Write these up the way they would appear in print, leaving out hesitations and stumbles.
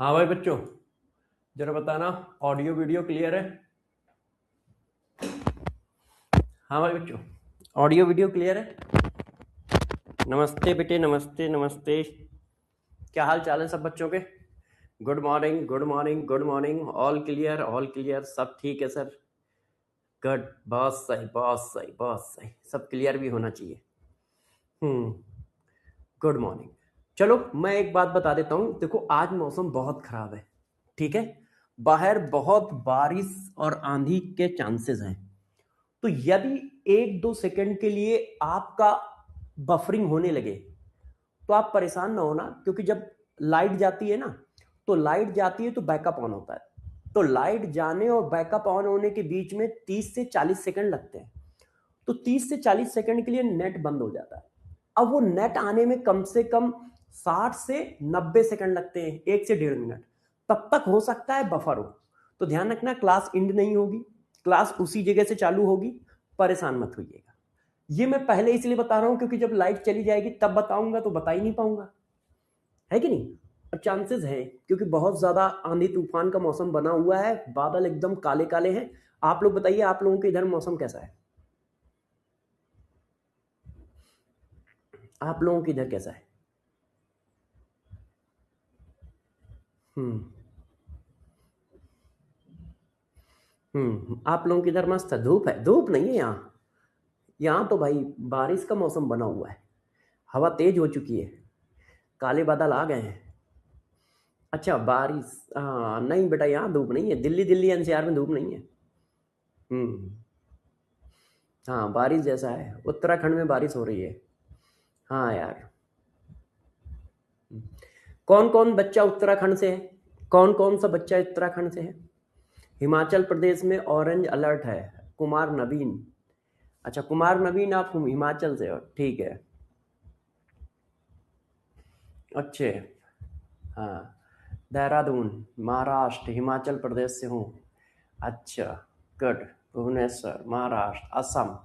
हाँ भाई बच्चों, जरा बताना ऑडियो वीडियो क्लियर है। हाँ भाई बच्चों, ऑडियो वीडियो क्लियर है। नमस्ते बेटे, नमस्ते नमस्ते। क्या हाल चाल है सब बच्चों के? Good morning good morning good morning. All clear, सब ठीक है सर। गुड, बहुत सही बहुत सही बहुत सही, सब क्लियर भी होना चाहिए। Good morning. चलो मैं एक बात बता देता हूँ, देखो आज मौसम बहुत खराब है, ठीक है। बाहर बहुत बारिश और आंधी के चांसेस हैं। तो यदि 1-2 सेकंड के लिए आपका बफरिंग होने लगे तो आप परेशान ना होना, क्योंकि जब लाइट जाती है ना, तो लाइट जाती है तो बैकअप ऑन होता है। तो लाइट जाने और बैकअप ऑन होने के बीच में 30 से 40 सेकंड लगते हैं। तो 30 से 40 सेकंड के लिए नेट बंद हो जाता है। अब वो नेट आने में कम से कम 60 से 90 सेकंड लगते हैं, 1 से 1.5 मिनट। तब तक हो सकता है बफर हो। तो ध्यान रखना, क्लास एंड नहीं होगी, क्लास उसी जगह से चालू होगी, परेशान मत होइएगा। ये मैं पहले इसलिए बता रहा हूं क्योंकि जब लाइट चली जाएगी तब बताऊंगा तो बता ही नहीं पाऊंगा, है कि नहीं। और चांसेस है क्योंकि बहुत ज्यादा आंधी तूफान का मौसम बना हुआ है, बादल एकदम काले काले हैं। आप लोग बताइए, आप लोगों के इधर मौसम कैसा है? आप लोगों के इधर कैसा है? हम्म आप लोगों की इधर मस्त है, धूप है? धूप नहीं है यहाँ। यहाँ तो भाई बारिश का मौसम बना हुआ है, हवा तेज हो चुकी है, काले बादल आ गए हैं। अच्छा बारिश, हाँ नहीं बेटा, यहाँ धूप नहीं है। दिल्ली दिल्ली एनसीआर में धूप नहीं है। हम्म हाँ बारिश जैसा है, उत्तराखंड में बारिश हो रही है। हाँ यार। कौन कौन बच्चा उत्तराखंड से है? कौन कौन सा बच्चा उत्तराखंड से है? हिमाचल प्रदेश में ऑरेंज अलर्ट है। कुमार नवीन, अच्छा कुमार नवीन आप हिमाचल से हो, ठीक है। अच्छे, हाँ। देहरादून, महाराष्ट्र, हिमाचल प्रदेश से हूँ। अच्छा, good. Bhubaneswar Maharashtra, Assam,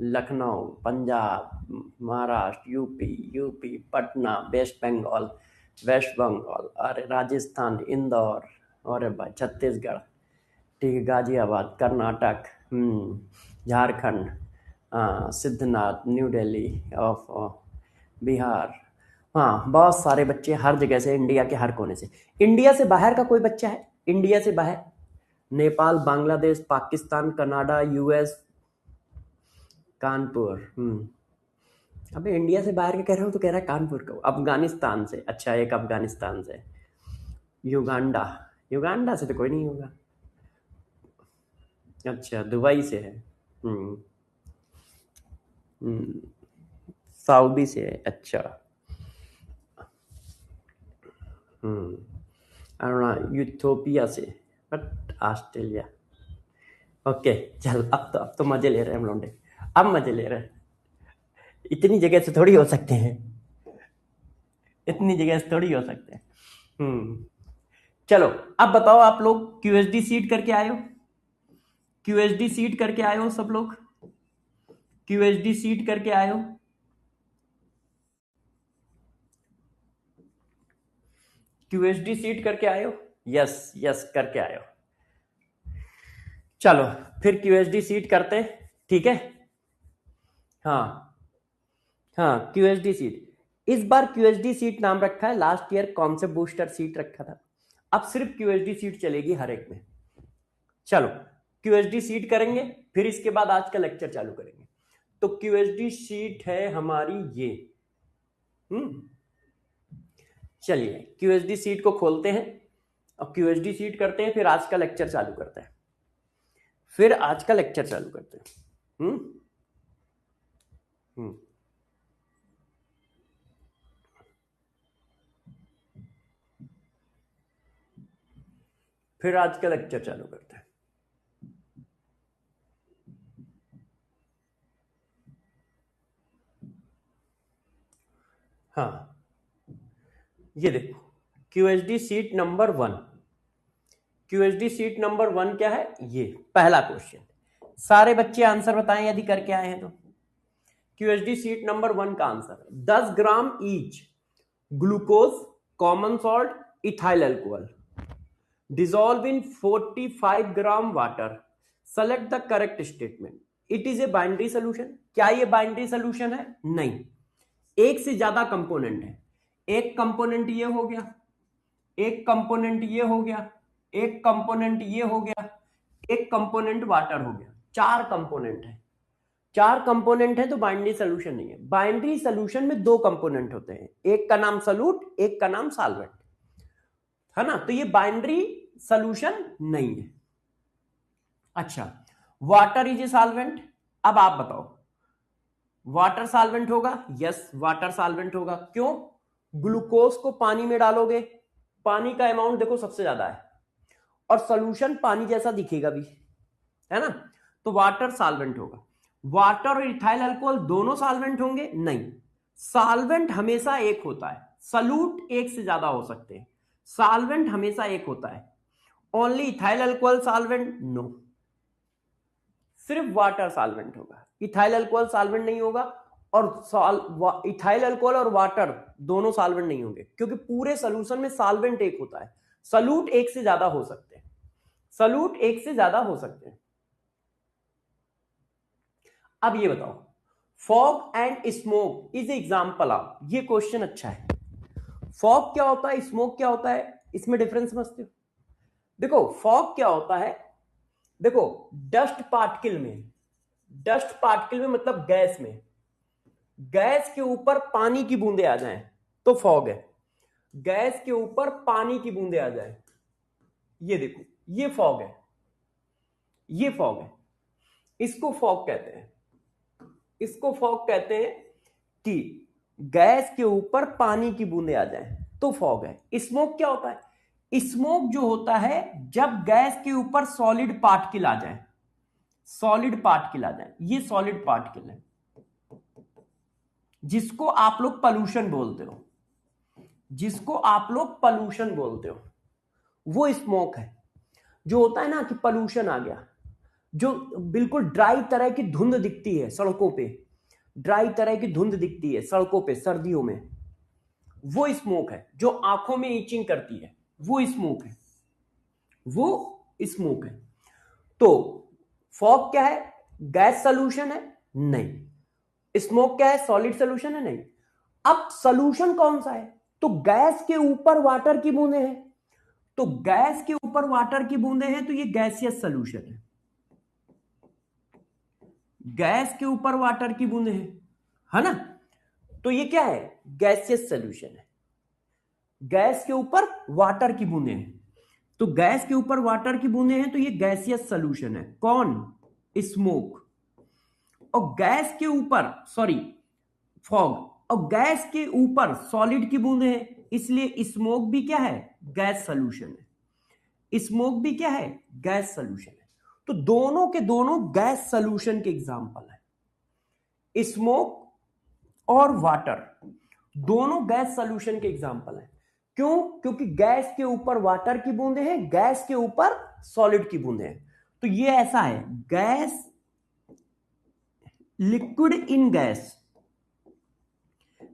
Lucknow Punjab, Maharashtra, UP UP, Patna West Bengal, West Bengal, अरे राजस्थान इंदौर, अरे भाई छत्तीसगढ़, ठीक है, गाजियाबाद कर्नाटक, झारखंड, सिद्धनाथ, न्यू दिल्ली ऑफ बिहार। हाँ बहुत सारे बच्चे हर जगह से, इंडिया के हर कोने से। इंडिया से बाहर का कोई बच्चा है? इंडिया से बाहर, नेपाल, बांग्लादेश, पाकिस्तान, कनाडा, यूएस, कानपुर। अबे इंडिया से बाहर का कह रहा हूँ तो कह रहा है कानपुर का। अफगानिस्तान से, अच्छा एक अफगानिस्तान से। युगांडा, युगांडा से तो कोई नहीं होगा। अच्छा दुबई से है। हम्म हम्म, सऊदी से है, अच्छा। यूथोपिया से, बट ऑस्ट्रेलिया। ओके चल, अब तो मजे ले रहे हैं हम लोग, अब मजे ले रहे हैं। इतनी जगह से थोड़ी हो सकते हैं, इतनी जगह से थोड़ी हो सकते हैं। हम्म चलो, अब बताओ आप लोग क्यूएसडी सीट करके आए हो? क्यूएसडी सीट करके आए हो सब लोग? क्यूएसडी सीट करके आए हो? क्यूएसडी सीट करके आए हो? यस यस करके आए हो। चलो फिर क्यूएसडी सीट करते हैं, ठीक है। हाँ हाँ, क्यूएसडी सीट। इस बार क्यूएसडी सीट नाम रखा है, last year concept booster seat रखा था। अब सिर्फ क्यूएसडी सीट चलेगी हर एक में। चलो क्यूएसडी सीट करेंगे, फिर इसके बाद आज का लेक्चर चालू करेंगे। तो क्यूएसडी सीट है हमारी ये। चलिए क्यूएसडी सीट को खोलते हैं और क्यूएसडी सीट करते हैं, फिर आज का लेक्चर चालू करते हैं। फिर आज का लेक्चर चालू करते हैं। हम्म फिर आज का लेक्चर चालू करते हैं। हाँ ये देखो, क्यूएसडी सीट नंबर 1। क्यूएसडी सीट नंबर 1 क्या है? ये पहला क्वेश्चन। सारे बच्चे आंसर बताएं यदि करके आए हैं तो। क्यूएसडी सीट नंबर 1 का answer 10 gram each glucose, common salt, ethyl alcohol dissolve in 45 gram water, select the correct statement. It is a binary solution. क्या ये बाइनरी सोल्यूशन है? नहीं, एक से ज्यादा कंपोनेंट है. एक कंपोनेंट ये हो गया, एक कंपोनेंट ये हो गया, एक कंपोनेंट ये हो गया, एक कंपोनेंट वाटर हो गया. चार कंपोनेंट है. चार कंपोनेंट है तो बाइनरी सोल्यूशन नहीं है. बाइनरी सोल्यूशन में दो कंपोनेंट होते हैं, एक का नाम सॉल्यूट, एक का नाम सॉल्वेंट, है ना. तो ये बाइनरी सोल्यूशन नहीं है. अच्छा, वाटर इज ए सॉल्वेंट. अब आप बताओ, वाटर सॉल्वेंट होगा? यस, वाटर सॉल्वेंट होगा. क्यों? ग्लूकोज को पानी में डालोगे, पानी का अमाउंट देखो सबसे ज्यादा है, और सोल्यूशन पानी जैसा दिखेगा भी, है ना. तो वाटर सॉल्वेंट होगा. वाटर और इथाइल अल्कोहल दोनों सॉल्वेंट होंगे? नहीं, सॉल्वेंट हमेशा एक होता है. सॉल्यूट एक से ज्यादा हो सकते हैं, सॉल्वेंट हमेशा एक होता है. Only ethyl alcohol solvent? No, सिर्फ वाटर सॉल्वेंट होगा. इथाइल अल्कोहल सॉल्वेंट नहीं होगा, और इथाइल अल्कोहल और वाटर दोनों सॉल्वेंट नहीं होंगे, क्योंकि पूरे सॉल्यूशन में सॉल्वेंट एक होता है. सॉल्यूट एक से ज्यादा हो सकते हैं, सॉल्यूट एक से ज्यादा हो सकते हैं. अब ये बताओ, fog and smoke is example of. ये क्वेश्चन अच्छा है. फॉग क्या होता है, स्मोक क्या होता है, इसमें डिफरेंस समझते हो? देखो, फॉग क्या होता है, देखो डस्ट पार्टिकल में, डस्ट पार्टिकल में मतलब गैस में, गैस के ऊपर पानी की बूंदे आ जाएं तो फॉग है. गैस के ऊपर पानी की बूंदे आ जाएं, ये देखो, ये फॉग है, ये फॉग है. इसको फॉग कहते हैं, इसको फॉग कहते हैं कि गैस के ऊपर पानी की बूंदे आ जाएं तो फॉग है. स्मोक क्या होता है? स्मोक जो होता है जब गैस के ऊपर सॉलिड पार्टिकल आ जाए, सॉलिड पार्टिकल आ जाए, ये सॉलिड पार्टिकल है जिसको आप लोग पॉल्यूशन बोलते हो, जिसको आप लोग पॉल्यूशन बोलते हो, वो स्मोक है. जो होता है ना कि पॉल्यूशन आ गया, जो बिल्कुल ड्राई तरह की धुंध दिखती है सड़कों पे, ड्राई तरह की धुंध दिखती है सड़कों पे सर्दियों में, वो स्मोक है. जो आंखों में ईचिंग करती है, वो स्मोक है, वो स्मोक है. तो फॉग क्या है? गैस सॉल्यूशन है? नहीं. स्मोक क्या है? सॉलिड सॉल्यूशन है? नहीं. अब सॉल्यूशन कौन सा है? तो गैस के ऊपर वाटर की बूंदे हैं, तो गैस के ऊपर वाटर की बूंदे हैं तो ये गैसियस सॉल्यूशन है. गैस के ऊपर वाटर की बूंदे हैं, है ना, तो ये क्या है? गैसियस सॉल्यूशन है. गैस के ऊपर वाटर की बूंदे हैं, तो गैस के ऊपर वाटर की बूंदे हैं तो ये गैसियस सॉल्यूशन है. कौन? स्मोक. और गैस के ऊपर, सॉरी, फॉग, और गैस के ऊपर सॉलिड की बूंदे हैं, इसलिए स्मोक भी क्या है? गैस सॉल्यूशन है. स्मोक भी क्या है? गैस सॉल्यूशन है. तो दोनों के दोनों गैस सॉल्यूशन के एग्जांपल है. स्मोक और वाटर दोनों गैस सॉल्यूशन के एग्जांपल है. क्यों? क्योंकि गैस के ऊपर वाटर की बूंदे हैं, गैस के ऊपर सॉलिड की बूंदे हैं. तो ये ऐसा है, gas, liquid in gas,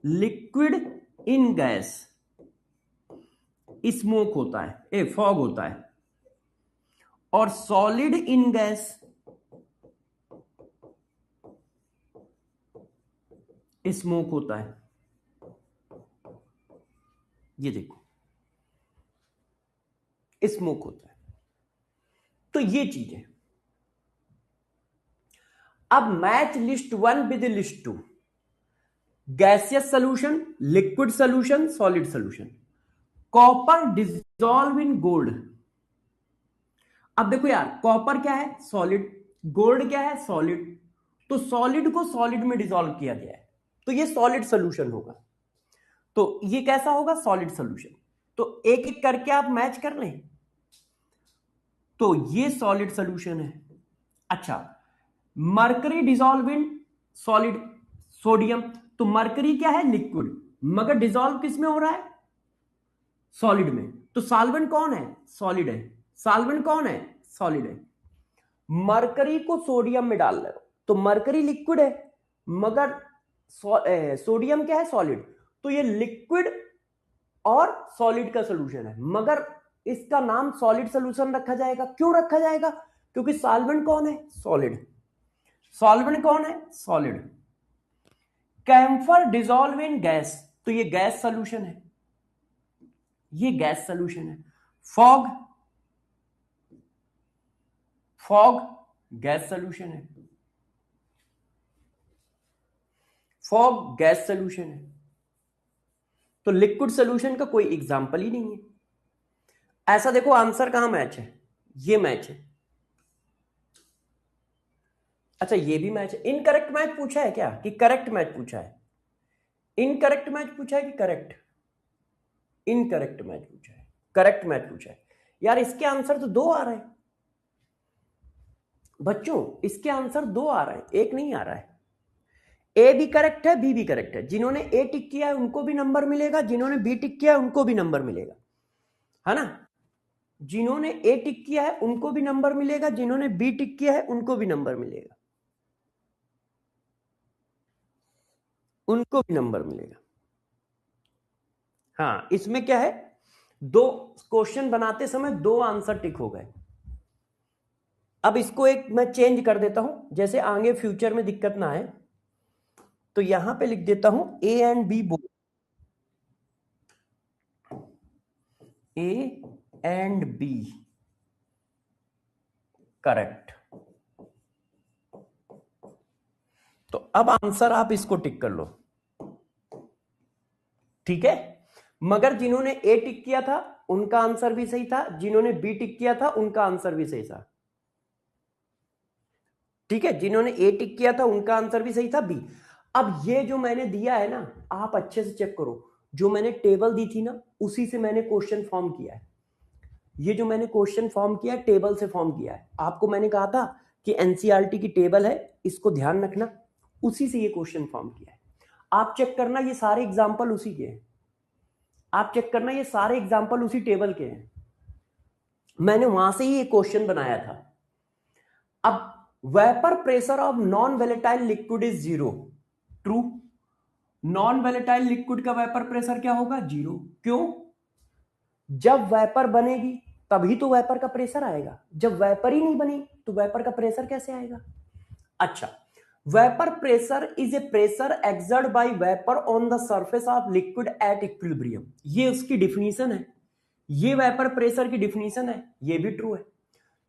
liquid in gas smoke होता है, फॉग होता है. और सॉलिड इन गैस स्मोक होता है. ये देखो, स्मोक होता है. तो ये चीज है. अब match list 1 with list 2. Gaseous solution, liquid solution, solid solution. Copper dissolve in gold. अब देखो यार, कॉपर क्या है? सॉलिड. गोल्ड क्या है? सॉलिड. तो सॉलिड को सॉलिड में डिसॉल्व किया गया है, तो ये सॉलिड सॉल्यूशन होगा. तो ये कैसा होगा? Solid solution. तो एक एक करके आप मैच कर लें. तो ये सॉलिड सॉल्यूशन है. अच्छा, mercury dissolve in solid, sodium. तो मरकरी क्या है? लिक्विड, मगर डिसॉल्व किस में हो रहा है? सॉलिड में. तो सॉल्वेंट कौन है? सॉलिड है. सॉल्वेंट कौन है? सॉलिड है. मरकरी को सोडियम में डाल रहे हो, तो मरकरी लिक्विड है, मगर सोडियम क्या है? सॉलिड. तो ये लिक्विड और सॉलिड का सोल्यूशन है, मगर इसका नाम सॉलिड सोल्यूशन रखा जाएगा। क्यों रखा जाएगा? क्योंकि सॉल्वेंट कौन है? सॉलिड। सॉल्वेंट कौन है? Solid. Camphor dissolve in gas, तो ये गैस सोल्यूशन है, ये गैस सोल्यूशन है। फॉग, फॉग गैस सोल्यूशन है, फॉग गैस सोल्यूशन है। तो लिक्विड सोल्यूशन का कोई एग्जांपल ही नहीं है। ऐसा देखो आंसर कहां मैच है, ये मैच है। अच्छा ये भी मैच है। इनकरेक्ट मैच पूछा है क्या कि करेक्ट मैच पूछा है? इनकरेक्ट मैच पूछा है कि करेक्ट? इनकरेक्ट मैच पूछा है, करेक्ट मैच पूछा है। यार इसके आंसर तो दो आ रहे हैं बच्चों, इसके आंसर दो आ रहे हैं, एक नहीं आ रहा है। ए भी करेक्ट है, बी भी करेक्ट है। जिन्होंने ए टिक किया है उनको भी नंबर मिलेगा, जिन्होंने बी टिक किया है उनको भी नंबर मिलेगा, है ना? जिन्होंने ए टिक किया है उनको भी नंबर मिलेगा, जिन्होंने बी टिक किया है उनको भी नंबर मिलेगा, उनको भी नंबर मिलेगा। हाँ इसमें क्या है, दो क्वेश्चन बनाते समय दो आंसर टिक हो गए। अब इसको एक मैं चेंज कर देता हूं, जैसे आगे फ्यूचर में दिक्कत ना आए, तो यहां पे लिख देता हूं A and B both, A and B correct. तो अब आंसर आप इसको टिक कर लो, ठीक है? मगर जिन्होंने ए टिक किया था उनका आंसर भी सही था, जिन्होंने बी टिक किया था उनका आंसर भी सही था, ठीक है? जिन्होंने ए टिक किया था उनका आंसर भी सही था, बी। अब ये जो मैंने दिया है ना, आप अच्छे से चेक करो, जो मैंने टेबल दी थी ना उसी से मैंने क्वेश्चन फॉर्म किया है। ये जो मैंने क्वेश्चन फॉर्म किया है टेबल से फॉर्म किया है। आपको मैंने कहा था कि एनसीईआरटी की टेबल है, इसको ध्यान रखना, उसी से ये क्वेश्चन फॉर्म किया है। आप चेक करना ये सारे एग्जाम्पल उसी के हैं, आप चेक करना ये सारे एग्जाम्पल उसी टेबल के हैं, मैंने वहां से ही ये क्वेश्चन बनाया था। अब vapour pressure of non volatile liquid is zero, true. Non volatile liquid का वेपर प्रेशर क्या होगा? जीरो। क्यों? जब वेपर बनेगी तभी तो वेपर का प्रेशर आएगा, जब वेपर ही नहीं बनी तो वेपर का प्रेशर कैसे आएगा? अच्छा, vapour pressure is a pressure exert by vapour on the surface of liquid at equilibrium, ये उसकी डिफिनीशन है, ये वेपर प्रेशर की डिफिनीशन है, ये भी ट्रू है।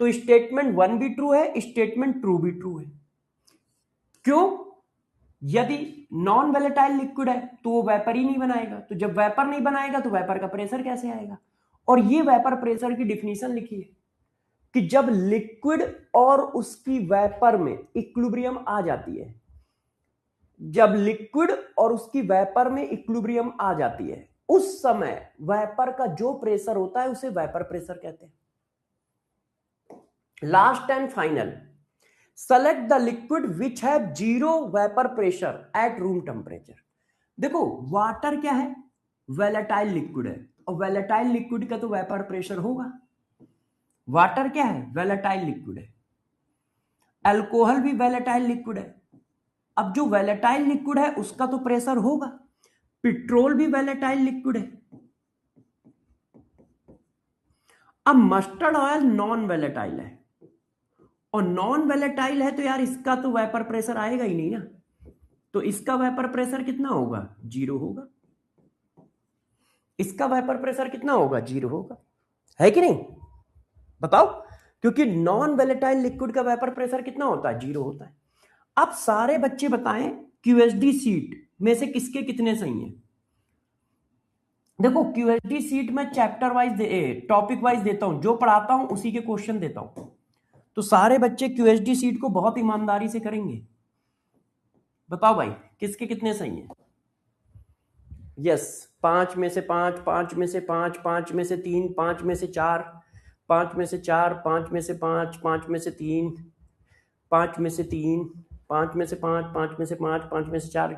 तो स्टेटमेंट वन भी ट्रू है, स्टेटमेंट ट्रू भी ट्रू है। क्यों? यदि नॉन वेलेटाइल लिक्विड है तो वो वेपर ही नहीं बनाएगा, तो जब वेपर नहीं बनाएगा तो वेपर का प्रेशर कैसे आएगा? और ये वेपर प्रेशर की डिफिनीशन लिखी है कि जब लिक्विड और उसकी वेपर में इक्विलिब्रियम आ जाती है, जब लिक्विड और उसकी वेपर में इक्विलिब्रियम आ जाती है, उस समय वेपर का जो प्रेशर होता है उसे वेपर प्रेशर कहते हैं। Last and final, select the liquid which have zero vapour pressure at room temperature. देखो वाटर क्या है? वेलेटाइल लिक्विड है, और वेलेटाइल लिक्विड का तो वेपर प्रेशर होगा। वाटर क्या है? वेलेटाइल लिक्विड है। अल्कोहल भी वेलेटाइल लिक्विड है। अब जो वेलेटाइल लिक्विड है उसका तो प्रेशर होगा। पेट्रोल भी वेलेटाइल लिक्विड है। अब मस्टर्ड ऑयल नॉन वेलेटाइल है, और नॉन वेलेटाइल है तो यार इसका तो वेपर प्रेशर आएगा ही नहीं ना, तो इसका वेपर प्रेशर कितना होगा? जीरो होगा। इसका वेपर प्रेशर कितना होगा? जीरो होगा, है कि नहीं? बताओ, क्योंकि नॉन वेलेटाइल लिक्विड का वेपर प्रेशर कितना होता है? जीरो होता है। अब सारे बच्चे बताएं क्यूएसडी सीट में से किसके कितने सही हैं? देखो क्यूएसडी सीट में चैप्टर वाइज टॉपिक वाइज देता हूं, जो पढ़ाता हूं उसी के क्वेश्चन देता हूं, तो सारे बच्चे क्यूएसडी सीट को बहुत ईमानदारी से करेंगे। बताओ भाई किसके कितने सही हैं? यस, 5 में से 5, 5 में से 5, 5 में से 3, 5 में से 4, 5 में से 4, 5 में से 5, 5 में से 3, 5 में से 3, 5 में से 5, 5 में से 5, 5 में से 4।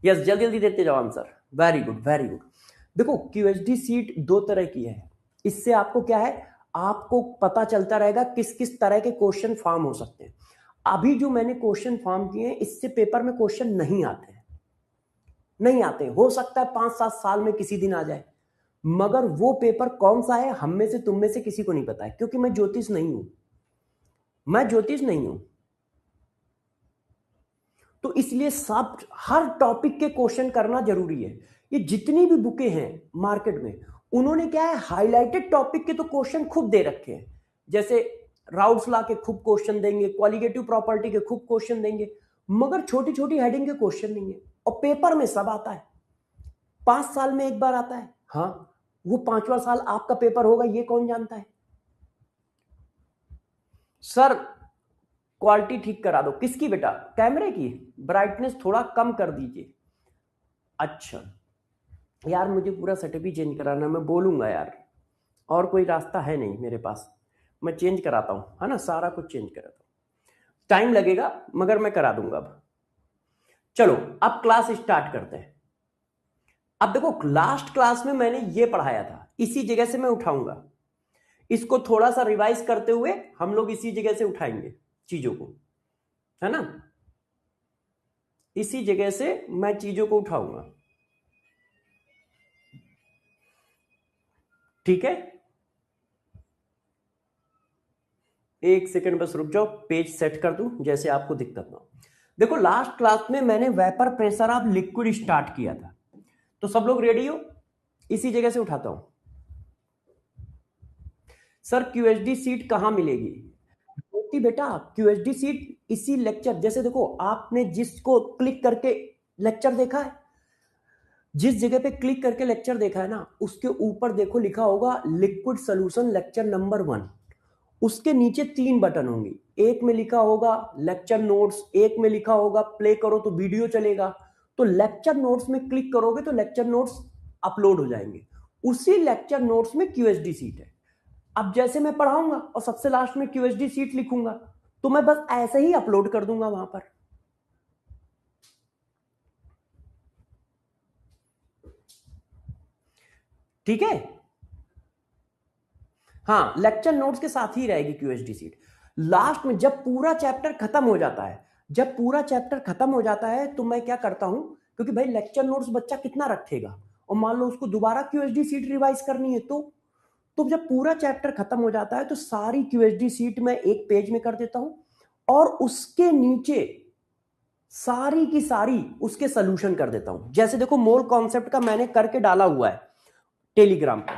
यस, जल्दी जल्दी देते जाओ answer. Very good very good. देखो क्यूएसडी सीट दो तरह की है, इससे आपको क्या है, आपको पता चलता रहेगा किस किस तरह के क्वेश्चन फॉर्म हो सकते हैं। अभी जो मैंने क्वेश्चन फॉर्म किए हैं इससे पेपर में क्वेश्चन नहीं आते हैं, नहीं आते, हो सकता है 5-7 साल में किसी दिन आ जाए, मगर वो पेपर कौन सा है हम में से तुम में से किसी को नहीं पता है, क्योंकि मैं ज्योतिष नहीं हूं, मैं ज्योतिष नहीं हूं। तो इसलिए सब हर टॉपिक के क्वेश्चन करना जरूरी है। ये जितनी भी बुकें हैं मार्केट में, उन्होंने क्या है, हाईलाइटेड टॉपिक के तो क्वेश्चन खूब दे रखे हैं। जैसे राउल्स लॉ के खूब क्वेश्चन देंगे, क्वालिटेटिव प्रॉपर्टी के खूब क्वेश्चन देंगे, मगर छोटी छोटी हेडिंग के क्वेश्चन नहीं है। और पेपर में सब आता है, 5 साल में एक बार आता है। हाँ, वो 5वां साल आपका पेपर होगा ये कौन जानता है। सर क्वालिटी ठीक करा दो, किसकी बेटा? कैमरे की ब्राइटनेस थोड़ा कम कर दीजिए। अच्छा यार, मुझे पूरा सेटअप ही चेंज कराना, मैं बोलूंगा यार, और कोई रास्ता है नहीं मेरे पास, मैं चेंज कराता हूं, है ना, सारा कुछ चेंज कराता हूं। टाइम लगेगा मगर मैं करा दूंगा। अब चलो, अब क्लास स्टार्ट करते हैं। अब देखो, लास्ट क्लास में मैंने ये पढ़ाया था, इसी जगह से मैं उठाऊंगा इसको, थोड़ा सा रिवाइज करते हुए हम लोग इसी जगह से उठाएंगे चीजों को, है ना, इसी जगह से मैं चीजों को उठाऊंगा। ठीक है, एक सेकंड बस रुक जाओ, पेज सेट कर दूं जैसे आपको दिक्कत ना हो। देखो, लास्ट क्लास में मैंने vapour pressure of liquid start किया था, तो सब लोग रेडी हो? इसी जगह से उठाता हूं। सर क्यूएसडी सीट कहां मिलेगी? होती बेटा, क्यूएसडी सीट इसी लेक्चर, जैसे देखो आपने जिसको क्लिक करके लेक्चर देखा है, जिस जगह पे क्लिक करके लेक्चर देखा है ना, उसके ऊपर देखो लिखा होगा लिक्विड सोल्यूशन लेक्चर नंबर 1। उसके नीचे 3 बटन होंगे, एक में लिखा होगा लेक्चर नोट्स, एक में लिखा होगा प्ले करो तो वीडियो चलेगा। तो लेक्चर नोट्स में क्लिक करोगे तो लेक्चर नोट्स अपलोड हो जाएंगे, उसी लेक्चर नोट्स में क्यूएसडी सीट है। अब जैसे मैं पढ़ाऊंगा और सबसे लास्ट में क्यूएसडी सीट लिखूंगा, तो मैं बस ऐसे ही अपलोड कर दूंगा वहां पर। ठीक है, हाँ, लेक्चर नोट्स के साथ ही रहेगी क्यूएसडी सीट। लास्ट में जब पूरा चैप्टर खत्म हो जाता है, जब पूरा चैप्टर खत्म हो जाता है तो मैं क्या करता हूं, क्योंकि भाई लेक्चर नोट्स बच्चा कितना रखेगा, और मान लो उसको दोबारा क्यूएसडी सीट रिवाइज करनी है, तो जब पूरा चैप्टर खत्म हो जाता है तो सारी क्यूएसडी सीट मैं एक पेज में कर देता हूं, और उसके नीचे सारी की सारी उसके सोल्यूशन कर देता हूं। जैसे देखो, मोल कॉन्सेप्ट का मैंने करके डाला हुआ है टेलीग्राम पे,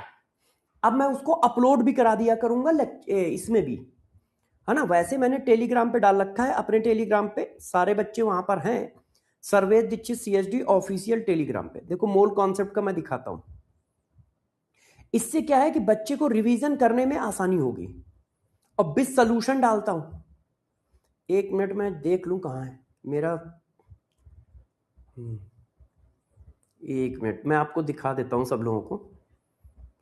अब मैं उसको अपलोड भी करा दिया करूंगा इसमें भी, है ना। वैसे मैंने टेलीग्राम पे डाल रखा है, अपने टेलीग्राम पे सारे बच्चे वहां पर हैं, Sarvesh Dixit CHD official Telegram पे। देखो, मोल कॉन्सेप्ट का मैं दिखाता हूं, इससे क्या है कि बच्चे को रिवीजन करने में आसानी होगी। और विद सोल्यूशन डालता हूं, एक मिनट में देख लूं कहां है मेरा, एक मिनट मैं आपको दिखा देता हूं सब लोगों को।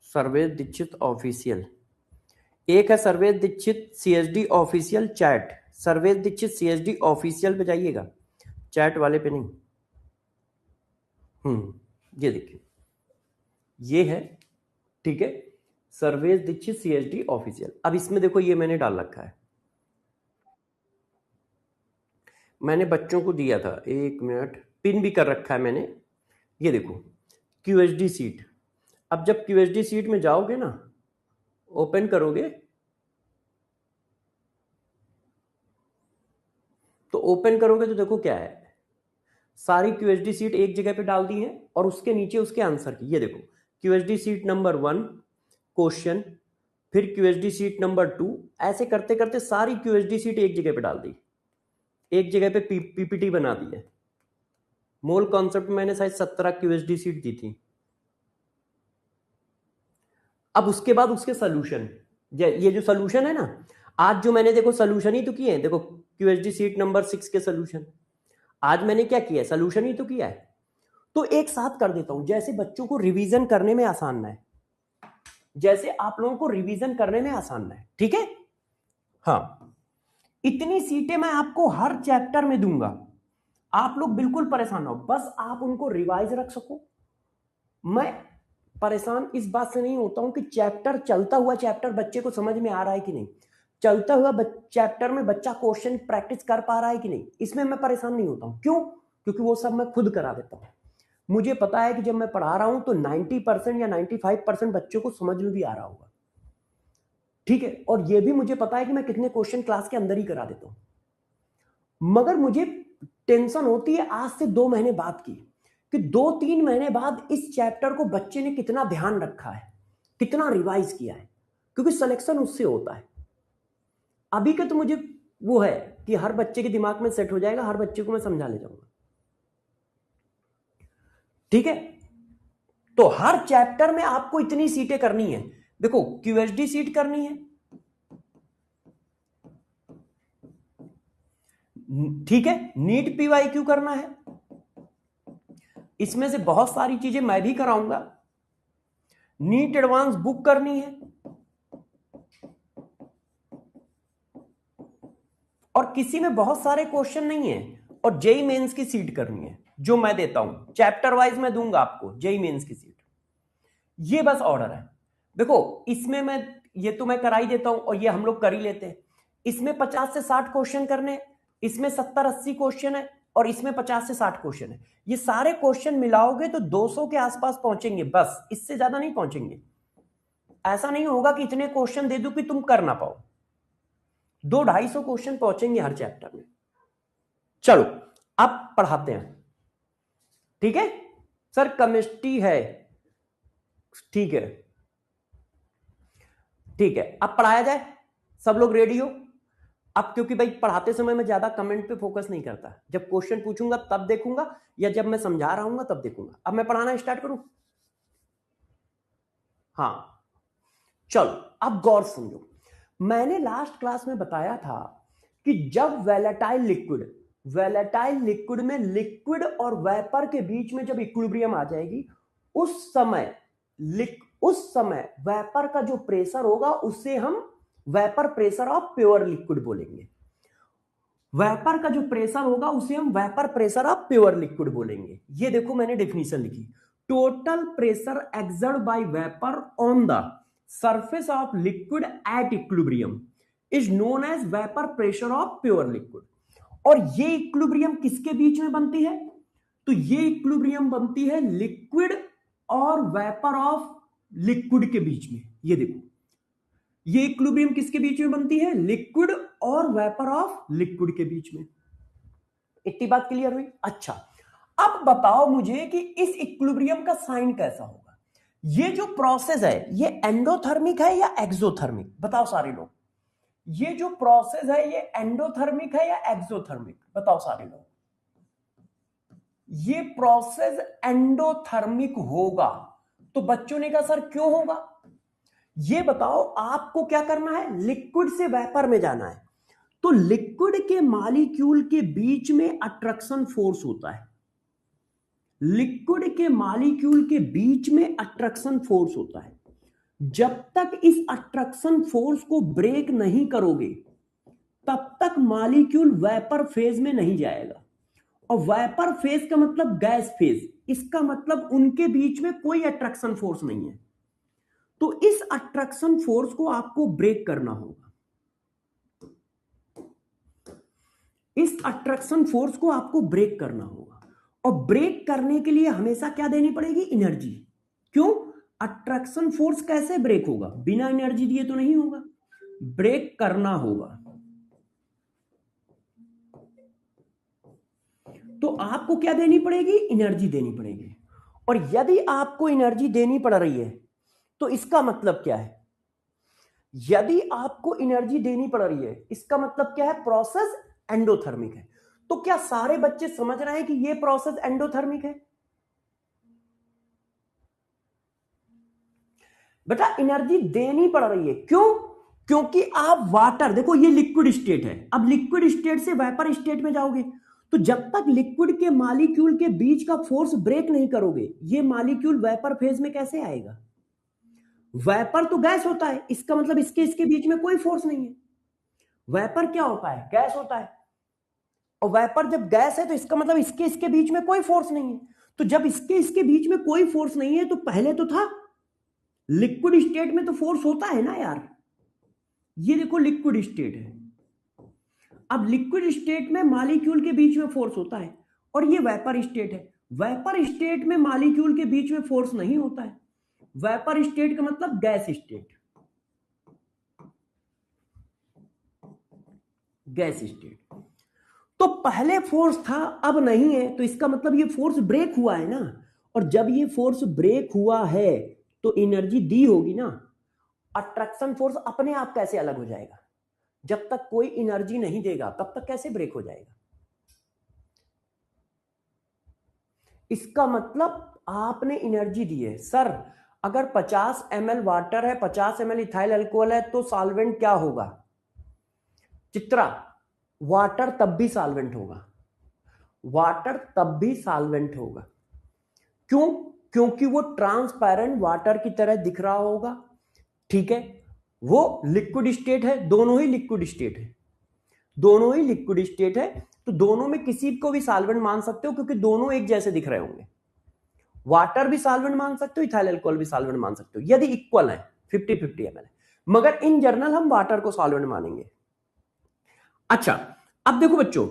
सर्वेश दीक्षित ऑफिशियल, एक है Sarvesh Dixit CHD official chat, Sarvesh Dixit CHD official पे जाइएगा, चैट वाले पे नहीं। ये देखिए, ये है, ठीक है, सर्वेश दीक्षित सीएचडी ऑफिशियल। अब इसमें देखो, ये मैंने डाल रखा है, मैंने बच्चों को दिया था, एक मिनट, पिन भी कर रखा है मैंने। ये देखो क्यूएसडी सीट। अब जब क्यूएसडी सीट में जाओगे ना, ओपन करोगे, तो ओपन करोगे तो देखो क्या है, सारी क्यूएसडी सीट एक जगह पे डाल दी है, और उसके नीचे उसके आंसर की, ये देखो क्यूएसडी सीट नंबर 1 क्वेश्चन, फिर क्यूएसडी सीट नंबर 2, ऐसे करते करते सारी क्यूएसडी सीट एक जगह पे डाल दी, एक जगह पे पीपीटी बना दी है। मोल कॉन्सेप्ट मैंने शायद 17 क्यूएसडी सीट दी थी। अब उसके बाद उसके सोल्यूशन, ये जो सोल्यूशन है ना, आज जो मैंने देखो सोल्यूशन ही तो किए हैं, देखो क्यूएसडी सीट नंबर 6 के सोल्यूशन आज मैंने क्या किया है, सोल्यूशन ही तो किया है। तो एक साथ कर देता हूं, जैसे बच्चों को रिवीजन करने में आसान है, जैसे आप लोगों को रिवीजन करने में आसान है, ठीक है। हाँ, इतनी सीटें मैं आपको हर चैप्टर में दूंगा, आप लोग बिल्कुल परेशान ना हो, बस आप उनको रिवाइज रख सको। मैं परेशान इस बात से नहीं होता हूं कि चैप्टर, चलता हुआ चैप्टर बच्चे को समझ में आ रहा है कि नहीं, चलता हुआ चैप्टर में बच्चा क्वेश्चन प्रैक्टिस कर पा रहा है कि नहीं, इसमें मैं परेशान नहीं होता हूं। क्यों? क्योंकि वो सब मैं खुद करा देता हूं। मुझे पता है कि जब मैं पढ़ा रहा हूं तो 90% या 95% बच्चों को समझ में भी आ रहा होगा, ठीक है। और यह भी मुझे पता है कि मैं कितने क्वेश्चन क्लास के अंदर ही करा देता हूं। मगर मुझे टेंशन होती है आज से 2 महीने बाद की, कि 2-3 महीने बाद इस चैप्टर को बच्चे ने कितना ध्यान रखा है, कितना रिवाइज किया है, क्योंकि सिलेक्शन उससे होता है। अभी का तो मुझे वो है कि हर बच्चे के दिमाग में सेट हो जाएगा, हर बच्चे को मैं समझा ले जाऊंगा, ठीक है। तो हर चैप्टर में आपको इतनी सीटें करनी है। देखो क्यूएसडी सीट करनी है, ठीक है, नीट पीवाईक्यू करना है, इसमें से बहुत सारी चीजें मैं भी कराऊंगा। नीट एडवांस बुक करनी है, और किसी में बहुत सारे क्वेश्चन नहीं है, और जेई मेंस की सीट करनी है जो मैं देता हूं, चैप्टर वाइज मैं दूंगा आपको जेई मेंस की सीट। ये बस ऑर्डर है। देखो इसमें मैं ये तो मैं करा ही देता हूं, और ये हम लोग कर ही लेते हैं। इसमें 50 से 60 क्वेश्चन करने, इसमें 70-80 क्वेश्चन है, और इसमें 50 से 60 क्वेश्चन है। ये सारे क्वेश्चन मिलाओगे तो 200 के आसपास पहुंचेंगे, बस इससे ज्यादा नहीं पहुंचेंगे। ऐसा नहीं होगा कि इतने क्वेश्चन दे दूं कि तुम कर ना पाओ, 200-250 क्वेश्चन पहुंचेंगे हर चैप्टर में। चलो अब पढ़ाते हैं, ठीक है। सर केमिस्ट्री है, ठीक है, ठीक है, अब पढ़ाया जाए, सब लोग रेडी हो। अब क्योंकि भाई पढ़ाते समय मैं ज्यादा कमेंट पे फोकस नहीं करता, जब क्वेश्चन पूछूंगा तब देखूंगा, या जब मैं समझा रहा हूं तब देखूंगा। अब मैं पढ़ाना स्टार्ट करूं? हाँ चलो, अब गौर समझो। मैंने लास्ट क्लास में बताया था कि जब वैलेटाइल लिक्विड में लिक्विड और वेपर के बीच में जब इक्विलिब्रियम आ जाएगी, उस समय वेपर का जो प्रेशर होगा उसे हम vapour pressure of pure liquid बोलेंगे। वेपर का जो प्रेशर होगा उसे हम vapour pressure of pure liquid बोलेंगे। ये देखो मैंने डेफिनेशन लिखी, total pressure exert by vapour on the surface of liquid at equilibrium is known as vapour pressure of pure liquid. और ये इक्विलिब्रियम किसके बीच में बनती है? तो ये इक्विलिब्रियम बनती है लिक्विड और वेपर ऑफ लिक्विड के बीच में। ये देखो, ये इक्विलिब्रियम किसके बीच में बनती है? लिक्विड और वेपर ऑफ लिक्विड के बीच में। इतनी बात क्लियर हुई? अच्छा, अब बताओ मुझे कि इस इक्विलिब्रियम का साइन कैसा होगा। ये जो प्रोसेस है ये एंडोथर्मिक है या एक्सोथर्मिक? बताओ सारे लोग, ये जो प्रोसेस है ये एंडोथर्मिक है या एक्सोथर्मिक? बताओ सारे लोग। ये प्रोसेस एंडोथर्मिक होगा। तो बच्चों ने कहा सर क्यों होगा? ये बताओ, आपको क्या करना है? लिक्विड से वेपर में जाना है। तो लिक्विड के मॉलिक्यूल के बीच में अट्रैक्शन फोर्स होता है, लिक्विड के मॉलिक्यूल के बीच में अट्रैक्शन फोर्स होता है। जब तक इस अट्रैक्शन फोर्स को ब्रेक नहीं करोगे तब तक मॉलिक्यूल वेपर फेज में नहीं जाएगा। और वेपर फेज का मतलब गैस फेज, इसका मतलब उनके बीच में कोई अट्रैक्शन फोर्स नहीं है। तो इस अट्रैक्शन फोर्स को आपको ब्रेक करना होगा। इस अट्रैक्शन फोर्स को आपको ब्रेक करना होगा, और ब्रेक करने के लिए हमेशा क्या देनी पड़ेगी? एनर्जी। क्यों? अट्रैक्शन फोर्स कैसे ब्रेक होगा? बिना एनर्जी दिए तो नहीं होगा, ब्रेक करना होगा। तो आपको क्या देनी पड़ेगी? एनर्जी देनी पड़ेगी। और यदि आपको एनर्जी देनी पड़ रही है तो इसका मतलब क्या है? यदि आपको एनर्जी देनी पड़ रही है इसका मतलब क्या है? प्रोसेस एंडोथर्मिक है। तो क्या सारे बच्चे समझ रहे हैं कि यह प्रोसेस एंडोथर्मिक है? बेटा एनर्जी देनी पड़ रही है, क्यों? क्योंकि आप वाटर, देखो ये लिक्विड स्टेट है, अब लिक्विड स्टेट से वेपर स्टेट में जाओगे, तो जब तक लिक्विड के मॉलिक्यूल के बीच का फोर्स ब्रेक नहीं करोगे ये मॉलिक्यूल वेपर फेज में कैसे आएगा? वेपर तो गैस होता है, इसका मतलब इसके इसके बीच में कोई फोर्स नहीं है। वेपर क्या होता है? गैस होता है। और वेपर जब गैस है तो इसका मतलब इसके इसके बीच में कोई फोर्स नहीं है। तो जब इसके इसके बीच में कोई फोर्स नहीं है तो पहले तो था, लिक्विड स्टेट में तो फोर्स होता है ना यार। ये देखो लिक्विड स्टेट है, अब लिक्विड स्टेट में मॉलिक्यूल के बीच में फोर्स होता है, और ये वेपर स्टेट है। वेपर स्टेट में मॉलिक्यूल के बीच में फोर्स नहीं होता है। वेपर स्टेट का मतलब गैस स्टेट, गैस स्टेट। तो पहले फोर्स था, अब नहीं है, तो इसका मतलब ये फोर्स ब्रेक हुआ है ना। और जब ये फोर्स ब्रेक हुआ है तो एनर्जी दी होगी ना। अट्रैक्शन फोर्स अपने आप कैसे अलग हो जाएगा? जब तक कोई एनर्जी नहीं देगा तब तक कैसे ब्रेक हो जाएगा? इसका मतलब आपने एनर्जी दी है। सर अगर 50 ml वाटर है, 50 ml इथाइल अल्कोहल है, तो सॉल्वेंट क्या होगा? चित्रा, वाटर तब भी सॉल्वेंट होगा, वाटर तब भी सॉल्वेंट होगा। क्यों? क्योंकि वो ट्रांसपेरेंट वाटर की तरह दिख रहा होगा, ठीक है। वो लिक्विड स्टेट है, दोनों ही लिक्विड स्टेट है, दोनों ही लिक्विड स्टेट है। तो दोनों में किसी को भी सॉल्वेंट मान सकते हो, क्योंकि दोनों एक जैसे दिख रहे होंगे। वाटर भी सॉल्वेंट मान सकते हो, इथाइल अल्कोहल भी सॉल्वेंट मान सकते हो, यदि इक्वल है, 50-50 ml है। मगर इन जनरल हम वाटर को सॉल्वेंट मानेंगे। अच्छा, अब देखो बच्चों,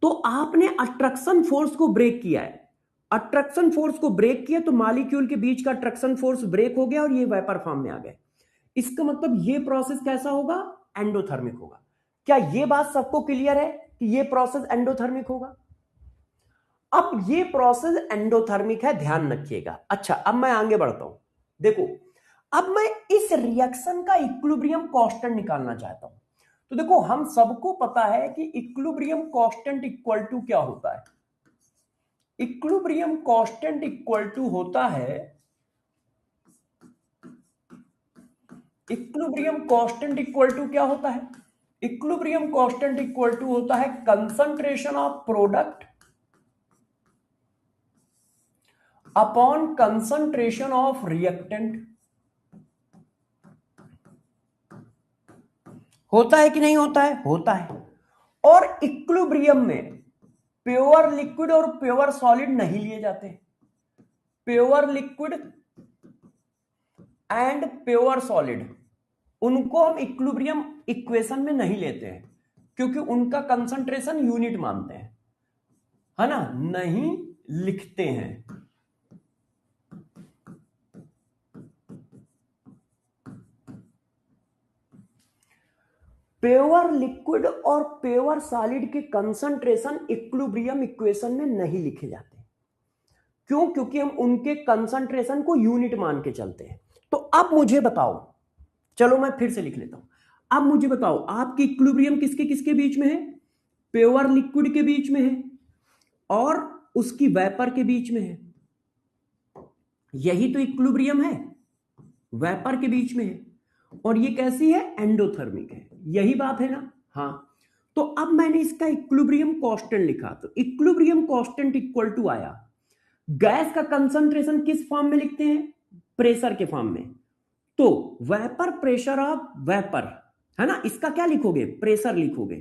तो आपने अट्रैक्शन फोर्स को ब्रेक किया है। अट्रैक्शन फोर्स को ब्रेक किया तो मॉलिक्यूल के बीच का अट्रैक्शन फोर्स ब्रेक हो गया और ये वेपर फॉर्म में आ गए। इसका मतलब ये प्रोसेस कैसा होगा? एंडोथर्मिक होगा। क्या ये बात सबको क्लियर है कि ये प्रोसेस एंडोथर्मिक होगा? अब ये प्रोसेस एंडोथर्मिक है, ध्यान रखिएगा। अच्छा, अब मैं आगे बढ़ता हूं। देखो, अब मैं इस रिएक्शन का इक्विलिब्रियम कांस्टेंट निकालना चाहता हूं। तो देखो, हम सबको पता है कि इक्विलिब्रियम कांस्टेंट इक्वल टू क्या होता है? इक्विलिब्रियम कांस्टेंट इक्वल टू होता है, इक्विलिब्रियम कांस्टेंट इक्वल टू क्या होता है? इक्विलिब्रियम कांस्टेंट इक्वल टू होता है concentration of product upon concentration of reactant. होता है कि नहीं होता है? होता है। और इक्विलिब्रियम में प्योर लिक्विड और प्योर सॉलिड नहीं लिए जाते। Pure liquid and pure solid, उनको हम इक्विलिब्रियम इक्वेशन में नहीं लेते हैं, क्योंकि उनका कंसंट्रेशन यूनिट मानते हैं, है ना, नहीं लिखते हैं। प्योर लिक्विड और प्योर सॉलिड के कंसंट्रेशन इक्विलिब्रियम इक्वेशन में नहीं लिखे जाते। क्यों? क्योंकि हम उनके कंसंट्रेशन को यूनिट मान के चलते हैं। तो अब मुझे बताओ, चलो मैं फिर से लिख लेता हूं। अब मुझे बताओ, आपकी इक्विलिब्रियम किसके किसके बीच में है? प्योर लिक्विड के बीच में है और उसकी वेपर के बीच में है। यही तो इक्विलिब्रियम है, वेपर के बीच में है। और ये कैसी है? एंडोथर्मिक है। यही बात है ना? हाँ। तो अब मैंने इसका इक्विलिब्रियम कांस्टेंट लिखा, तो इक्विलिब्रियम कांस्टेंट इक्वल टू आया। गैस का कंसंट्रेशन किस फॉर्म में लिखते हैं? प्रेशर के फॉर्म में। तो वेपर प्रेशर ऑफ वेपर, है ना, इसका क्या लिखोगे? प्रेशर लिखोगे।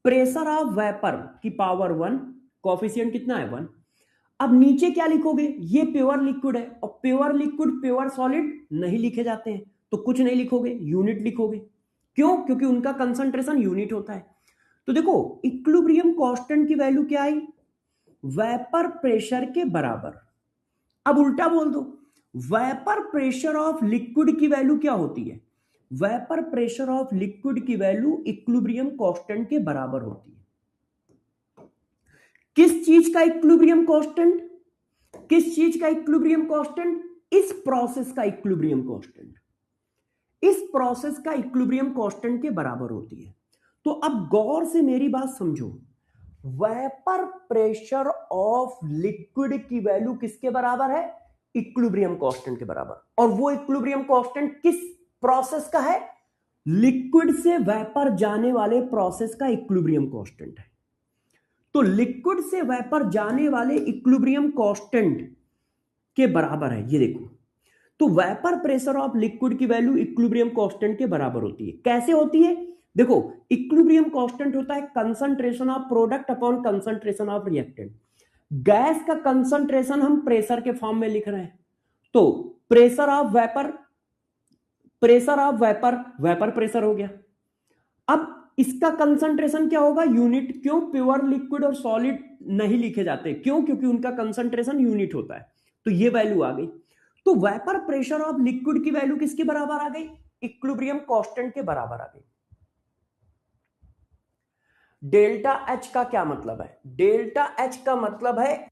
प्रेशर ऑफ वेपर की पावर 1, कोफिशिएंट कितना है? 1। अब नीचे क्या लिखोगे? ये प्योर लिक्विड है, और प्योर लिक्विड प्योर सॉलिड नहीं लिखे जाते हैं, तो कुछ नहीं लिखोगे, यूनिट लिखोगे। क्यों? क्योंकि उनका कंसंट्रेशन यूनिट होता है। तो देखो, इक्विलिब्रियम कांस्टेंट की वैल्यू क्या आई? वेपर प्रेशर के बराबर। अब उल्टा बोल दो, वेपर प्रेशर ऑफ लिक्विड की वैल्यू क्या होती है? वेपर प्रेशर ऑफ लिक्विड की वैल्यू इक्विलिब्रियम कांस्टेंट के बराबर होती है। किस चीज का इक्विलिब्रियम कांस्टेंट? किस चीज का इक्विलिब्रियम कांस्टेंट? इस प्रोसेस का इक्विलिब्रियम कांस्टेंट, इस प्रोसेस का इक्विलिब्रियम कांस्टेंट के बराबर होती है। तो अब गौर से मेरी बात समझो, वेपर प्रेशर ऑफ लिक्विड की वैल्यू किसके बराबर है? इक्विलिब्रियम कांस्टेंट के बराबर। और वो इक्विलिब्रियम कांस्टेंट किस प्रोसेस का है? लिक्विड से वेपर जाने वाले प्रोसेस का इक्विलिब्रियम कांस्टेंट है। तो लिक्विड से वेपर जाने वाले इक्विलिब्रियम कांस्टेंट के बराबर है, ये देखो। तो वेपर प्रेशर ऑफ लिक्विड की वैल्यू इक्विलिब्रियम कांस्टेंट के बराबर होती है। कैसे होती है? देखो, इक्विलिब्रियम कांस्टेंट होता है concentration of product upon concentration of reactant. Gas का कंसंट्रेशन हम प्रेशर के फॉर्म में लिख रहे हैं, तो pressure of vapour, pressure of vapour, vapour pressure हो गया। अब इसका कंसंट्रेशन क्या होगा, यूनिट। क्यों प्योर लिक्विड और सॉलिड नहीं लिखे जाते, क्यों, क्योंकि उनका कंसंट्रेशन यूनिट होता है। तो ये वैल्यू आ गई। तो वेपर प्रेशर ऑफ लिक्विड की वैल्यू किसके बराबर आ गई, इक्विलिब्रियम कांस्टेंट के बराबर आ गई। डेल्टा एच का क्या मतलब है, डेल्टा एच का मतलब है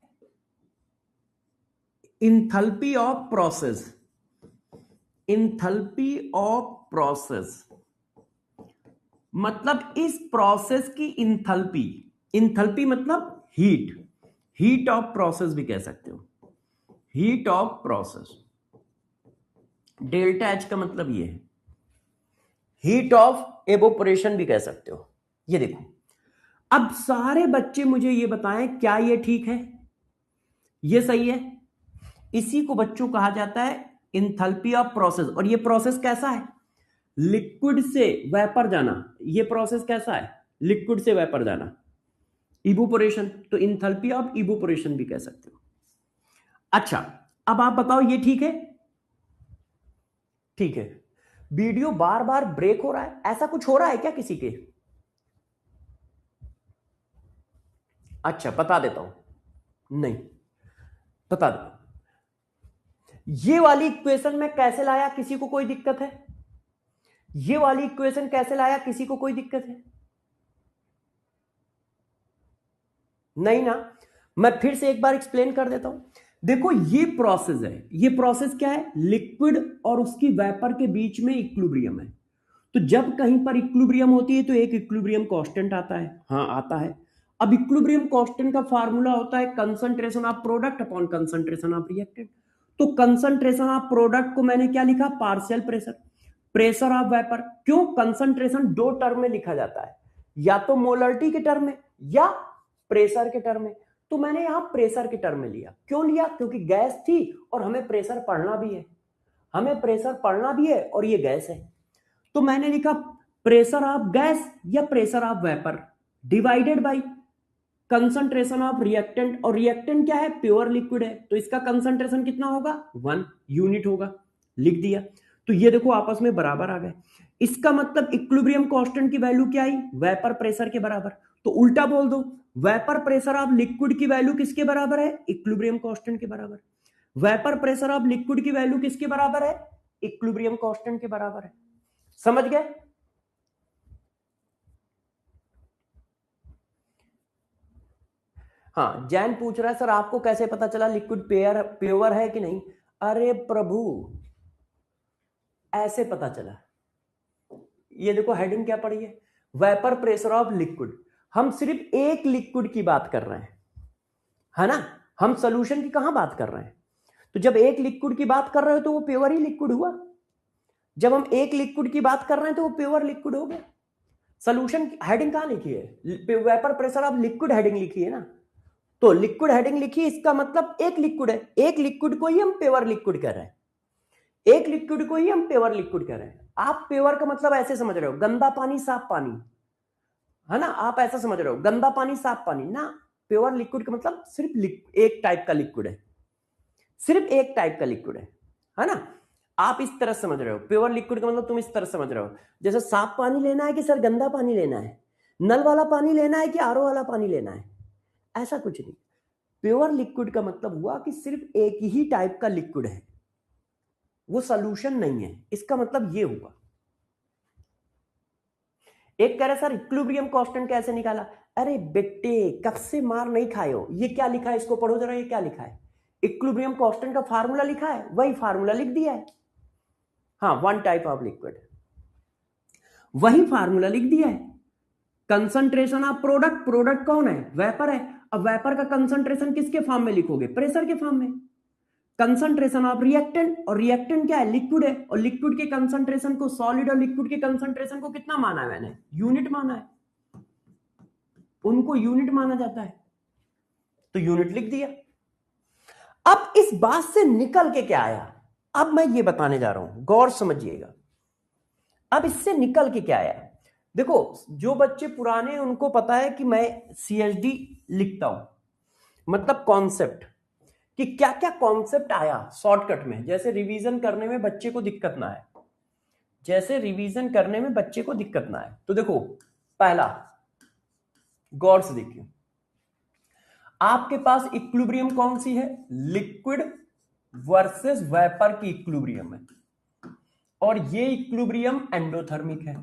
enthalpy of process, enthalpy of process मतलब इस प्रोसेस की इंथैल्पी, इंथैल्पी मतलब हीट, हीट ऑफ प्रोसेस भी कह सकते हो, heat of process. Delta H का मतलब ये है, हीट ऑफ एवोपोरेशन भी कह सकते हो। ये देखो, अब सारे बच्चे मुझे ये बताएं क्या ये ठीक है, ये सही है। इसी को बच्चों कहा जाता है इंथैल्पी ऑफ प्रोसेस। और ये प्रोसेस कैसा है, लिक्विड से वेपर जाना। ये प्रोसेस कैसा है, लिक्विड से वेपर जाना, इवोपोरेशन। तो इंथैल्पी ऑफ इवोपोरेशन भी कह सकते हो। अच्छा, अब आप बताओ ये ठीक है, ठीक है। वीडियो बार बार ब्रेक हो रहा है, ऐसा कुछ हो रहा है क्या किसी के? अच्छा, बता देता हूं, नहीं बता दो। ये वाली इक्वेशन में कैसे लाया, किसी को कोई दिक्कत है? ये वाली इक्वेशन कैसे लाया, किसी को कोई दिक्कत है? नहीं ना। मैं फिर से एक बार एक्सप्लेन कर देता हूं। देखो, ये प्रोसेस है, ये प्रोसेस क्या है, लिक्विड और उसकी वेपर के बीच में इक्विलिब्रियम है। तो जब कहीं पर इक्विलिब्रियम होती है तो एक इक्विलिब्रियम कांस्टेंट आता है, हाँ आता है। अब इक्विलिब्रियम कांस्टेंट का फार्मूला होता है concentration of product upon concentration of reactant. तो कंसंट्रेशन ऑफ प्रोडक्ट को मैंने क्या लिखा, partial pressure, pressure of vapour. क्यों, कंसंट्रेशन दो टर्म में लिखा जाता है, या तो मोलरिटी के टर्म में या प्रेशर के टर्म में। तो मैंने यहां प्रेशर के टर्म में लिया। क्यों लिया, क्योंकि गैस थी और हमें प्रेशर पढ़ना भी है, हमें प्रेशर पढ़ना भी है और ये गैस है। तो मैंने लिखा प्रेशर ऑफ गैस या pressure of vapour divided by concentration of reactant. और रिएक्टेंट क्या है, प्योर लिक्विड है, तो इसका कंसंट्रेशन कितना होगा, 1 यूनिट होगा, लिख दिया। तो ये देखो आपस में बराबर आ गए। इसका मतलब इक्विलिब्रियम कांस्टेंट की वैल्यू क्या आई, वेपर प्रेशर के बराबर। तो उल्टा बोल दो, वेपर प्रेशर ऑफ लिक्विड की वैल्यू किसके बराबर है, इक्विलिब्रियम कांस्टेंट के बराबर। वेपर प्रेशर ऑफ लिक्विड की वैल्यू किसके बराबर है, इक्विलिब्रियम कांस्टेंट के बराबर है। समझ गए? हाँ, जैन पूछ रहा है सर आपको कैसे पता चला लिक्विड प्योर है कि नहीं? अरे प्रभु, ऐसे पता चला। ये देखो हेडिंग क्या पड़ी है, वेपर प्रेशर ऑफ लिक्विड। हम सिर्फ एक लिक्विड की बात कर रहे हैं, है ना, हम सोल्यूशन की कहां बात कर रहे हैं। तो जब एक लिक्विड की बात कर रहे हो तो वो प्योर ही लिक्विड हुआ। जब हम एक लिक्विड की बात कर रहे हैं तो वो प्योर लिक्विड हो गया। सोल्यूशन हेडिंग कहां लिखी है, vapour pressure of liquid heading लिखी है ना। तो लिक्विड हेडिंग लिखी, इसका मतलब एक लिक्विड है, एक लिक्विड को ही हम प्योर लिक्विड कह रहे हैं, एक लिक्विड को ही हम प्योर लिक्विड कह रहे हैं। आप प्योर का मतलब ऐसे समझ रहे हो, गंदा पानी साफ पानी, है ना, आप ऐसा समझ रहे हो गंदा पानी साफ पानी ना। प्योर लिक्विड का मतलब सिर्फ एक टाइप का लिक्विड है, सिर्फ एक टाइप का लिक्विड है ना। आप इस तरह समझ रहे हो, प्योर लिक्विड का मतलब तुम इस तरह समझ रहे हो, जैसे साफ पानी लेना है कि सर गंदा पानी लेना है, नल वाला पानी लेना है कि आरओ वाला पानी लेना है, ऐसा कुछ नहीं। प्योर लिक्विड का मतलब हुआ कि सिर्फ एक ही टाइप का लिक्विड है, वो सॉल्यूशन नहीं है, इसका मतलब ये हुआ। एक कह रहे सर इक्विलिब्रियम कांस्टेंट कैसे निकाला? अरे बेटे, कब से मार नहीं खाए हो, ये क्या लिखा है, इसको पढ़ो जरा, ये क्या लिखा है, इक्विलिब्रियम कांस्टेंट का फार्मूला लिखा है, वही फार्मूला लिख दिया है। हाँ, वन टाइप ऑफ लिक्विड, वही फार्मूला लिख दिया है। कंसंट्रेशन ऑफ प्रोडक्ट, प्रोडक्ट कौन है, वेपर है। अब वेपर का कंसंट्रेशन किसके फॉर्म में लिखोगे, प्रेशर के फॉर्म में। कंसंट्रेशन ऑफ रिएक्टेंट, और रिएक्टेंट क्या है, लिक्विड है, और लिक्विड के कंसंट्रेशन को, सॉलिड और लिक्विड के कंसंट्रेशन को कितना माना है मैंने, यूनिट माना है, उनको यूनिट माना जाता है, तो यूनिट लिख दिया। अब इस बात से निकल के क्या आया, अब मैं ये बताने जा रहा हूं, गौर समझिएगा। अब इससे निकल के क्या आया, देखो जो बच्चे पुराने हैं उनको पता है कि मैं सीएचडी लिखता हूं, मतलब कॉन्सेप्ट, कि क्या क्या कॉन्सेप्ट आया शॉर्टकट में, जैसे रिवीजन करने में बच्चे को दिक्कत ना आए, जैसे रिवीजन करने में बच्चे को दिक्कत ना आए। तो देखो, पहला, गौर से देखिए, आपके पास इक्विलिब्रियम कौन सी है? लिक्विड वर्सेस वेपर की इक्विलिब्रियम है, और ये इक्विलिब्रियम एंडोथर्मिक है।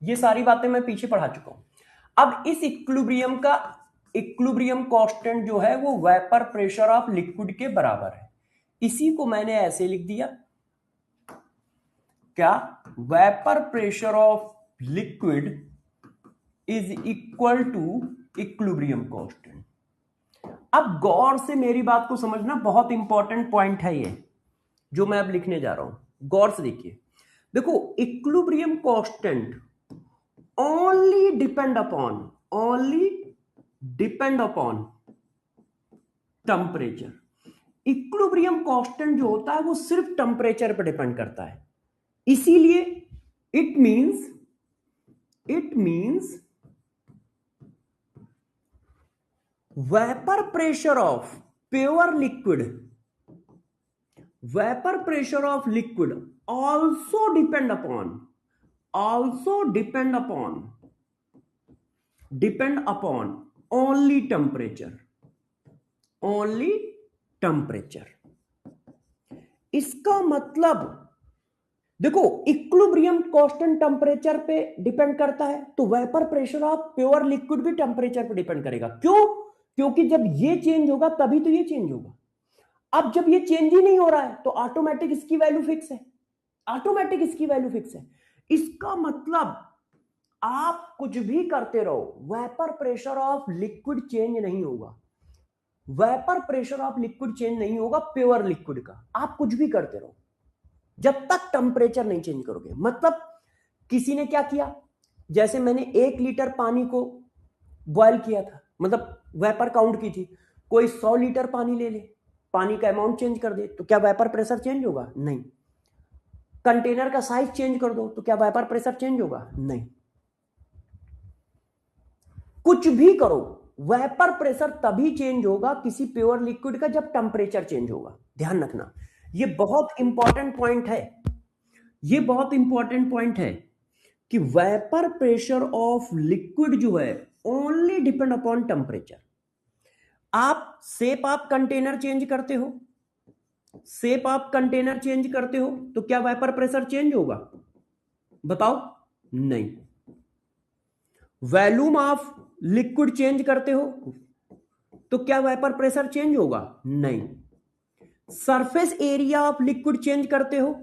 ये सारी बातें मैं पीछे पढ़ा चुका हूं। अब इस इक्विलिब्रियम का इक्विलिब्रियम कांस्टेंट जो है वो वेपर प्रेशर ऑफ लिक्विड के बराबर है। इसी को मैंने ऐसे लिख दिया, क्या? Vapour pressure of liquid is equal to equilibrium constant. अब गौर से मेरी बात को समझना, बहुत इंपॉर्टेंट पॉइंट है ये जो मैं अब लिखने जा रहा हूं। गौर से देखिए, देखो, equilibrium constant only depend upon temperature. Equilibrium constant जो होता है वो सिर्फ टेम्परेचर पर डिपेंड करता है। इसीलिए it means vapour pressure of pure liquid also depend upon only temperature। इसका मतलब देखो, इक्विलिब्रियम कांस्टेंट टेम्परेचर पे डिपेंड करता है, तो vapour pressure of pure liquid भी टेम्परेचर पे डिपेंड करेगा। क्यों? क्योंकि जब ये चेंज होगा तभी तो ये चेंज होगा। अब जब ये चेंज ही नहीं हो रहा है तो ऑटोमेटिक इसकी वैल्यू फिक्स है। इसका मतलब आप कुछ भी करते रहो, vapour pressure of liquid change नहीं होगा प्योर लिक्विड का। आप कुछ भी करते रहो जब तक टेम्परेचर नहीं चेंज करोगे। मतलब किसी ने क्या किया, जैसे मैंने 1 लीटर पानी को बॉयल किया था, मतलब वेपर काउंट की थी, कोई 100 लीटर पानी ले ले, पानी का अमाउंट चेंज कर दे तो क्या वेपर प्रेशर चेंज होगा? नहीं। कंटेनर का साइज चेंज कर दो तो क्या वेपर प्रेशर चेंज होगा? नहीं। कुछ भी करो, वेपर प्रेशर तभी चेंज होगा किसी प्योर लिक्विड का जब टेम्परेचर चेंज होगा। ध्यान रखना, ये बहुत इंपॉर्टेंट पॉइंट है कि वेपर प्रेशर ऑफ लिक्विड जो है ओनली डिपेंड अपॉन टेम्परेचर। आप शेप ऑफ कंटेनर चेंज करते हो तो क्या वेपर प्रेशर चेंज होगा? बताओ, नहीं। वॉल्यूम ऑफ लिक्विड चेंज करते हो तो क्या वेपर प्रेशर चेंज होगा? नहीं। Surface area of liquid change करते हो,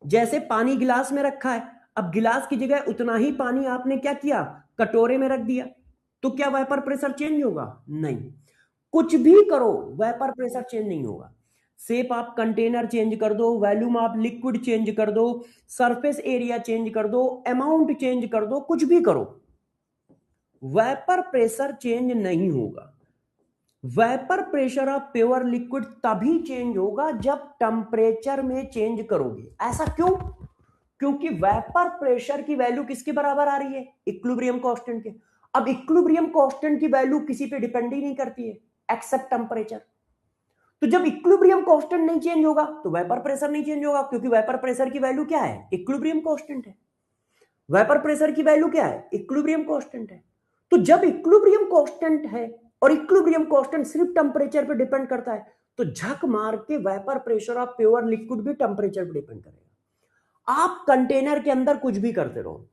जैसे पानी गिलास में रखा है, अब गिलास की जगह उतना ही पानी आपने क्या किया, कटोरे में रख दिया, तो क्या वेपर प्रेशर चेंज होगा? नहीं। कुछ भी करो, वेपर प्रेशर चेंज नहीं होगा। शेप ऑफ कंटेनर चेंज कर दो, वॉल्यूम ऑफ लिक्विड चेंज कर दो, सरफेस एरिया चेंज कर दो, अमाउंट चेंज कर दो, कुछ भी करो, वेपर प्रेशर चेंज नहीं होगा। Vapour pressure of pure liquid तभी चेंज होगा जब टेम्परेचर में चेंज करोगे। ऐसा क्यों? क्योंकि वेपर प्रेशर की वैल्यू किसके बराबर आ रही है? इक्विलिब्रियम कांस्टेंट के। अब इक्विलिब्रियम कांस्टेंट की वैल्यू किसी पे डिपेंड ही नहीं करती है एक्सेप्ट टेम्परेचर। तो जब इक्विलिब्रियम कांस्टेंट नहीं चेंज होगा तो वेपर प्रेशर नहीं चेंज होगा, क्योंकि वेपर प्रेशर की वैल्यू क्या है? इक्विलिब्रियम कांस्टेंट है। वेपर प्रेशर की वैल्यू क्या है? इक्विलिब्रियम कांस्टेंट है। तो जब इक्विलिब्रियम कांस्टेंट है और इक्विलिब्रियम कांस्टेंट सिर्फ टेम्परेचर पे डिपेंड करता है, तो झक मार के vapour pressure of pure liquid भी टेम्परेचर पे डिपेंड करेगा। आप कंटेनर के अंदर कुछ भी करते रहो,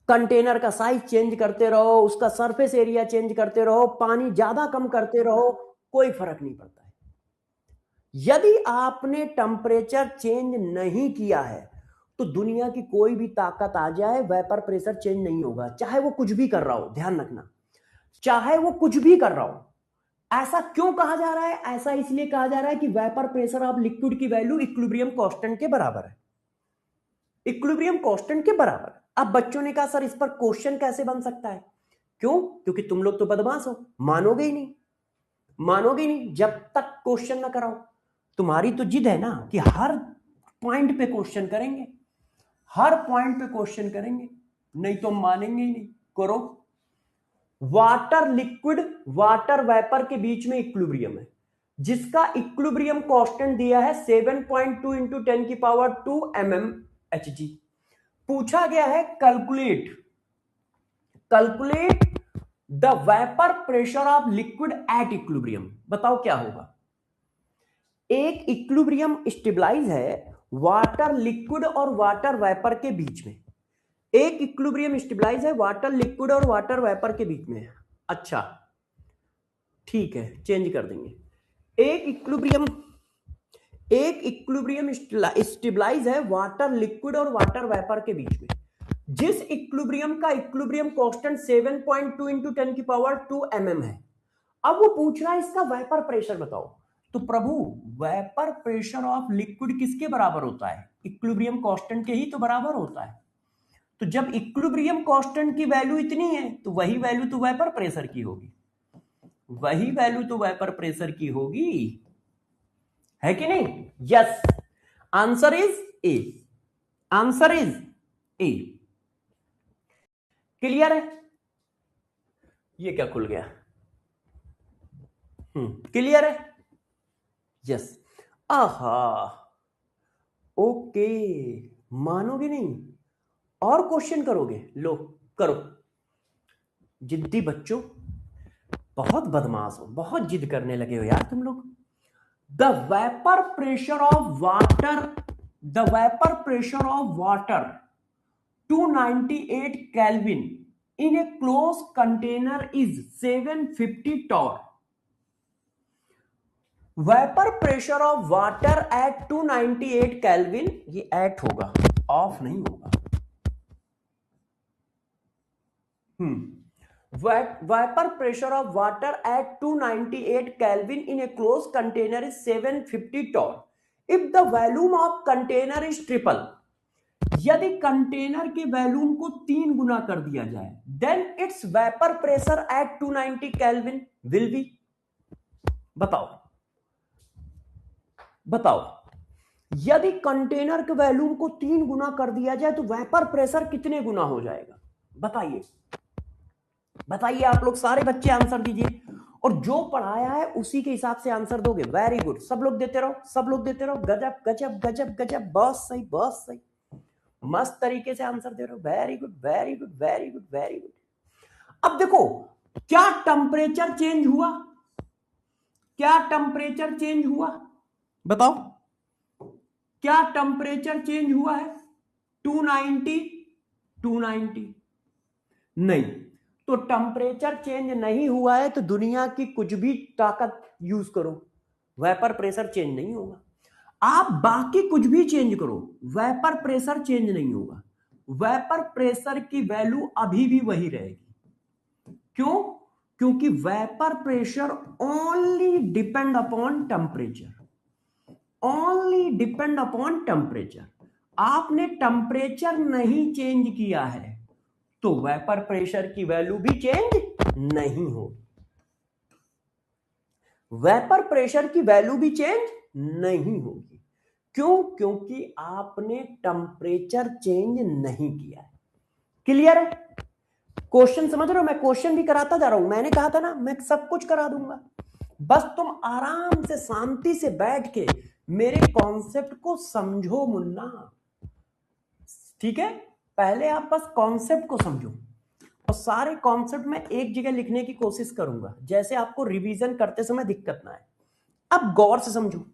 कंटेनर का साइज चेंज करते रहो, उसका सरफेस एरिया चेंज करते रहो, पानी ज्यादा कम करते रहो, कोई फर्क नहीं पड़ता है। यदि आपने टेम्परेचर चेंज नहीं किया है तो दुनिया की कोई भी ताकत आ जाए, वेपर प्रेशर चेंज नहीं होगा, चाहे वो कुछ भी कर रहा हो। ध्यान रखना, चाहे वो कुछ भी कर रहा हो। ऐसा क्यों कहा जा रहा है? ऐसा इसलिए कहा जा रहा है कि वेपर प्रेशर ऑफ लिक्विड की वैल्यू इक्विलिब्रियम कांस्टेंट के बराबर है। इक्विलिब्रियम कांस्टेंट के बराबर। अब बच्चों ने कहा सर इस पर क्वेश्चन कैसे बन सकता है? क्यों? क्योंकि तुम लोग तो बदमाश हो, मानोगे ही नहीं जब तक क्वेश्चन ना कराओ। तुम्हारी तो जिद है ना कि हर पॉइंट पे क्वेश्चन करेंगे, नहीं तो मानेंगे ही नहीं। करो। वाटर लिक्विड, वाटर वेपर के बीच में इक्विलिब्रियम है, जिसका इक्विलिब्रियम कांस्टेंट दिया है 7.2 × 10⁻² mmHg। पूछा गया है calculate the vapour pressure of liquid at equilibrium. बताओ क्या होगा। एक इक्विलिब्रियम स्टेबलाइज है वाटर लिक्विड और वाटर वेपर के बीच में। एक इक्विलिब्रियम स्टेबलाइज है वाटर लिक्विड और वाटर वेपर के बीच में। अच्छा ठीक है, चेंज कर देंगे। एक इक्विलिब्रियम स्टेबलाइज है वाटर लिक्विड और वाटर वेपर के बीच में, जिस इक्विलिब्रियम का इक्विलिब्रियम कांस्टेंट 7.2 इंटू 10 की पावर 2 mm है। अब वो पूछ रहा है इसका वेपर प्रेशर बताओ। तो प्रभु वेपर प्रेशर ऑफ लिक्विड किसके बराबर होता है? इक्विलिब्रियम कांस्टेंट के ही तो बराबर होता है। तो जब इक्विलिब्रियम कांस्टेंट की वैल्यू इतनी है तो वही वैल्यू तो वेपर प्रेशर की होगी, वही वैल्यू तो वेपर प्रेशर की होगी, है कि नहीं? Yes, answer is a, answer is a. Clear है? ये क्या खुल गया? क्लियर है? यस। आहा ओके, मानोगे नहीं और क्वेश्चन करोगे? लो करो। जिद्दी बच्चों, बहुत बदमाश हो, बहुत जिद करने लगे हो यार तुम लोग। The vapour pressure of water 298 kelvin in a close container is 750 torr. Vapour pressure of water at 298 kelvin, ये एट होगा, ऑफ नहीं होगा। Vapor pressure of water at 298 Kelvin in a closed container is 750 torr. If the volume of container is triple, यदि container के volume को 3 गुना कर दिया जाए, then its vapor pressure at 290 Kelvin will be, बताओ यदि कंटेनर के वॉल्यूम को 3 गुना कर दिया जाए तो वेपर प्रेशर कितने गुना हो जाएगा? बताइए आप लोग सारे बच्चे आंसर दीजिए, और जो पढ़ाया है उसी के हिसाब से आंसर दोगे। वेरी गुड, सब लोग देते रहो, गजब गजब गजब गजब, बहुत सही, मस्त तरीके से आंसर दे रहे हो। Very good very good very good very good. अब देखो क्या टेम्परेचर चेंज हुआ, बताओ क्या टेम्परेचर चेंज हुआ है? 290 नहीं, तो टेम्परेचर चेंज नहीं हुआ है तो दुनिया की कुछ भी ताकत यूज करो, वेपर प्रेशर चेंज नहीं होगा। आप बाकी कुछ भी चेंज करो, वेपर प्रेशर चेंज नहीं होगा। वेपर प्रेशर की वैल्यू अभी भी वही रहेगी। क्यों? क्योंकि vapour pressure only depend upon temperature, आपने टेम्परेचर नहीं चेंज किया है तो वेपर प्रेशर की वैल्यू भी चेंज नहीं होगी। वेपर प्रेशर की वैल्यू भी चेंज नहीं होगी। क्यों? क्योंकि आपने टेम्परेचर चेंज नहीं किया है। क्लियर है? क्वेश्चन समझ रहे हो? मैं क्वेश्चन भी कराता जा रहा हूं, मैंने कहा था ना मैं सब कुछ करा दूंगा, बस तुम आराम से शांति से बैठ के मेरे कॉन्सेप्ट को समझो मुन्ना, ठीक है? पहले आप बस कॉन्सेप्ट को समझो, और सारे कॉन्सेप्ट में एक जगह लिखने की कोशिश करूंगा, जैसे आपको रिवीजन करते समय दिक्कत ना आए। अब गौर से समझो।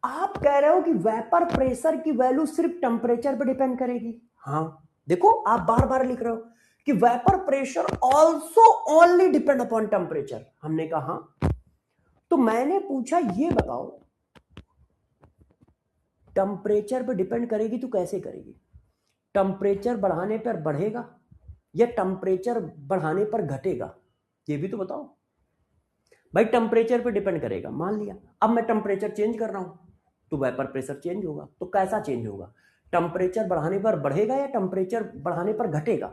आप कह रहे हो कि वेपर प्रेशर की वैल्यू सिर्फ टेम्परेचर पर डिपेंड करेगी। हाँ देखो, आप बार बार लिख रहे हो कि vapour pressure also only depend upon temperature. हमने कहा हाँ, तो मैंने पूछा ये बताओ टेम्परेचर पर डिपेंड करेगी तो कैसे करेगी? टेम्परेचर बढ़ाने पर बढ़ेगा या टेम्परेचर बढ़ाने पर घटेगा? ये भी तो बताओ भाई। टेम्परेचर पे डिपेंड करेगा, मान लिया। अब मैं टेम्परेचर चेंज कर रहा हूं तो वेपर प्रेशर चेंज होगा। तो कैसा चेंज होगा? टेम्परेचर बढ़ाने पर बढ़ेगा या टेम्परेचर बढ़ाने पर घटेगा?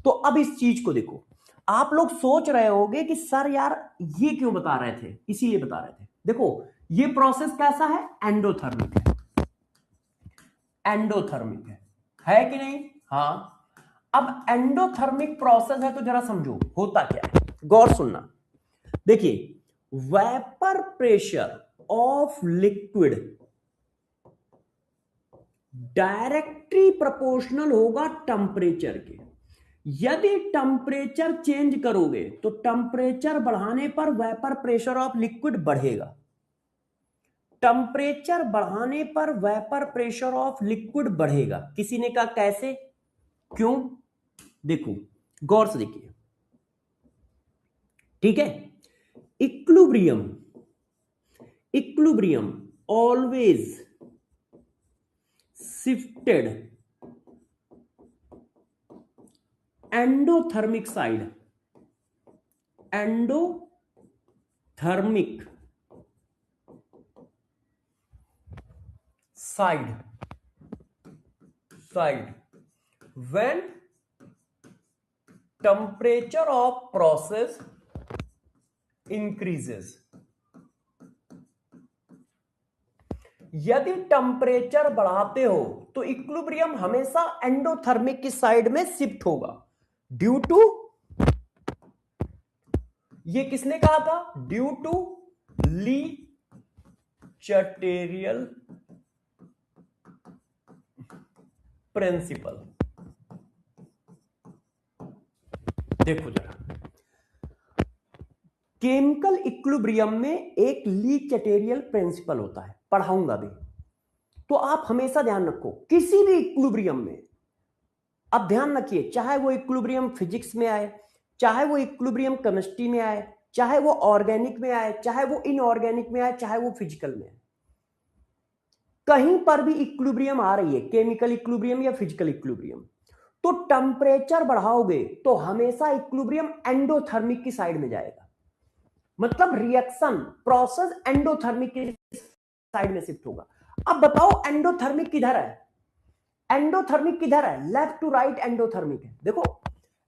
तो अब इस चीज को देखो, आप लोग सोच रहे होंगे कि सर यार ये क्यों बता रहे थे, इसीलिए बता रहे थे। देखो ये प्रोसेस कैसा है? एंडोथर्मिक है कि नहीं? हाँ। अब एंडोथर्मिक प्रोसेस है तो जरा समझो होता क्या है, गौर सुनना। देखिए, vapour pressure of liquid directly proportional होगा टेम्परेचर के। यदि टेम्परेचर चेंज करोगे तो टेम्परेचर बढ़ाने पर वेपर प्रेशर ऑफ लिक्विड बढ़ेगा। टेम्परेचर बढ़ाने पर वेपर प्रेशर ऑफ लिक्विड बढ़ेगा। किसी ने कहा कैसे, क्यों? देखो गौर से देखिए, ठीक है। Equilibrium always shifted endothermic side when temperature of process increases। यदि टेम्परेचर बढ़ाते हो तो इक्विलिब्रियम हमेशा एंडोथर्मिक की साइड में शिफ्ट होगा ड्यू टू, ये किसने कहा था, ड्यू टू ली चटेरियल प्रिंसिपल। देखो जरा, केमिकल इक्विलिब्रियम में एक ली चटेरियल प्रिंसिपल होता है, पढ़ाऊंगा भी, तो आप हमेशा ध्यान रखो किसी भी इक्विलिब्रियम में। अब ध्यान रखिए, चाहे वो इक्विलिब्रियम फिजिक्स में आए, चाहे वो इक्विलिब्रियम केमिस्ट्री में आए, चाहे वो ऑर्गेनिक में आए, चाहे वो इनऑर्गेनिक में आए, चाहे वो फिजिकल में आए, कहीं पर भी इक्विलिब्रियम आ रही है, केमिकल इक्विलिब्रियम या फिजिकल इक्विलिब्रियम, तो टेम्परेचर बढ़ाओगे तो हमेशा इक्विलिब्रियम एंडोथर्मिक की साइड में जाएगा। मतलब रिएक्शन प्रोसेस एंडोथर्मिक की साइड में शिफ्ट होगा। अब बताओ एंडोथर्मिक किधर है, एंडोथर्मिक किधर है, लेफ्ट टू राइट एंडोथर्मिक है। देखो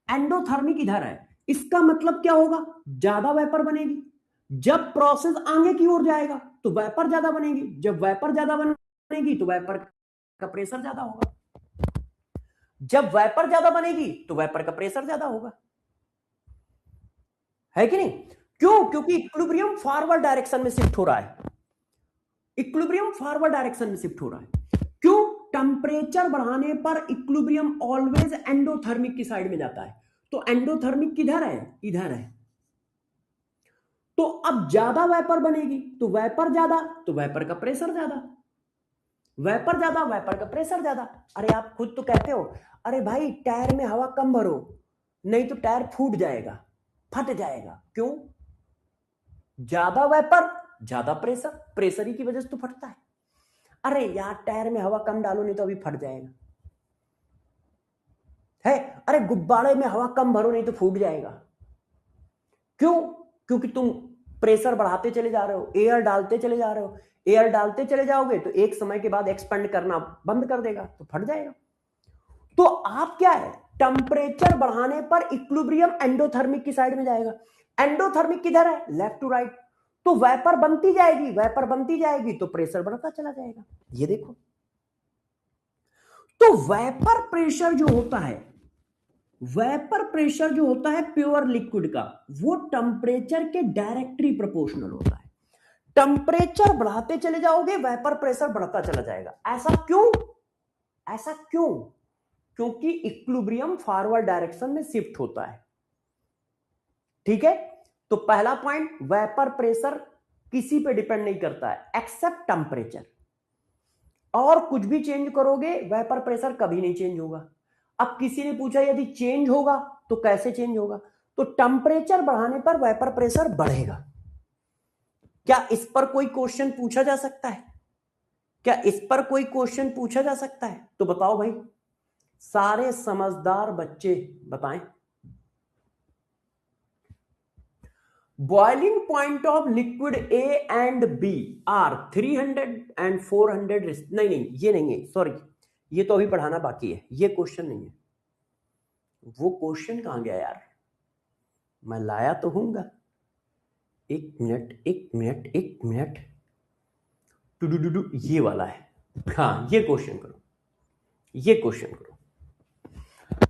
एंडोथर्मिक इधर है, इसका मतलब क्या होगा, ज्यादा वेपर बनेगी। जब प्रोसेस आगे की ओर जाएगा तो वेपर ज्यादा बनेगी, जब वेपर ज्यादा बनेगी तो वेपर का प्रेशर ज्यादा होगा, जब वेपर ज्यादा बनेगी तो वेपर का प्रेशर ज्यादा होगा, है कि नहीं? क्यों? क्योंकि इक्विलिब्रियम फॉरवर्ड डायरेक्शन में शिफ्ट हो रहा है, इक्विलिब्रियम फॉरवर्ड डायरेक्शन में शिफ्ट हो रहा है। क्यों? टेम्परेचर बढ़ाने पर इक्विलिब्रियम ऑलवेज एंडोथर्मिक की साइड में जाता है, तो एंडोथर्मिक किधर है, इधर है। तो अब ज्यादा वेपर बनेगी तो वेपर ज्यादा, तो वेपर का प्रेशर ज्यादा, वेपर ज्यादा, वेपर का प्रेशर ज्यादा। अरे आप खुद तो कहते हो, अरे भाई टायर में हवा कम भरो, नहीं तो टायर फूट जाएगा, फट जाएगा। क्यों? ज्यादा वेपर ज्यादा प्रेशर, प्रेशर ही की वजह से तो फटता है। अरे यार टायर में हवा कम डालो नहीं तो अभी फट जाएगा, है। अरे गुब्बारे में हवा कम भरो नहीं तो फूट जाएगा। क्यों? क्योंकि तुम प्रेशर बढ़ाते चले जा रहे हो, एयर डालते चले जा रहे हो, एयर डालते चले जाओगे तो एक समय के बाद एक्सपेंड करना बंद कर देगा तो फट जाएगा। तो आप क्या है, टेम्परेचर बढ़ाने पर इक्विलिब्रियम एंडोथर्मिक की साइड में जाएगा। एंडोथर्मिक किधर है, लेफ्ट टू राइट, तो वेपर बनती जाएगी, वेपर बनती जाएगी तो प्रेशर बढ़ता चला जाएगा। ये देखो, तो वेपर प्रेशर जो होता है, वेपर प्रेशर जो होता है प्योर लिक्विड का, वो टेम्परेचर के डायरेक्टली प्रोपोर्शनल होता है। टेम्परेचर बढ़ाते चले जाओगे वेपर प्रेशर बढ़ता चला जाएगा। ऐसा क्यों? ऐसा क्यों? क्योंकि इक्विलिब्रियम फॉरवर्ड डायरेक्शन में शिफ्ट होता है। ठीक है, तो पहला पॉइंट, वेपर प्रेशर किसी पे डिपेंड नहीं करता है एक्सेप्ट टेम्परेचर, और कुछ भी चेंज करोगे वेपर प्रेशर कभी नहीं चेंज होगा। अब किसी ने पूछा यदि चेंज होगा तो कैसे चेंज होगा, तो टेम्परेचर बढ़ाने पर वेपर प्रेशर बढ़ेगा। क्या इस पर कोई क्वेश्चन पूछा जा सकता है? क्या इस पर कोई क्वेश्चन पूछा जा सकता है? तो बताओ भाई, सारे समझदार बच्चे बताएं। Boiling point of liquid A and B are 300 and 400। नहीं ये नहीं है, सॉरी, ये तो अभी पढ़ाना बाकी है, ये क्वेश्चन नहीं है। वो क्वेश्चन कहां गया यार, मैं लाया तो हूंगा। एक मिनट, टू ये वाला है। हाँ, ये क्वेश्चन करो, ये क्वेश्चन करो।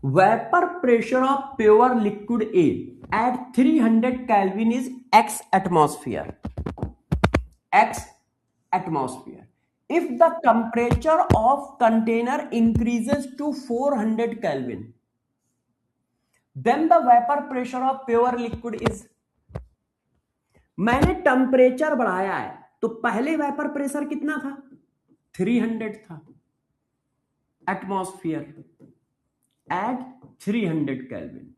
Vapour pressure of pure liquid A at 300 Kelvin is x atmosphere, if the temperature of container increases to 400 Kelvin, then the vapor pressure of pure liquid is। मैंने temperature बढ़ाया है, तो पहले वेपर प्रेशर कितना था? 300 था, atmosphere eight 300 kelvin.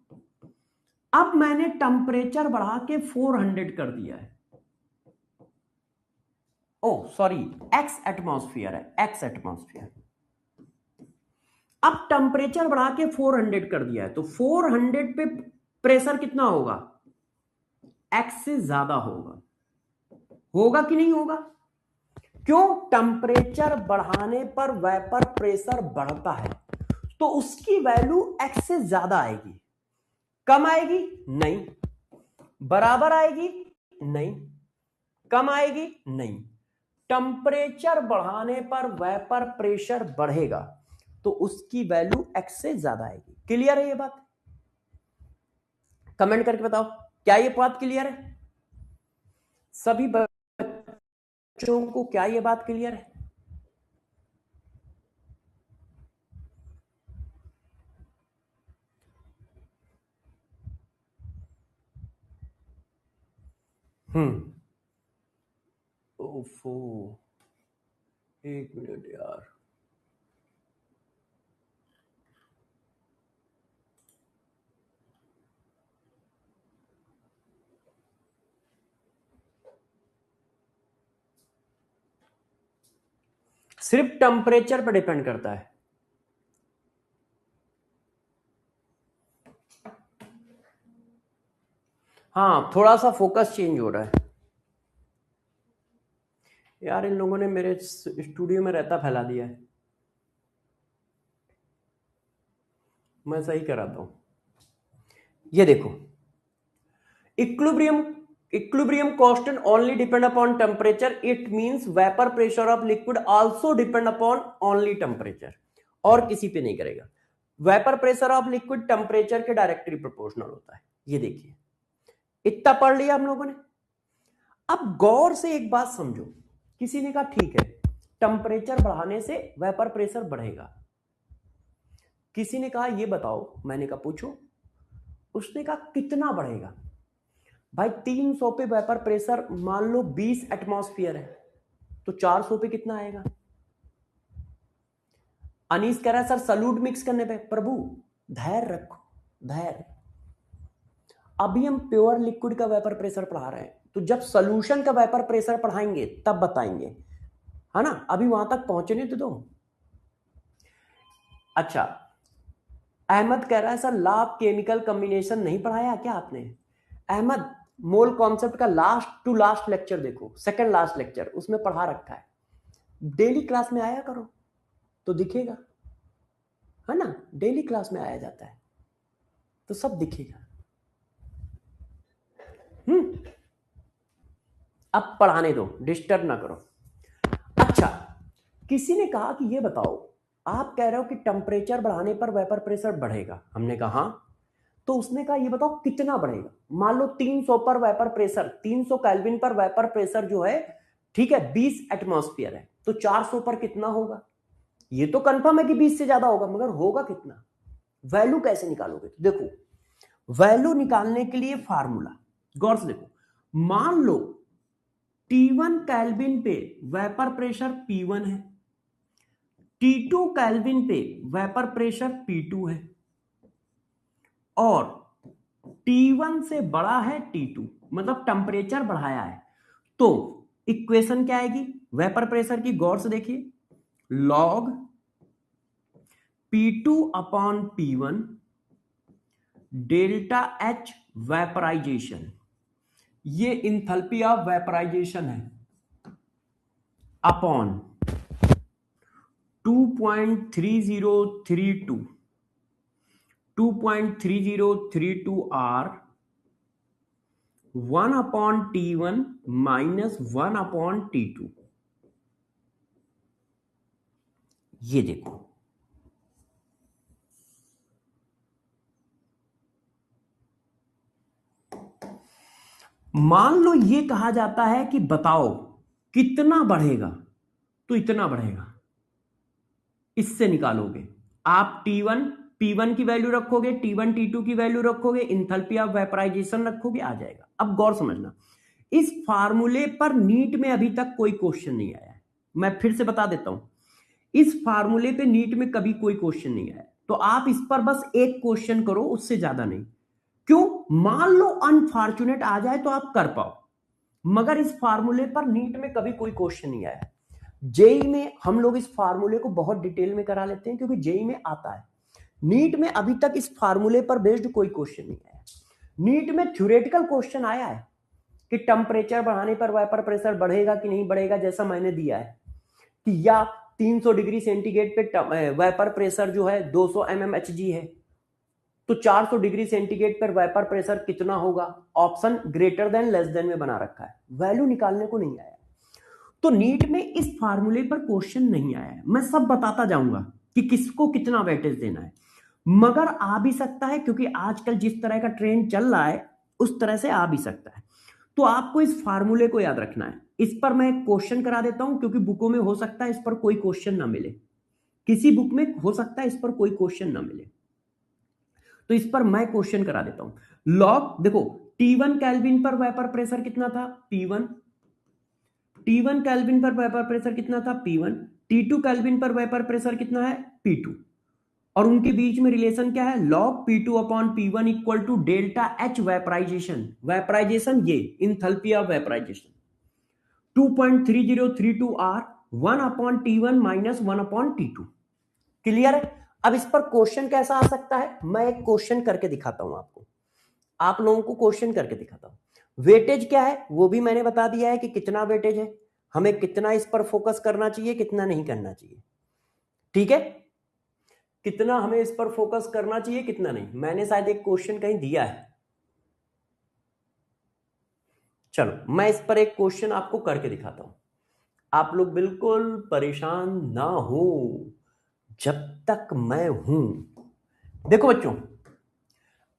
अब मैंने टेम्परेचर बढ़ा के 400 कर दिया है। ओ सॉरी, एक्स एटमॉस्फेयर है, एक्स एटमॉस्फेयर। अब टेम्परेचर बढ़ा के 400 कर दिया है, तो 400 पे प्रेशर कितना होगा? एक्स से ज्यादा होगा। होगा कि नहीं होगा? क्यों? टेम्परेचर बढ़ाने पर वेपर प्रेशर बढ़ता है, तो उसकी वैल्यू एक्स से ज्यादा आएगी। कम आएगी? नहीं। बराबर आएगी? नहीं। कम आएगी? नहीं। टेम्परेचर बढ़ाने पर वेपर प्रेशर बढ़ेगा, तो उसकी वैल्यू एक्स से ज्यादा आएगी। क्लियर है ये बात? कमेंट करके बताओ, क्या ये बात क्लियर है? सभी बच्चों को क्या ये बात क्लियर है? ओफो, एक मिनट यार। सिर्फ टेम्परेचर पर डिपेंड करता है। हाँ, थोड़ा सा फोकस चेंज हो रहा है यार। इन लोगों ने मेरे स्टूडियो में रहता फैला दिया है। मैं सही कराता हूं। ये देखो, equilibrium constant only depend upon temperature, it means vapour pressure of liquid also depend upon only temperature, और किसी पे नहीं करेगा। Vapour pressure of liquid temperature के डायरेक्टली प्रोपोर्शनल होता है। ये देखिए, इतना पढ़ लिया हम लोगों ने। अब गौर से एक बात समझो। किसी ने कहा ठीक है, टेम्परेचर बढ़ाने से वेपर प्रेशर बढ़ेगा। किसी ने कहा ये बताओ, मैंने कहा पूछो। उसने कहा कितना बढ़ेगा? भाई 300 पे वेपर प्रेशर मान लो 20 एटमॉस्फेयर है, तो 400 पे कितना आएगा? अनीस कह रहा है सर सल्यूट मिक्स करने पे। प्रभु धैर्य रखो, धैर्य। अभी हम प्योर लिक्विड का वेपर प्रेशर पढ़ा रहे हैं, तो जब सॉल्यूशन का वेपर प्रेशर पढ़ाएंगे तब बताएंगे, है ना? अभी वहां तक पहुंचने तो दो। अच्छा, अहमद कह रहा है sir law of chemical combination नहीं पढ़ाया क्या आपने? अहमद, मोल कॉन्सेप्ट का लास्ट टू लास्ट लेक्चर देखो, सेकंड लास्ट लेक्चर, उसमें पढ़ा रखा है। डेली क्लास में आया करो तो दिखेगा, है ना? डेली क्लास में आया जाता है तो सब दिखेगा। अब पढ़ाने दो, डिस्टर्ब ना करो। अच्छा, किसी ने कहा कि ये बताओ, आप कह रहे हो कि टेम्परेचर बढ़ाने पर वेपर प्रेशर बढ़ेगा। हमने कहा हाँ। तो उसने कहा ये बताओ कितना बढ़ेगा? मान लो 300 पर वेपर प्रेशर, 300 केल्विन पर वेपर प्रेशर जो है, ठीक है, 20 एटमॉस्फेयर है, तो 400 पर कितना होगा? ये तो कंफर्म है कि 20 से ज्यादा होगा, मगर होगा कितना? वैल्यू कैसे निकालोगे? देखो, वैल्यू निकालने के लिए फार्मूला गौर से देखो। मान लो T1 केल्विन पे वेपर प्रेशर P1 है, T2 केल्विन पे वेपर प्रेशर P2 है, और T1 से बड़ा है T2, मतलब टेम्परेचर बढ़ाया है। तो इक्वेशन क्या आएगी वेपर प्रेशर की? गौर से देखिए, log P2 upon P1 delta H vaporisation, ये इंथैल्पी ऑफ वेपराइजेशन है, upon 2.3032 R 1 upon T1 minus 1 upon T2। ये देखो, मान लो ये कहा जाता है कि बताओ कितना बढ़ेगा, तो इतना बढ़ेगा, इससे निकालोगे आप T1 P1 की वैल्यू रखोगे, T1 T2 की वैल्यू रखोगे, इंथैल्पी ऑफ वेपराइजेशन रखोगे, आ जाएगा। अब गौर समझना, इस फार्मूले पर नीट में अभी तक कोई क्वेश्चन नहीं आया है। मैं फिर से बता देता हूं, इस फार्मूले पे नीट में कभी कोई क्वेश्चन नहीं आया, तो आप इस पर बस एक क्वेश्चन करो, उससे ज्यादा नहीं। क्यों? मान लो अनफॉर्चुनेट आ जाए तो आप कर पाओ, मगर इस फार्मूले पर नीट में कभी कोई क्वेश्चन नहीं आया। जेई में हम लोग इस फार्मूले को बहुत डिटेल में करा लेते हैं, क्योंकि जेई में आता है। नीट में अभी तक इस फार्मूले पर बेस्ड कोई क्वेश्चन नहीं आया। नीट में थ्योरेटिकल क्वेश्चन आया है कि टेम्परेचर बढ़ाने पर वेपर प्रेशर बढ़ेगा कि नहीं बढ़ेगा, जैसा मैंने दिया है कि या 300 डिग्री सेंटीग्रेड पे वेपर प्रेशर जो है 200 mmHg है, तो 400 डिग्री सेंटीग्रेड पर वेपर प्रेशर कितना होगा? Option greater than less than में बना रखा है, वैल्यू निकालने को नहीं आया। तो नीट में इस फार्मूले पर क्वेश्चन नहीं आया है। मैं सब बताता जाऊंगा कि किसको कितना वेटेज देना है, मगर आ भी सकता है, क्योंकि आजकल जिस तरह का ट्रेंड चल रहा है उस तरह से आ भी सकता है। तो आपको इस फार्मूले को याद रखना है। इस पर मैं क्वेश्चन करा देता हूं, क्योंकि बुकों में हो सकता है इस पर कोई क्वेश्चन ना मिले, किसी बुक में हो सकता है इस पर कोई क्वेश्चन ना मिले, तो इस पर मैं क्वेश्चन करा देता हूं। लॉग देखो, T1 केल्विन पर वेपर प्रेशर कितना था? P1। T1 केल्विन पर वेपर प्रेशर कितना था? P1। T2 केल्विन पर वेपर प्रेशर कितना है? P2। और उनके बीच में रिलेशन क्या है? Log P2 upon P1 equal to delta H vaporisation. Vaporisation ये enthalpy of vaporisation 2.3032 R 1 upon T1 minus 1 upon T2। Clear है? अब इस पर क्वेश्चन कैसा आ सकता है, मैं एक क्वेश्चन करके दिखाता हूं आपको, आप लोगों को क्वेश्चन करके दिखाता हूं। वेटेज क्या है वो भी मैंने बता दिया है कि कितना वेटेज है, हमें कितना इस पर फोकस करना चाहिए, कितना नहीं करना चाहिए। ठीक है, कितना हमें इस पर फोकस करना चाहिए, कितना नहीं, मैंने शायद एक क्वेश्चन कहीं दिया है। चलो मैं इस पर एक क्वेश्चन आपको करके दिखाता हूं, आप लोग बिल्कुल परेशान ना हो जब तक मैं हूं। देखो बच्चों,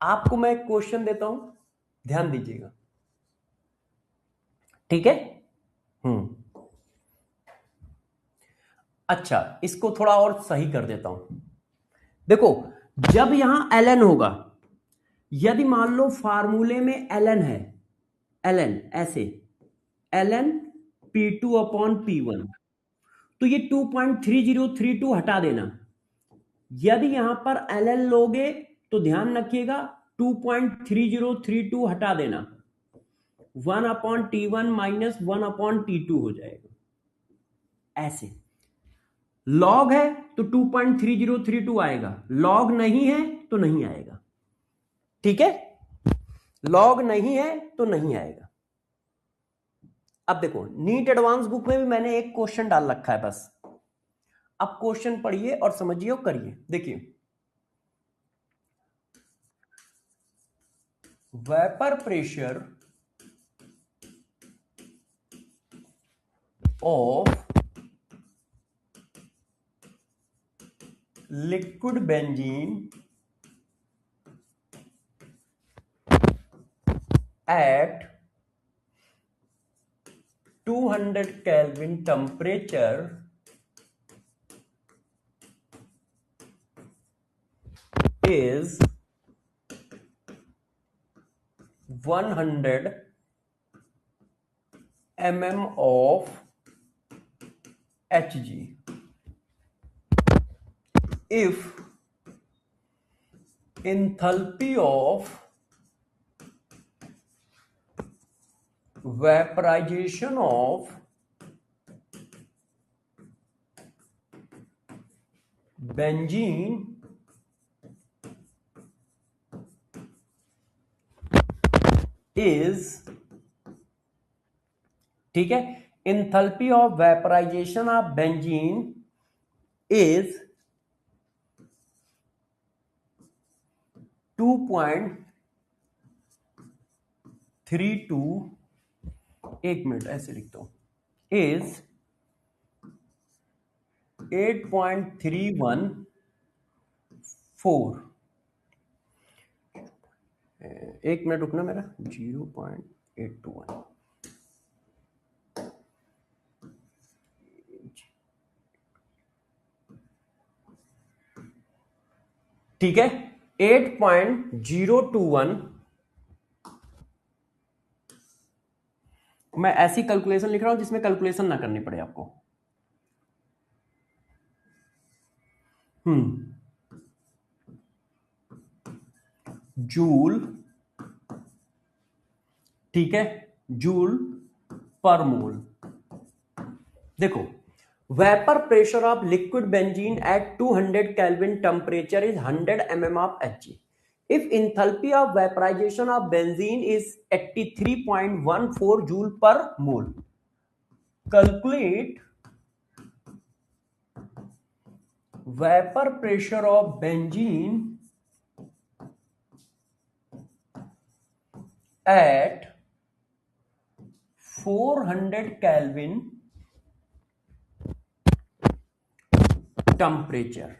आपको मैं एक क्वेश्चन देता हूं, ध्यान दीजिएगा, ठीक है? अच्छा, इसको थोड़ा और सही कर देता हूं। देखो, जब यहां ln होगा, यदि मान लो फार्मूले में ln है, ln ऐसे ln P2 अपॉन P1, तो ये 2.3032 हटा देना। यदि यहां पर ln लोगे तो ध्यान रखिएगा 2.3032 हटा देना, 1 upon T1 minus 1 upon T2 हो जाएगा। ऐसे लॉग है तो 2.3032 आएगा, लॉग नहीं है तो नहीं आएगा। ठीक है, लॉग नहीं है तो नहीं आएगा। अब देखो, नीट एडवांस बुक में भी मैंने एक क्वेश्चन डाल रखा है, बस अब क्वेश्चन पढ़िए और समझिए और करिए। देखिए, vapour pressure of liquid benzene at 200 Kelvin temperature is 100 mm of Hg. If enthalpy of vaporization of benzene is, ठीक है, enthalpy of vaporization of benzene is 2.32, एक मिनट ऐसे लिखता हूं, is 8.314, एक मिनट रुकना मेरा, 0.821, ठीक है, 8.021। मैं ऐसी कैलकुलेशन लिख रहा हूं जिसमें कैलकुलेशन ना करनी पड़े आपको। जूल, ठीक है, जूल पर मोल। देखो, vapour pressure of liquid benzene at 200 kelvin temperature is 100 mm of Hg. If enthalpy of vaporization of benzene is 83.14 joule per mole, calculate vapor pressure of benzene at 400 Kelvin temperature.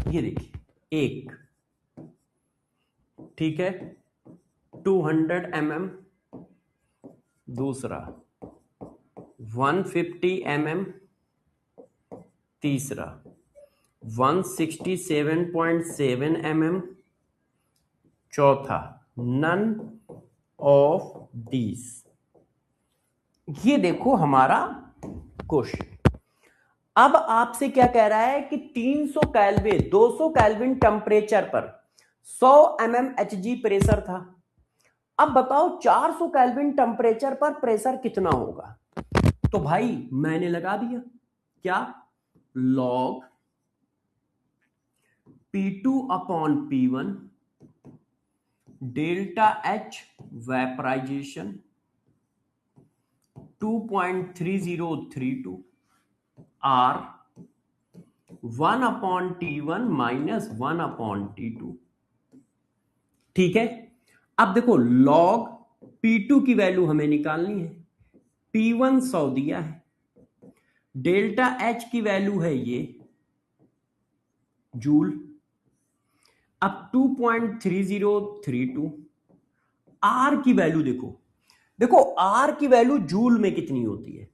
ये देखिए, एक, ठीक है, 200 mm, दूसरा 150 mm, तीसरा 167.7 mm, चौथा none of these. ये देखो हमारा क्वेश्चन। अब आपसे क्या कह रहा है कि 300 केल्विन 200 केल्विन टेम्परेचर पर 100 mm Hg प्रेशर था। अब बताओ 400 केल्विन टेम्परेचर पर प्रेशर कितना होगा। तो भाई मैंने लगा दिया क्या, log P2 upon P1 delta H vaporisation 2.3032 R 1 upon T1 minus 1 upon T2। ठीक है, अब देखो log P2 की वैल्यू हमें निकालनी है, P1 100 दिया है, डेल्टा H की वैल्यू है ये जूल, अब 2.3032, R की वैल्यू देखो, देखो R की वैल्यू जूल में कितनी होती है,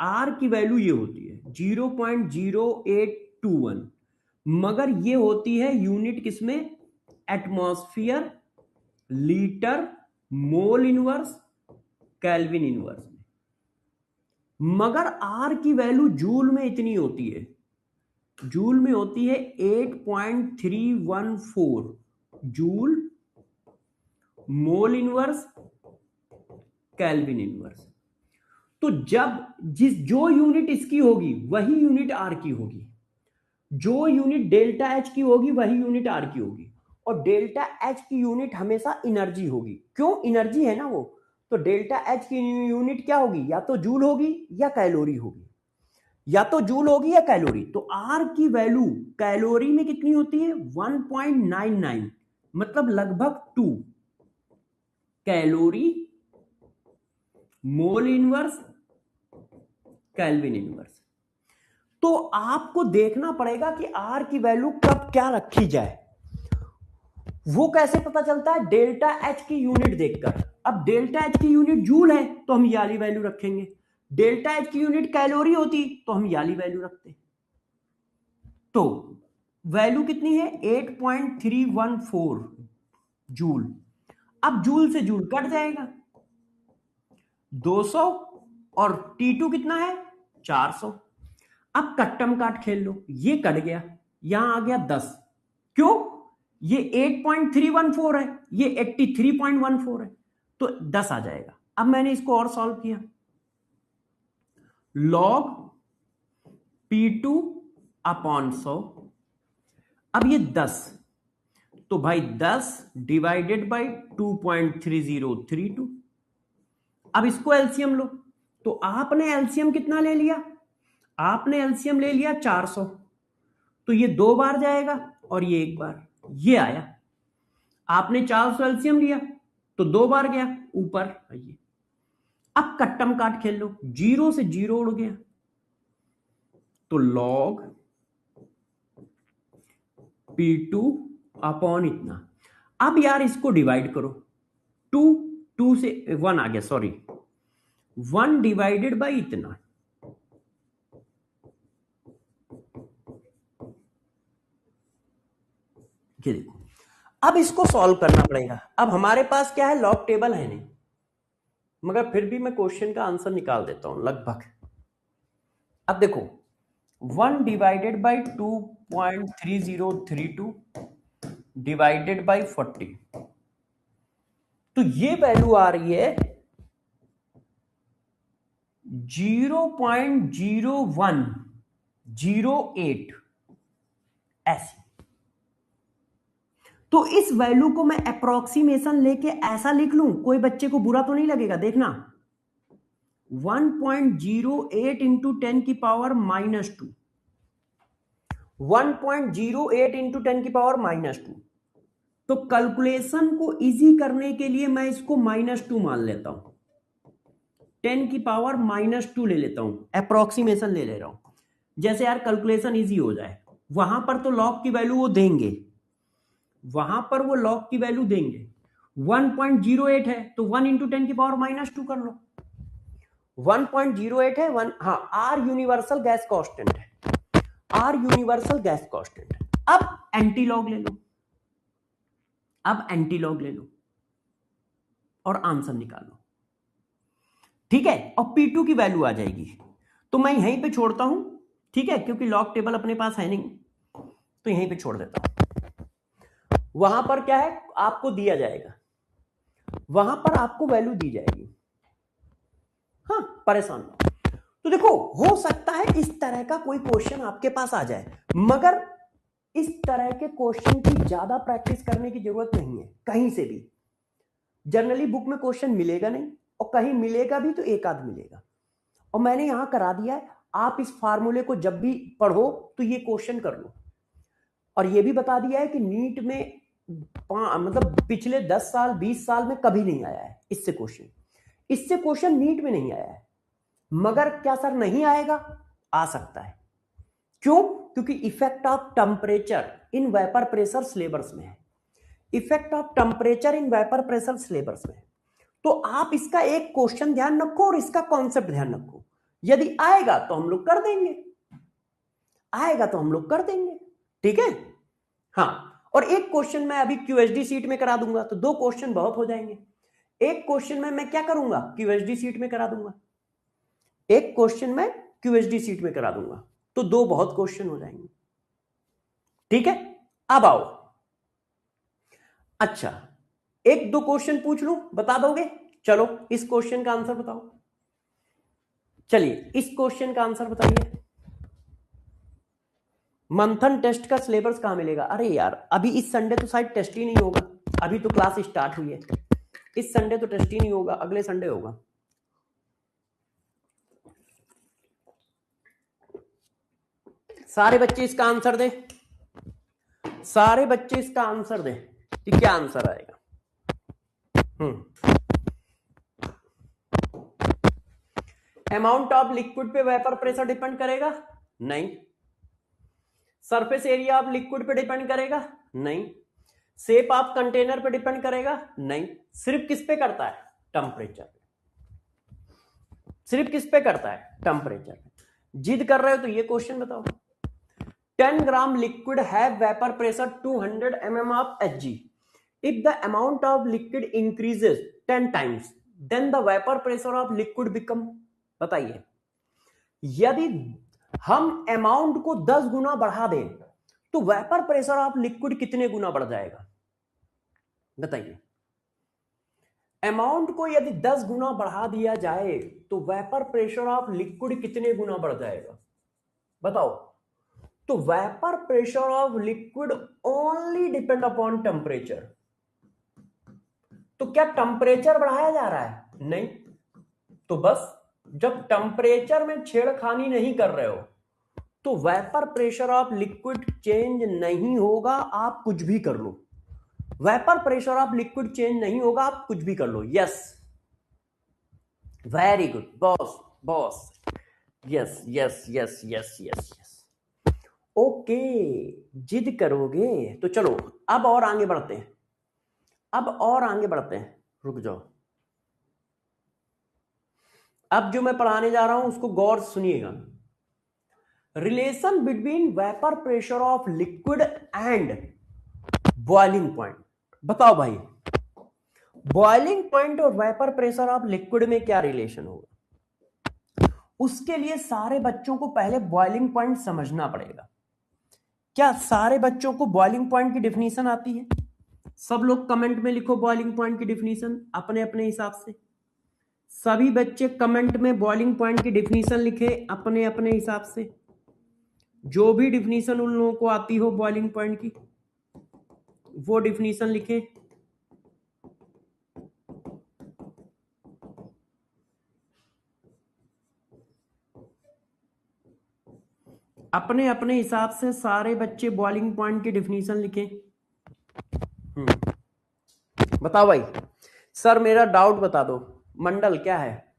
R की वैल्यू ये होती है 0.0821, मगर ये होती है यूनिट किसमें, atmosphere, litre, mole inverse, kelvin inverse में। मगर R की वैल्यू जूल में इतनी होती है, जूल में होती है 8.314 joule mole inverse kelvin inverse. तो जब जो यूनिट इसकी होगी वही यूनिट आर की होगी, जो यूनिट डेल्टा एच की होगी वही यूनिट आर की होगी, और डेल्टा एच की यूनिट हमेशा एनर्जी होगी। क्यों, एनर्जी है ना वो, तो डेल्टा एच की यूनिट क्या होगी, या तो जूल होगी या कैलोरी होगी, या तो जूल होगी या कैलोरी। तो आर की वैल्यू कैलोरी में कितनी होती है 1.99, मतलब लगभग 2 calorie mole inverse kelvin inverse. तो आपको देखना पड़ेगा कि आर की वैल्यू कब क्या रखी जाए। वो कैसे पता चलता है, डेल्टा एच की यूनिट देखकर। अब डेल्टा एच की यूनिट जूल है तो हम ये वाली वैल्यू रखेंगे, डेल्टा एच की यूनिट कैलोरी होती तो हम ये वाली वैल्यू रखते। तो वैल्यू कितनी है 8.314 जूल। अब जूल से जूल कट जाएगा 200, और T2 कितना है 400। अब कट्टम काट खेल लो, ये कट गया, यहां आ गया 10, क्यों, ये 8.314 है, ये 83.14 है, तो 10 आ जाएगा। अब मैंने इसको और सॉल्व किया, log P2 अपॉन 100, अब ये 10, तो भाई 10 डिवाइडेड बाई 2.3032। अब इसको एलसीएम लो, तो आपने एलसीएम कितना ले लिया, आपने एलसीएम ले लिया 400, तो ये 2 बार जाएगा और ये 1 बार, ये आया। आपने 400 एलसीएम लिया तो 2 बार गया ऊपर, आइए। अब कट्टम काट खेल लो, 0 से 0 उड़ गया, तो log P2 अपॉन इतना। अब यार इसको डिवाइड करो, 2 से 1 आ गया, सॉरी 1 डिवाइडेड बाई इतना, ये देखो, अब इसको सॉल्व करना पड़ेगा। अब हमारे पास क्या है, लॉग टेबल है नहीं, मगर फिर भी मैं क्वेश्चन का आंसर निकाल देता हूं लगभग। अब देखो 1 डिवाइडेड बाई 2.3032 डिवाइडेड बाई 40, तो ये वैल्यू आ रही है 0.0108 ऐसी। तो इस वैल्यू को मैं अप्रोक्सीमेशन लेके ऐसा लिख लूं, कोई बच्चे को बुरा तो नहीं लगेगा, देखना 1.08 इंटू 10 की पावर -2, 1.08 इंटू 10 की पावर -2। तो कैलकुलेशन को इजी करने के लिए मैं इसको -2 मान लेता हूं, 10 की पावर -2 ले लेता हूं, अप्रोक्सीमेशन ले ले रहा हूं, जैसे यार कैलकुलेशन इजी हो जाए। वहां पर तो लॉग की वैल्यू वो देंगे, वहां पर वो लॉग की वैल्यू देंगे। 1.08 है तो 1 इंटू 10 की पावर -2 कर लो, 1.08 है 1, हाँ आर यूनिवर्सल गैस कांस्टेंट है, आर यूनिवर्सल गैस कांस्टेंट है। अब एंटी लॉग ले लो, अब एंटी लॉग ले लो और आंसर निकालो, ठीक है। और P2 की वैल्यू आ जाएगी, तो मैं यहीं पे छोड़ता हूं, ठीक है, क्योंकि लॉग टेबल अपने पास है नहीं, तो यहीं पे छोड़ देता हूं। वहां पर क्या है, आपको दिया जाएगा, वहां पर आपको वैल्यू दी जाएगी, हाँ परेशान ना। तो देखो हो सकता है इस तरह का कोई क्वेश्चन आपके पास आ जाए, मगर इस तरह के क्वेश्चन की ज्यादा प्रैक्टिस करने की जरूरत नहीं है। कहीं से भी जनरली बुक में क्वेश्चन मिलेगा नहीं, और कहीं मिलेगा भी तो एक आध मिलेगा, और मैंने यहां करा दिया है। आप इस फार्मूले को जब भी पढ़ो तो ये क्वेश्चन कर लो, और ये भी बता दिया है कि नीट में मतलब पिछले 10 साल 20 साल में कभी नहीं आया है इससे क्वेश्चन, इससे क्वेश्चन नीट में नहीं आया है। मगर क्या सर नहीं आएगा, आ सकता है। क्यों? क्योंकि effect of temperature in vapour pressure syllabus में है, effect of temperature in vapour pressure syllabus में है। तो आप इसका एक क्वेश्चन ध्यान रखो और इसका कॉन्सेप्ट ध्यान रखो, यदि आएगा तो हम लोग कर देंगे, आएगा तो हम लोग कर देंगे, ठीक है। हाँ, और एक क्वेश्चन मैं अभी क्यूएसडी सीट में करा दूंगा, तो 2 क्वेश्चन बहुत हो जाएंगे। एक क्वेश्चन में मैं क्या करूंगा, क्यूएसडी सीट में करा दूंगा, एक क्वेश्चन में क्यूएसडी सीट में करा दूंगा, तो 2 बहुत क्वेश्चन हो जाएंगे, ठीक है। अब आओ, अच्छा 1-2 क्वेश्चन पूछ लूं, बता दोगे? चलो इस क्वेश्चन का आंसर बताओ, चलिए इस क्वेश्चन का आंसर बताइए। मंथन टेस्ट का सिलेबस कहां मिलेगा? अरे यार अभी इस संडे तो शायद टेस्ट ही नहीं होगा, अभी तो क्लास स्टार्ट हुई है, इस संडे तो टेस्ट ही नहीं होगा, अगले संडे होगा। सारे बच्चे इसका आंसर दे, सारे बच्चे इसका आंसर दे कि क्या आंसर आएगा। अमाउंट ऑफ लिक्विड पे वेपर प्रेशर डिपेंड करेगा? नहीं। सरफेस एरिया ऑफ लिक्विड पे डिपेंड करेगा? नहीं। शेप ऑफ कंटेनर पे डिपेंड करेगा? नहीं। सिर्फ किस पे करता है? टेम्परेचर। सिर्फ किस पे करता है? टेम्परेचर। जिद कर रहे हो तो ये क्वेश्चन बताओ। 10 ग्राम liquid have vapor pressure 200 mm of Hg. If the amount of liquid increases 10 times, then the vapor pressure of liquid become, बताइए, यदि हम अमाउंट को 10 गुना बढ़ा दें तो वेपर प्रेशर ऑफ लिक्विड कितने गुना बढ़ जाएगा? बताइए, अमाउंट को यदि 10 गुना बढ़ा दिया जाए तो वेपर प्रेशर ऑफ लिक्विड कितने गुना बढ़ जाएगा? बताओ। तो vapour pressure of liquid only depend upon temperature. तो क्या टेम्परेचर बढ़ाया जा रहा है? नहीं। तो बस जब टेम्परेचर में छेड़खानी नहीं कर रहे हो तो vapour pressure of liquid change नहीं होगा, आप कुछ भी कर लो। Vapour pressure of liquid change नहीं होगा, आप कुछ भी कर लो। Yes, very good boss, boss, yes yes yes yes yes yes. Okay, जिद करोगे तो चलो अब और आगे बढ़ते हैं, अब और आगे बढ़ते हैं, रुक जाओ। अब जो मैं पढ़ाने जा रहा हूं उसको गौर सुनिएगा। Relation between vapour pressure of liquid and boiling point. बताओ भाई, बॉइलिंग पॉइंट और वेपर प्रेशर ऑफ लिक्विड में क्या रिलेशन होगा? उसके लिए सारे बच्चों को पहले बॉइलिंग पॉइंट समझना पड़ेगा। क्या सारे बच्चों को बॉइलिंग पॉइंट की डेफिनेशन आती है? सब लोग कमेंट में लिखो बॉइलिंग पॉइंट की डेफिनेशन अपने अपने हिसाब से। सभी बच्चे कमेंट में बॉइलिंग पॉइंट की डेफिनेशन लिखे अपने अपने हिसाब से, जो भी डेफिनेशन उन लोगों को आती हो बॉइलिंग पॉइंट की वो डेफिनेशन लिखे। अपने अपने हिसाब से सारे बच्चे बॉइलिंग पॉइंट की डेफिनेशन लिखें। बताओ भाई, सर मेरा डाउट बता दो, मंडल क्या है?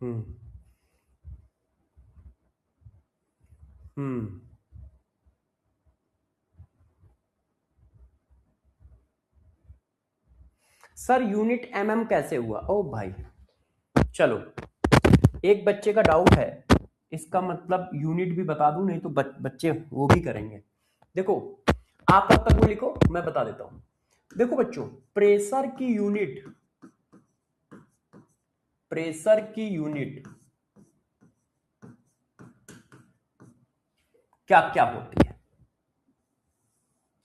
हम्म हम्म सर यूनिट एमएम कैसे हुआ? ओ भाई चलो, एक बच्चे का डाउट है, इसका मतलब यूनिट भी बता दूं, नहीं तो बच्चे वो भी करेंगे। देखो, आप तब तक वो लिखो, मैं बता देता हूं। देखो बच्चों, प्रेशर की यूनिट, प्रेशर की यूनिट क्या क्या होती है?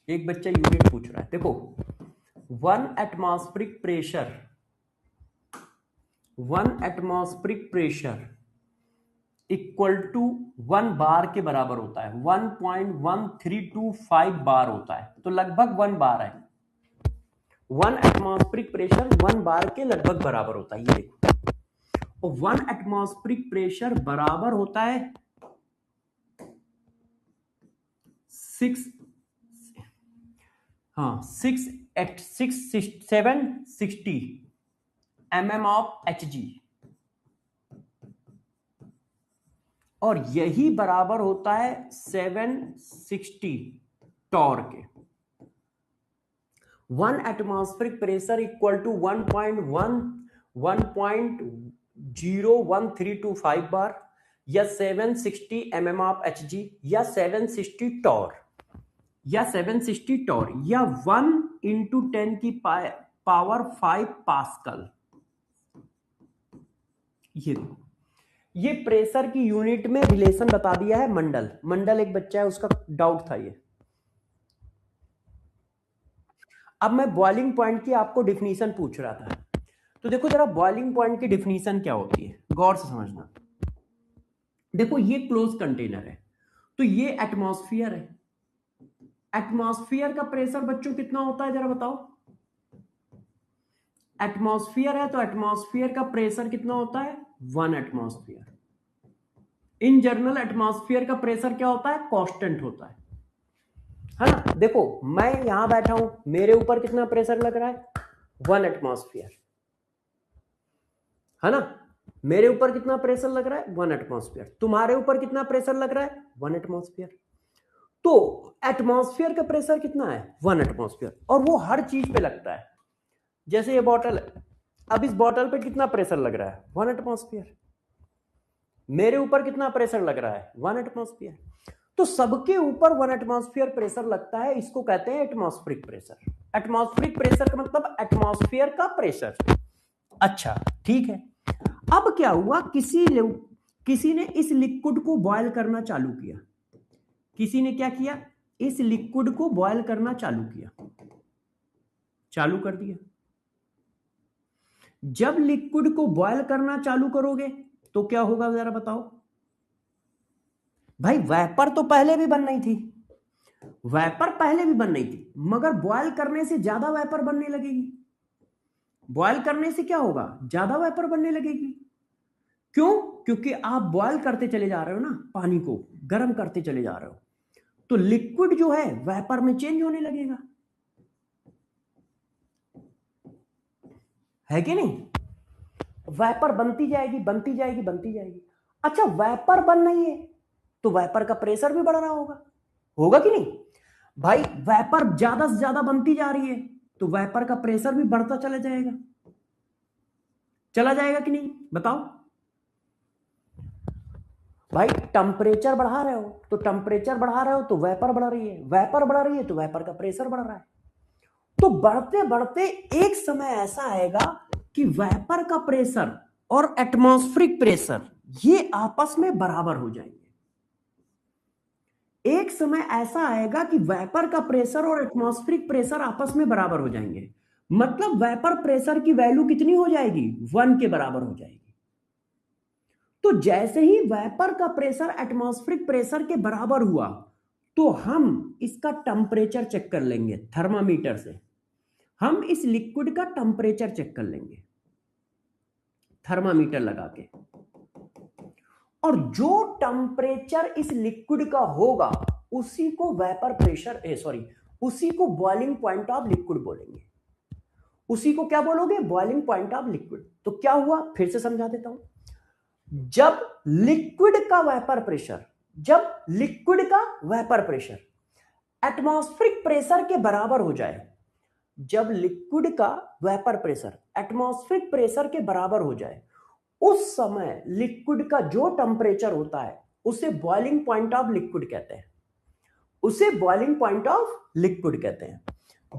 एक बच्चा यूनिट पूछ रहा है। देखो, 1 atmospheric pressure, 1 atmospheric pressure equal to 1 bar के बराबर होता है। 1.1325 बार होता है, तो लगभग 1 बार है। 1 एटमॉस्फेरिक प्रेशर 1 बार के लगभग बराबर होता है, ये देखो। और 1 एटमॉस्फेरिक प्रेशर बराबर होता है 6, हाँ 760 mm ऑफ Hg, और यही बराबर होता है 760 टॉर के। 1 एटमॉस्फेरिक प्रेशर इक्वल टू 1.01325 बार, या 760 mm ऑफ Hg, या 760 टॉर, या 760 टॉर, या 1 × 10⁵ पास्कल। ये देखो, ये प्रेशर की यूनिट में रिलेशन बता दिया है मंडल। मंडल एक बच्चा है, उसका डाउट था ये। अब मैं बॉइलिंग पॉइंट की आपको डिफिनीशन पूछ रहा था, तो देखो जरा बॉइलिंग पॉइंट की डिफिनीशन क्या होती है, गौर से समझना। देखो, ये क्लोज कंटेनर है, तो ये एटमॉस्फेयर है। एटमॉस्फेयर का प्रेशर बच्चों कितना होता है, जरा बताओ। एटमॉस्फेयर है तो एटमॉस्फेयर का प्रेशर कितना होता है? 1 एटमॉस्फेयर। इन जनरल एटमॉस्फेयर का प्रेशर क्या होता है? कांस्टेंट होता है ना। देखो, मैं यहां बैठा हूं, मेरे ऊपर कितना प्रेशर लग रहा है? 1 एटमॉस्फेयर, है ना। मेरे ऊपर कितना प्रेशर लग रहा है? 1 एटमॉस्फेयर। तुम्हारे ऊपर कितना प्रेशर लग रहा है? 1 एटमॉस्फेयर। तो एटमॉस्फेयर का प्रेशर कितना है? 1 एटमॉस्फेयर, और वो हर चीज पे लगता है। जैसे ये बॉटल है, अब इस बॉटल पे कितना प्रेशर लग रहा है? 1 एटमॉस्फेयर। मेरे ऊपर कितना प्रेशर लग रहा है? 1 एटमॉस्फेयर। तो सबके ऊपर 1 एटमॉस्फेयर प्रेशर लगता है, इसको कहते हैं एटमॉस्फेरिक प्रेशर। एटमॉस्फेरिक प्रेशर का मतलब एटमॉस्फेयर का प्रेशर। अच्छा, ठीक है। अब क्या हुआ, किसी ने इस लिक्विड को बॉयल करना चालू किया। किसी ने क्या किया? इस लिक्विड को बॉयल करना चालू किया, चालू कर दिया। जब लिक्विड को बॉयल करना चालू करोगे तो क्या होगा, जरा बताओ भाई। वेपर तो पहले भी बन रही थी, वेपर पहले भी बन रही थी, मगर बॉयल करने से ज्यादा वेपर बनने लगेगी। बॉयल करने से क्या होगा? ज्यादा वेपर बनने लगेगी। क्यों? क्योंकि आप बॉयल करते चले जा रहे हो ना, पानी को गर्म करते चले जा रहे हो, तो लिक्विड जो है वेपर में चेंज होने लगेगा, है कि नहीं। वेपर बनती जाएगी, बनती जाएगी, बनती जाएगी। अच्छा, वेपर बन रही है तो वेपर का प्रेशर भी बढ़ रहा होगा, होगा कि नहीं भाई। वेपर ज्यादा से ज्यादा बनती जा रही है तो वेपर का प्रेशर भी बढ़ता चला जाएगा, चला जाएगा कि नहीं, बताओ। भाई टेम्परेचर बढ़ा रहे हो तो टेम्परेचर बढ़ा रहे हो तो वेपर बढ़ रही है, वेपर बढ़ रही है तो वेपर का प्रेशर बढ़ रहा है। तो बढ़ते बढ़ते एक समय ऐसा आएगा कि वेपर का प्रेशर और एटमॉस्फेरिक प्रेशर ये आपस में बराबर हो जाएंगे। एक समय ऐसा आएगा कि वेपर का प्रेशर और एटमॉस्फेरिक प्रेशर आपस में बराबर हो जाएंगे। मतलब वेपर प्रेशर की वैल्यू कितनी हो जाएगी, 1 के बराबर हो जाएगी। तो जैसे ही वेपर का प्रेशर एटमॉस्फेरिक प्रेशर के बराबर हुआ तो हम इसका टेम्परेचर चेक कर लेंगे थर्मामीटर से। हम इस लिक्विड का टेम्परेचर चेक कर लेंगे थर्मामीटर लगा के, और जो टेम्परेचर इस लिक्विड का होगा उसी को वेपर प्रेशर उसी को बॉइलिंग पॉइंट ऑफ लिक्विड बोलेंगे। उसी को क्या बोलोगे, बॉइलिंग पॉइंट ऑफ लिक्विड। तो क्या हुआ, फिर से समझा देता हूं। जब लिक्विड का वेपर प्रेशर एटमॉस्फेरिक प्रेशर के बराबर हो जाए, जब लिक्विड का वेपर प्रेशर एटमॉस्फेरिक प्रेशर के बराबर हो जाए, उस समय लिक्विड का जो टेम्परेचर होता है उसे बॉइलिंग पॉइंट ऑफ लिक्विड कहते हैं। उसे बॉइलिंग पॉइंट ऑफ लिक्विड कहते हैं।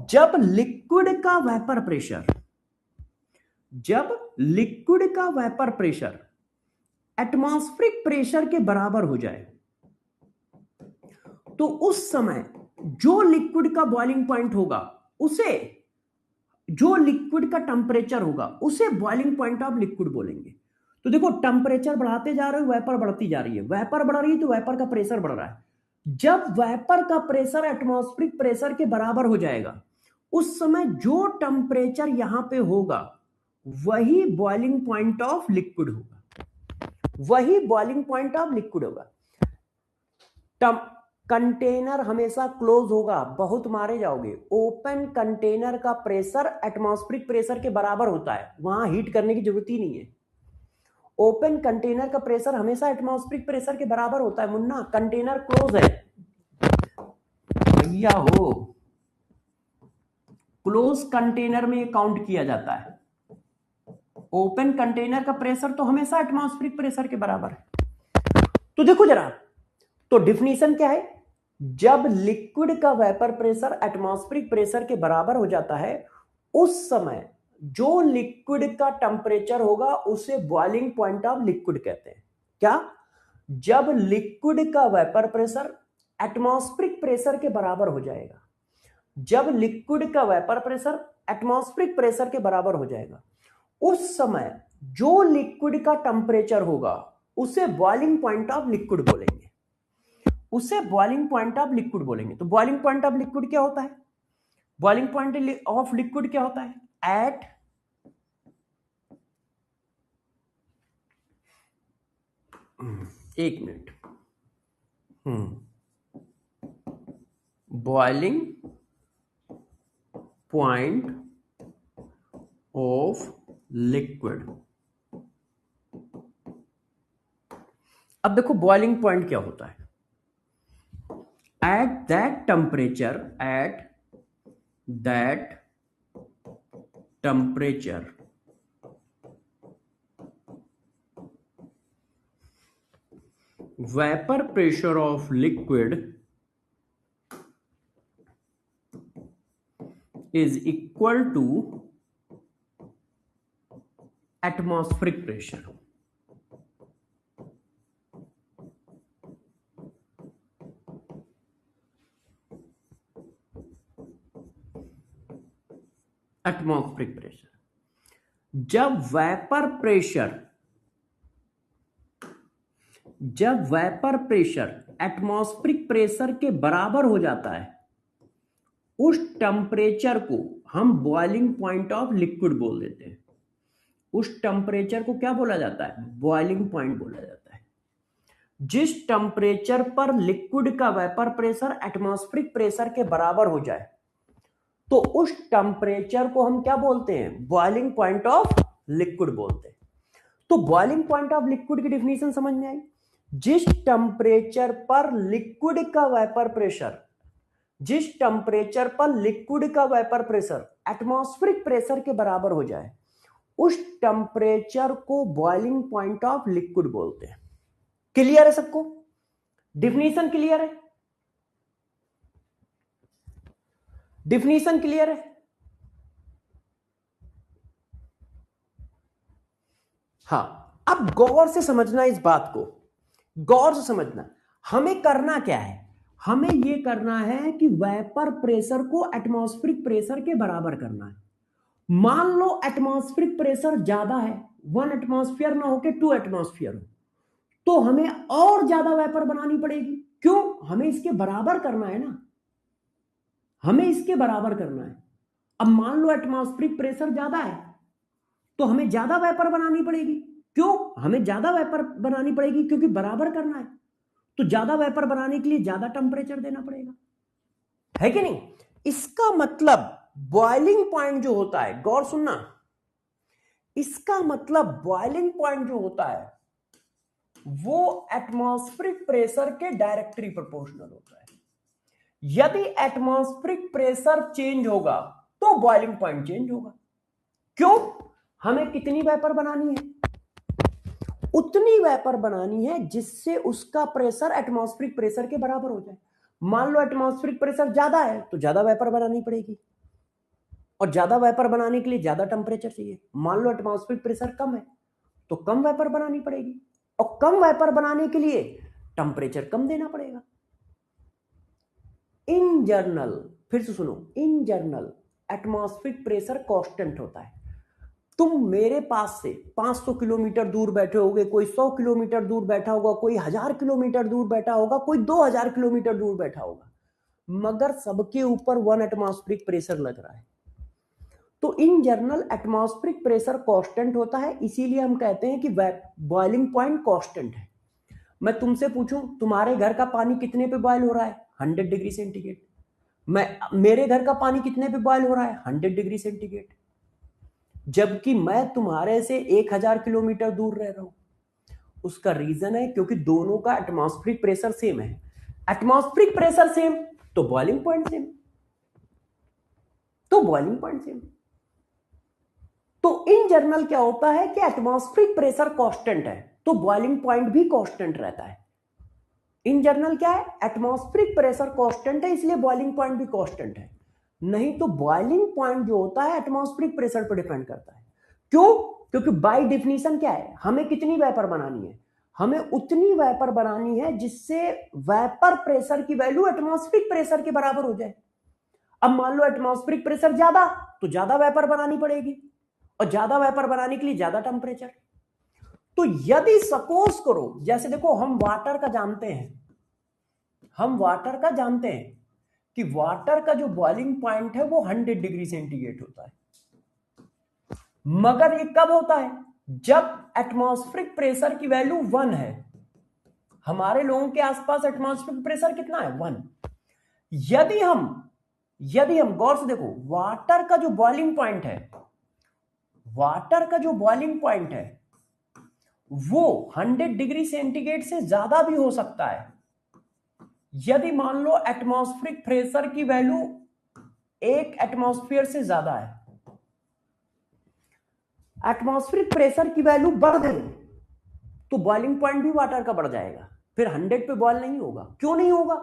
जब लिक्विड का वेपर प्रेशर एटमॉस्फेरिक प्रेशर के बराबर हो जाए तो उस समय जो लिक्विड का बॉइलिंग पॉइंट होगा उसे, जो लिक्विड का टेम्परेचर होगा उसे बॉइलिंग पॉइंट ऑफ लिक्विड बोलेंगे। तो देखो टेम्परेचर बढ़ाते जा रहे हो, वेपर बढ़ती जा रही है, वेपर बढ़ रही है तो वेपर का प्रेशर बढ़ रहा है। जब वेपर का प्रेशर एटमॉस्फेरिक प्रेशर के बराबर हो जाएगा उस समय जो टेम्परेचर यहां पे होगा वही बॉइलिंग पॉइंट ऑफ लिक्विड होगा। कंटेनर हमेशा क्लोज होगा, बहुत मारे जाओगे। ओपन कंटेनर का प्रेशर एटमॉस्फेरिक प्रेशर के बराबर होता है, वहां हीट करने की जरूरत ही नहीं है। ओपन कंटेनर का प्रेशर हमेशा एटमॉस्फेरिक प्रेशर के बराबर होता है। मुन्ना, कंटेनर क्लोज है भैया हो, क्लोज कंटेनर में काउंट किया जाता है। ओपन कंटेनर का प्रेशर तो हमेशा एटमॉस्फेरिक प्रेशर के बराबर है। तो देखो जरा, तो डिफिनीशन क्या है, जब लिक्विड का वेपर प्रेशर एटमॉस्फेरिक प्रेशर के बराबर हो जाता है उस समय जो लिक्विड का टेम्परेचर होगा उसे बॉइलिंग पॉइंट ऑफ लिक्विड कहते हैं। क्या, जब लिक्विड का वेपर प्रेशर एटमॉस्फेरिक प्रेशर के बराबर हो जाएगा, जब लिक्विड का वेपर प्रेशर एटमॉस्फेरिक प्रेशर के बराबर हो जाएगा उस समय जो लिक्विड का टेम्परेचर होगा उसे बॉइलिंग पॉइंट ऑफ लिक्विड बोलेंगे। तो बॉइलिंग पॉइंट ऑफ लिक्विड क्या होता है, बॉइलिंग पॉइंट ऑफ लिक्विड क्या होता है, एट एक minute, boiling point of liquid. अब देखो बॉइलिंग पॉइंट क्या होता है, at that temperature vapor pressure of liquid is equal to atmospheric pressure। Atmospheric pressure, जब वेपर प्रेशर एटमॉस्फेरिक प्रेशर के बराबर हो जाता है उस टेम्परेचर को हम बॉइलिंग पॉइंट ऑफ लिक्विड बोल देते हैं। उस टेम्परेचर को क्या बोला जाता है, बॉइलिंग पॉइंट बोला जाता है। जिस टेम्परेचर पर लिक्विड का वेपर प्रेशर एटमॉस्फेरिक प्रेशर के बराबर हो जाए तो उस टेम्परेचर को हम क्या बोलते हैं, बॉइलिंग पॉइंट ऑफ लिक्विड बोलते हैं। तो बॉइलिंग पॉइंट ऑफ लिक्विड की डेफिनेशन समझ में आई। जिस टेम्परेचर पर लिक्विड का वेपर प्रेशर एटमॉस्फेरिक प्रेशर के बराबर हो जाए उस टेम्परेचर को बॉइलिंग पॉइंट ऑफ लिक्विड बोलते हैं। क्लियर है सबको? डिफिनीशन क्लियर है? डिफिनीशन क्लियर है? हाँ, अब गौर से समझना इस बात को, गौर से समझना। हमें करना क्या है? हमें यह करना है कि वेपर प्रेशर को एटमॉस्फेरिक प्रेशर के बराबर करना है। मान लो एटमॉस्फेरिक प्रेशर ज्यादा है, 1 एटमॉस्फेयर ना होके 2 एटमॉस्फेयर हो, तो हमें और ज्यादा वेपर बनानी पड़ेगी। क्यों? हमें इसके बराबर करना है ना, हमें इसके बराबर करना है। अब मान लो एटमॉस्फेरिक प्रेशर ज्यादा है तो हमें ज्यादा वेपर बनानी पड़ेगी। क्यों हमें ज्यादा वेपर बनानी पड़ेगी? क्योंकि बराबर करना है, तो ज्यादा वेपर बनाने के लिए ज्यादा टेम्परेचर देना पड़ेगा, है कि नहीं? इसका मतलब बॉइलिंग पॉइंट जो होता है, गौर सुनना, इसका मतलब बॉइलिंग पॉइंट जो होता है वो एटमॉस्फेरिक प्रेशर के डायरेक्टली प्रोपोर्शनल होता है। यदि एटमॉस्फेरिक प्रेशर चेंज होगा तो बॉइलिंग पॉइंट चेंज होगा। क्यों? हमें कितनी वेपर बनानी है? उतनी वेपर बनानी है जिससे उसका प्रेशर एटमॉस्फेरिक प्रेशर के बराबर हो जाए। मान लो एटमॉस्फेरिक प्रेशर ज्यादा है तो ज्यादा वेपर बनानी पड़ेगी, और ज्यादा वेपर बनाने के लिए ज्यादा टेम्परेचर चाहिए। मान लो एटमॉस्फेरिक प्रेशर कम है तो कम वेपर बनानी पड़ेगी, और कम वेपर बनाने के लिए टेम्परेचर कम देना पड़ेगा। इन जनरल, फिर से सुनो, in general atmospheric pressure constant होता है। तुम मेरे पास से 500 किलोमीटर दूर बैठे होगे, कोई 100 किलोमीटर दूर बैठा होगा, कोई 1000 किलोमीटर दूर बैठा होगा, कोई 2000 किलोमीटर दूर बैठा होगा, मगर सबके ऊपर 1 एटमॉस्फेरिक प्रेशर लग रहा है। तो in general atmospheric pressure constant होता है, इसीलिए हम कहते हैं कि बॉइलिंग पॉइंट कांस्टेंट है। मैं तुमसे पूछूं तुम्हारे घर का पानी कितने पे बॉयल हो रहा है? 100 डिग्री सेंटीग्रेड। मेरे घर का पानी कितने पे बॉयल हो रहा है? 100 डिग्री सेंटीग्रेड। जबकि मैं तुम्हारे से 1000 किलोमीटर दूर रह रहा हूं। उसका रीजन है क्योंकि दोनों का एटमॉस्फेरिक प्रेशर सेम है। एटमॉस्फेरिक प्रेशर सेम तो बॉइलिंग पॉइंट सेम, तो बॉइलिंग पॉइंट सेम। तो इन जनरल क्या होता है कि एटमॉस्फेरिक प्रेशर कांस्टेंट है तो बॉइलिंग पॉइंट भी कांस्टेंट रहता है। इन जनरल क्या है? एटमॉस्फेरिक प्रेशर कांस्टेंट है, इसलिए बॉइलिंग पॉइंट भी कांस्टेंट है। नहीं तो बॉइलिंग पॉइंट जो होता है एटमॉस्फेरिक प्रेशर पर डिपेंड करता है। क्यों? क्योंकि बाय डेफिनेशन क्या है? हमें कितनी वेपर बनानी है? हमें उतनी वेपर बनानी है जिससे वेपर प्रेशर की वैल्यू एटमॉस्फेरिक प्रेशर के बराबर हो जाए। अब मान लो एटमॉस्फेरिक प्रेशर ज्यादा, तो ज्यादा वेपर बनानी पड़ेगी, और ज्यादा वेपर बनाने के लिए ज्यादा टेम्परेचर। तो यदि सपोज करो, जैसे देखो हम वाटर का जानते हैं, हम वाटर का जानते हैं कि वाटर का जो बॉइलिंग पॉइंट है वो 100 डिग्री सेंटीग्रेड होता है, मगर ये कब होता है? जब एटमॉस्फेरिक प्रेशर की वैल्यू 1 है। हमारे लोगों के आसपास एटमॉस्फेरिक प्रेशर कितना है? 1। यदि हम गौर से देखो, वाटर का जो बॉइलिंग पॉइंट है, वाटर का जो बॉइलिंग पॉइंट है वो 100 डिग्री सेंटीग्रेड से ज्यादा भी हो सकता है। यदि मान लो एटमॉस्फेरिक प्रेशर की वैल्यू 1 एटमॉस्फेयर से ज्यादा है, एटमॉस्फेरिक प्रेशर की वैल्यू बढ़ गई तो बॉइलिंग पॉइंट भी वाटर का बढ़ जाएगा, फिर 100 पे बॉयल नहीं होगा। क्यों नहीं होगा?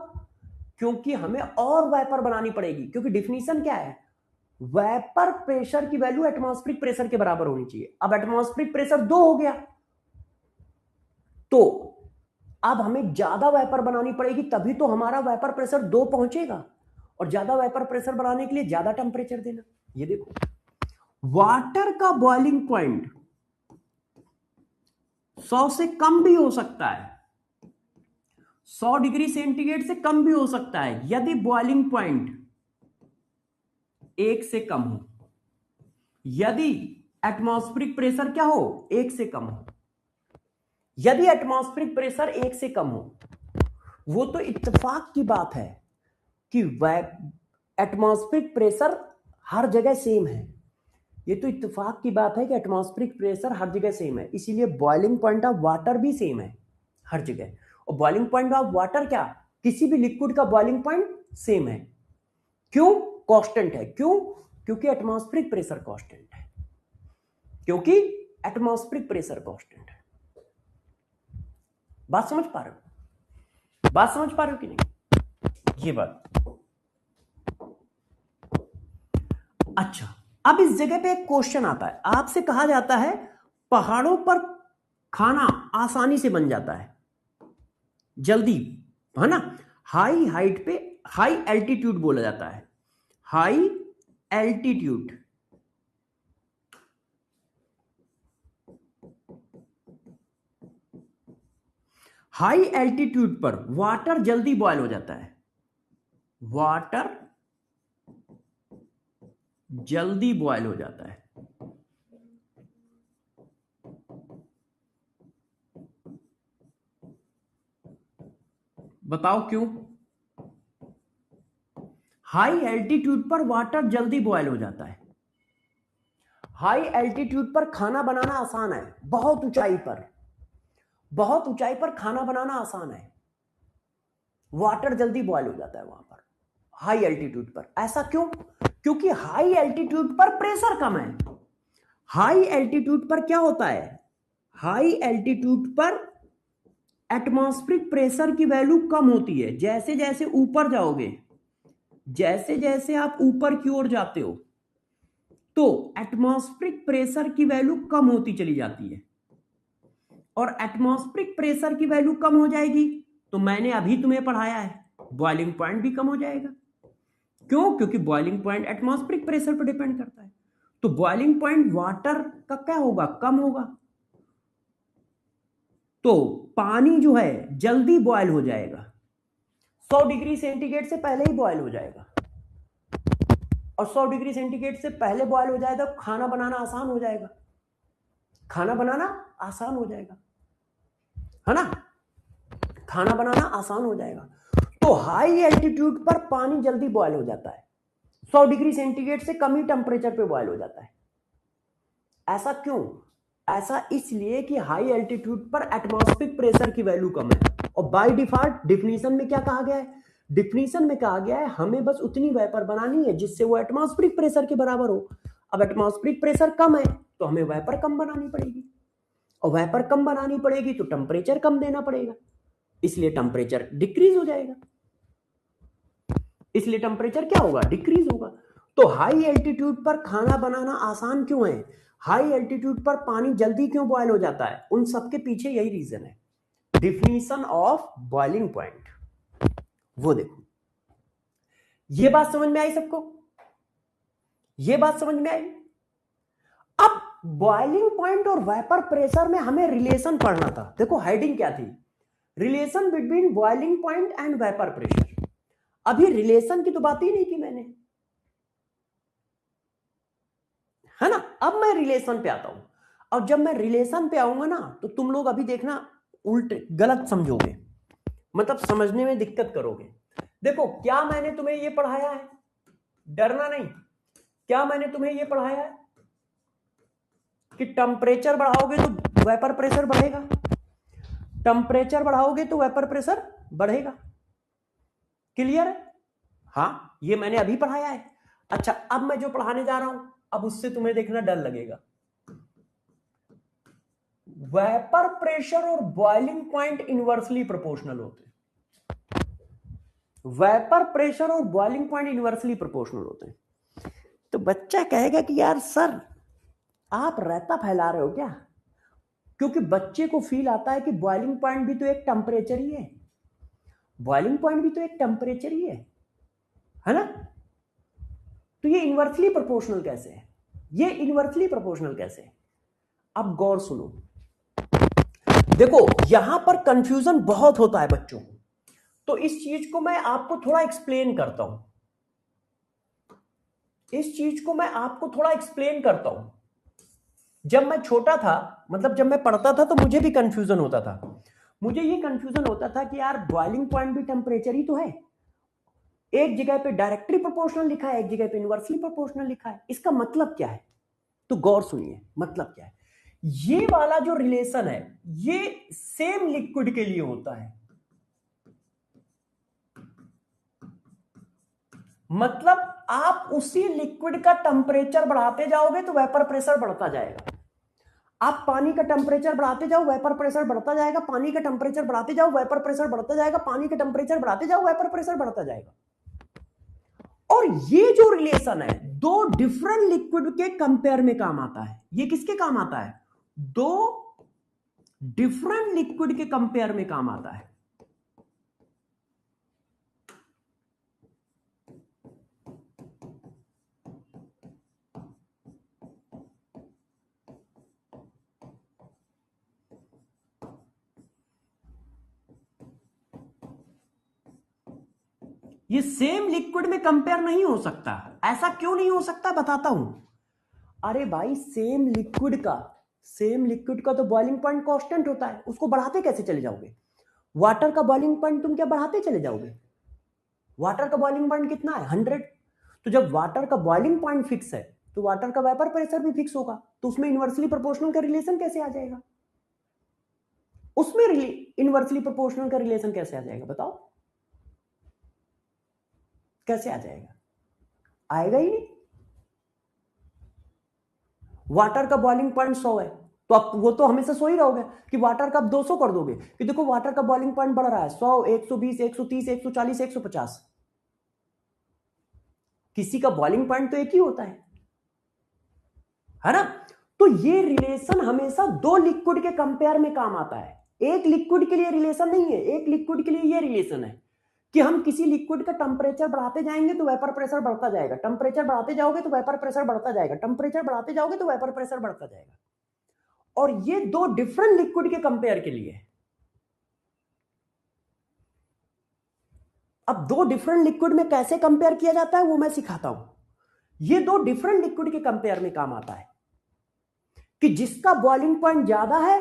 क्योंकि हमें और वेपर बनानी पड़ेगी, क्योंकि डिफिनीशन क्या है? वेपर प्रेशर की वैल्यू एटमॉस्फेरिक प्रेशर के बराबर होनी चाहिए। अब एटमॉस्फेरिक प्रेशर 2 हो गया तो अब हमें ज्यादा वेपर बनानी पड़ेगी, तभी तो हमारा वेपर प्रेशर 2 पहुंचेगा, और ज्यादा वेपर प्रेशर बनाने के लिए ज्यादा टेम्परेचर देना। ये देखो, वाटर का बॉइलिंग पॉइंट 100 से कम भी हो सकता है, 100 डिग्री सेंटीग्रेड से कम भी हो सकता है, यदि बॉइलिंग पॉइंट 1 से कम हो, यदि एटमॉस्फेरिक प्रेशर क्या हो? 1 से कम हो। यदि एटमॉस्फेरिक प्रेशर 1 से कम हो, वो तो इत्तेफाक की बात है कि एटमॉस्फेरिक प्रेशर हर जगह सेम है। ये तो इत्तेफाक की बात है कि एटमॉस्फेरिक प्रेशर हर जगह सेम है, इसीलिए बॉइलिंग पॉइंट ऑफ वाटर भी सेम है हर जगह। और बॉइलिंग पॉइंट ऑफ वाटर क्या? किसी भी लिक्विड का बॉइलिंग पॉइंट सेम है। क्यों? कांस्टेंट है। क्यों? क्योंकि एटमॉस्फेरिक प्रेशर कांस्टेंट है, क्योंकि एटमॉस्फेरिक प्रेशर कांस्टेंट है। बात समझ पा रहे हो? बात समझ पा रहे हो कि नहीं ये बात? अच्छा, अब इस जगह पे एक क्वेश्चन आता है, आपसे कहा जाता है पहाड़ों पर खाना आसानी से बन जाता है, जल्दी, है ना? हाई हाइट पे, हाई एल्टीट्यूड बोला जाता है, हाई एल्टीट्यूड, हाई एल्टीट्यूड पर वाटर जल्दी बॉयल हो जाता है, वाटर जल्दी बॉयल हो जाता है। बताओ क्यों? हाई एल्टीट्यूड पर वाटर जल्दी बॉयल हो जाता है। हाई एल्टीट्यूड पर खाना बनाना आसान है, बहुत ऊंचाई पर, बहुत ऊंचाई पर खाना बनाना आसान है, वाटर जल्दी बॉयल हो जाता है वहां पर हाई एल्टीट्यूड पर। ऐसा क्यों? क्योंकि हाई एल्टीट्यूड पर प्रेशर कम है। हाई एल्टीट्यूड पर क्या होता है? हाई एल्टीट्यूड पर एटमॉस्फेरिक प्रेशर की वैल्यू कम होती है। जैसे जैसे ऊपर जाओगे, जैसे जैसे आप ऊपर की ओर जाते हो, तो एटमॉस्फेरिक प्रेशर की वैल्यू कम होती चली जाती है, और एटमॉस्फेरिक प्रेशर की वैल्यू कम हो जाएगी तो मैंने अभी तुम्हें पढ़ाया है, बॉइलिंग पॉइंट भी कम हो जाएगा। क्यों? क्योंकि बॉइलिंग पॉइंट एटमॉस्फेरिक प्रेशर पर डिपेंड करता है। तो बॉइलिंग पॉइंट वाटर का क्या होगा? कम होगा, तो पानी जो है जल्दी बॉयल हो जाएगा, 100 डिग्री सेंटीग्रेड से पहले ही बॉयल हो जाएगा, और 100 डिग्री सेंटीग्रेड से पहले बॉयल हो जाएगा, खाना बनाना आसान हो जाएगा, खाना बनाना आसान हो जाएगा, है ना? खाना बनाना आसान हो जाएगा। तो हाई एल्टीट्यूड पर पानी जल्दी बॉयल हो जाता है, 100 डिग्री सेंटीग्रेड से कम ही टेम्परेचर पे बॉयल हो जाता है। ऐसा क्यों? ऐसा इसलिए कि हाई एल्टीट्यूड पर एटमॉस्फेरिक प्रेशर की वैल्यू कम है, और बाय डिफॉल्ट डिफिनीशन में क्या कहा गया है? डिफिनीशन में कहा गया है हमें बस उतनी वेपर बनानी है जिससे वो एटमॉस्फेरिक प्रेशर के बराबर हो। अब एटमॉस्फेरिक प्रेशर कम है तो हमें वेपर कम बनानी पड़ेगी, और वेपर कम बनानी पड़ेगी तो टेम्परेचर कम देना पड़ेगा, इसलिए टेम्परेचर डिक्रीज हो जाएगा, इसलिए टेम्परेचर क्या होगा? डिक्रीज होगा। तो हाई एल्टीट्यूड पर खाना बनाना आसान क्यों है? हाई एल्टीट्यूड पर पानी जल्दी क्यों बॉयल हो जाता है? उन सबके पीछे यही रीजन है, डिफिनीशन ऑफ बॉइलिंग पॉइंट। वो देखो, ये बात समझ में आई सबको? ये बात समझ में आई? अब बॉइलिंग पॉइंट और वेपर प्रेशर में हमें रिलेशन पढ़ना था। देखो हेडिंग क्या थी? Relation between boiling point and vapour pressure. अभी रिलेशन की तो बात ही नहीं की मैंने, है ना? अब मैं रिलेशन पे आता हूं, और जब मैं रिलेशन पे आऊंगा ना तो तुम लोग अभी देखना उल्टे गलत समझोगे, मतलब समझने में दिक्कत करोगे। देखो, क्या मैंने तुम्हें ये पढ़ाया है? डरना नहीं। क्या मैंने तुम्हें ये पढ़ाया है कि टेम्परेचर बढ़ाओगे तो वेपर प्रेशर बढ़ेगा, टेम्परेचर बढ़ाओगे तो वेपर प्रेशर बढ़ेगा? क्लियर है? हाँ, ये मैंने अभी पढ़ाया है। अच्छा, अब मैं जो पढ़ाने जा रहा हूं, अब उससे तुम्हें देखना डर लगेगा। वेपर प्रेशर और बॉइलिंग पॉइंट इनवर्सली प्रोपोर्शनल होते हैं। वेपर प्रेशर और बॉइलिंग पॉइंट इनवर्सली प्रोपोर्शनल होते हैं। तो बच्चा कहेगा कि यार सर आप रहता फैला रहे हो क्या? क्योंकि बच्चे को फील आता है कि बॉइलिंग पॉइंट भी तो एक टेम्परेचर ही है, बॉइलिंग पॉइंट भी तो एक टेम्परेचर ही है ना? तो ये इनवर्सली प्रोपोर्शनल कैसे है? ये इनवर्सली प्रोपोर्शनल कैसे है? अब गौर सुनो, देखो यहां पर कंफ्यूजन बहुत होता है बच्चों को, तो इस चीज को मैं आपको थोड़ा एक्सप्लेन करता हूं, इस चीज को मैं आपको थोड़ा एक्सप्लेन करता हूं। जब मैं छोटा था, मतलब जब मैं पढ़ता था, तो मुझे भी कंफ्यूजन होता था। मुझे ये कंफ्यूजन होता था कि यार बॉइलिंग पॉइंट भी टेम्परेचर ही तो है, एक जगह पे डायरेक्टली प्रोपोर्शनल लिखा है, एक जगह पे इनवर्सली प्रोपोर्शनल लिखा है, इसका मतलब क्या है? तो गौर सुनिए, मतलब क्या है। ये वाला जो रिलेशन है ये सेम लिक्विड के लिए होता है, मतलब आप उसी लिक्विड का टेम्परेचर बढ़ाते जाओगे तो वेपर प्रेशर बढ़ता जाएगा। आप पानी का टेम्परेचर बढ़ाते जाओ, वेपर प्रेशर बढ़ता जाएगा, पानी का टेम्परेचर बढ़ाते जाओ, वेपर प्रेशर बढ़ता जाएगा, पानी का टेम्परेचर बढ़ाते जाओ, वेपर प्रेशर बढ़ता जाएगा। और ये जो रिलेशन है दो डिफरेंट लिक्विड के कंपेयर में काम आता है। ये किसके काम आता है? दो डिफरेंट लिक्विड के कंपेयर में काम आता है। ये सेम लिक्विड में कंपेयर नहीं हो सकता। ऐसा क्यों नहीं हो सकता बताता हूं। अरे भाई सेम लिक्विड का तो बॉइलिंग पॉइंट कांस्टेंट होता है, उसको बढ़ाते कैसे चले जाओगे? वाटर का बॉइलिंग पॉइंट तुम क्या बढ़ाते चले जाओगे? वाटर का बॉइलिंग पॉइंट कितना है? 100। तो जब वाटर का बॉइलिंग पॉइंट फिक्स है तो वाटर का वेपर प्रेशर भी फिक्स होगा, तो उसमें इनवर्सली प्रोपोर्शनल का रिलेशन कैसे आ जाएगा? उसमें इनवर्सली प्रोपोर्शनल का रिलेशन कैसे आ जाएगा बताओ? कैसे आ जाएगा? आएगा ही नहीं। वाटर का बॉइलिंग पॉइंट 100 है तो आप वो तो हमेशा 100 ही रहोगे कि वाटर का आप 200 कर दोगे कि देखो वाटर का बॉइलिंग पॉइंट बढ़ रहा है 100, 120, 130, 140, 150। किसी का बॉइलिंग पॉइंट तो एक ही होता है ना? तो ये रिलेशन हमेशा दो लिक्विड के कंपेयर में काम आता है, एक लिक्विड के लिए रिलेशन नहीं है। एक लिक्विड के लिए ये रिलेशन है कि हम किसी लिक्विड का टेम्परेचर बढ़ाते जाएंगे तो वेपर प्रेशर बढ़ता जाएगा, टेम्परेचर बढ़ाते जाओगे तो वेपर प्रेशर बढ़ता जाएगा, टेम्परेचर बढ़ाते जाओगे तो वेपर प्रेशर बढ़ता जाएगा। और ये दो डिफरेंट लिक्विड के कंपेयर के लिए। अब दो डिफरेंट लिक्विड में कैसे कंपेयर किया जाता है वो मैं सिखाता हूं। ये दो डिफरेंट लिक्विड के कंपेयर में काम आता है कि जिसका बॉइलिंग पॉइंट ज्यादा है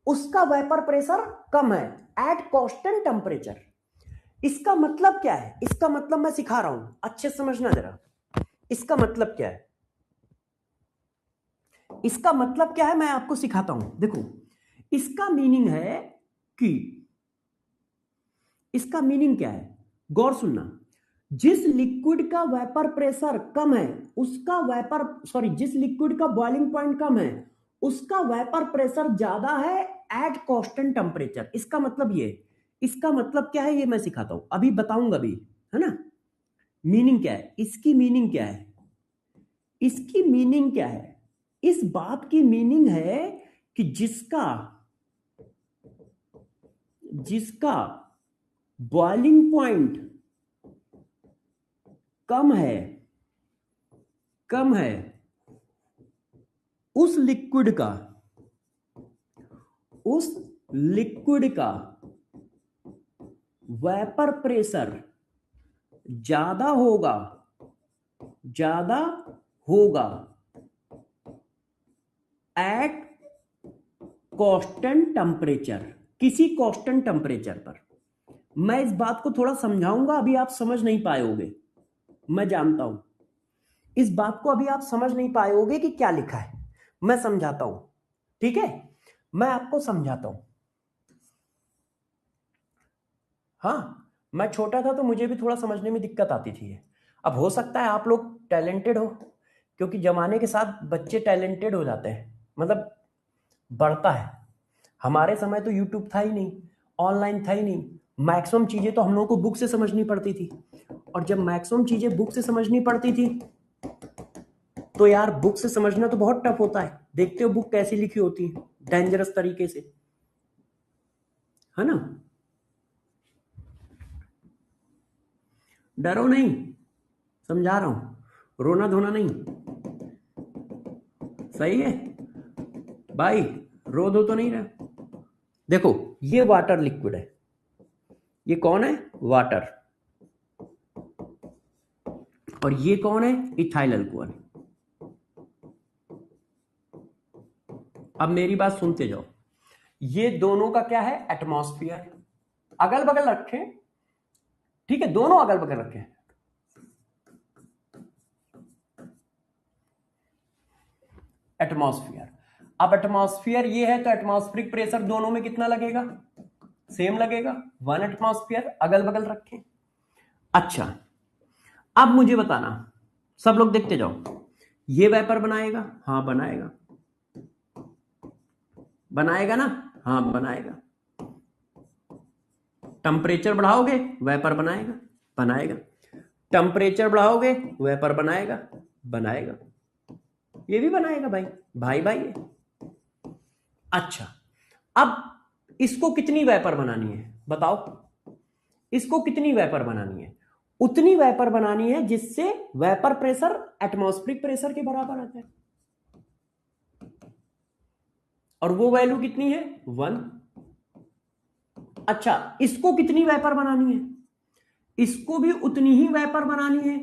उसका वेपर प्रेशर कम है एट कांस्टेंट टेम्परेचर। इसका मतलब क्या है? इसका मतलब मैं सिखा रहा हूं, अच्छे से समझना जरा। इसका मतलब क्या है? इसका मतलब क्या है मैं आपको सिखाता हूं। देखो इसका मीनिंग है कि इसका मीनिंग क्या है, गौर सुनना। जिस लिक्विड का वेपर प्रेशर कम है उसका जिस लिक्विड का बॉइलिंग पॉइंट कम है उसका वेपर प्रेशर ज्यादा है एट कांस्टेंट टेम्परेचर। इसका मतलब ये, इसका मतलब क्या है ये मैं सिखाता हूं, अभी बताऊंगा भी, है ना? मीनिंग क्या है इसकी? मीनिंग क्या है इसकी? मीनिंग क्या है? इस बात की मीनिंग है कि जिसका जिसका बॉइलिंग पॉइंट कम है उस लिक्विड का वेपर प्रेशर ज्यादा होगा एट कांस्टेंट टेम्परेचर, किसी कांस्टेंट टेम्परेचर पर। मैं इस बात को थोड़ा समझाऊंगा, अभी आप समझ नहीं पाए होगे, मैं जानता हूं इस बात को अभी आप समझ नहीं पाए होगे कि क्या लिखा है। मैं समझाता हूं, ठीक है? मैं आपको समझाता हूं। हाँ, मैं छोटा था तो मुझे भी थोड़ा समझने में दिक्कत आती थी। अब हो सकता है आप लोग टैलेंटेड हो, क्योंकि जमाने के साथ बच्चे टैलेंटेड हो जाते हैं, मतलब बढ़ता है। हमारे समय तो यूट्यूब था ही नहीं, ऑनलाइन था ही नहीं, मैक्सिमम चीजें तो हम लोगों को बुक से समझनी पड़ती थी। और जब मैक्सिमम चीजें बुक से समझनी पड़ती थी तो यार बुक से समझना तो बहुत टफ होता है। देखते हो बुक कैसी लिखी होती है, डेंजरस तरीके से, है ना? डरो नहीं, समझा रहा हूं, रोना धोना नहीं, सही है भाई? रो दो तो नहीं रहा। देखो ये वाटर लिक्विड है, ये कौन है? वाटर। और ये कौन है? Ethyl alcohol. अब मेरी बात सुनते जाओ, ये दोनों का क्या है? एटमॉस्फेयर। अगल बगल रखें, ठीक है, दोनों अगल बगल रखें। एटमॉस्फेयर। अब एटमॉस्फेयर ये है तो एटमॉस्फेरिक प्रेशर दोनों में कितना लगेगा? सेम लगेगा, 1 एटमॉस्फेयर। अगल बगल रखें। अच्छा अब मुझे बताना, सब लोग देखते जाओ, ये वेपर बनाएगा? हाँ बनाएगा। बनाएगा ना, हाँ बनाएगा। टेम्परेचर बढ़ाओगे वेपर बनाएगा, बनाएगा। टेम्परेचर बढ़ाओगे वेपर बनाएगा, बनाएगा। ये भी बनाएगा भाई, भाई भाई है। अच्छा, अब इसको कितनी वेपर बनानी है बताओ, इसको कितनी वेपर बनानी है? उतनी वेपर बनानी है जिससे वेपर प्रेशर एटमॉस्फेरिक प्रेशर के बराबर आ जाए, और वो वैल्यू कितनी है 1। अच्छा, इसको कितनी वेपर बनानी है? इसको भी उतनी ही वेपर बनानी है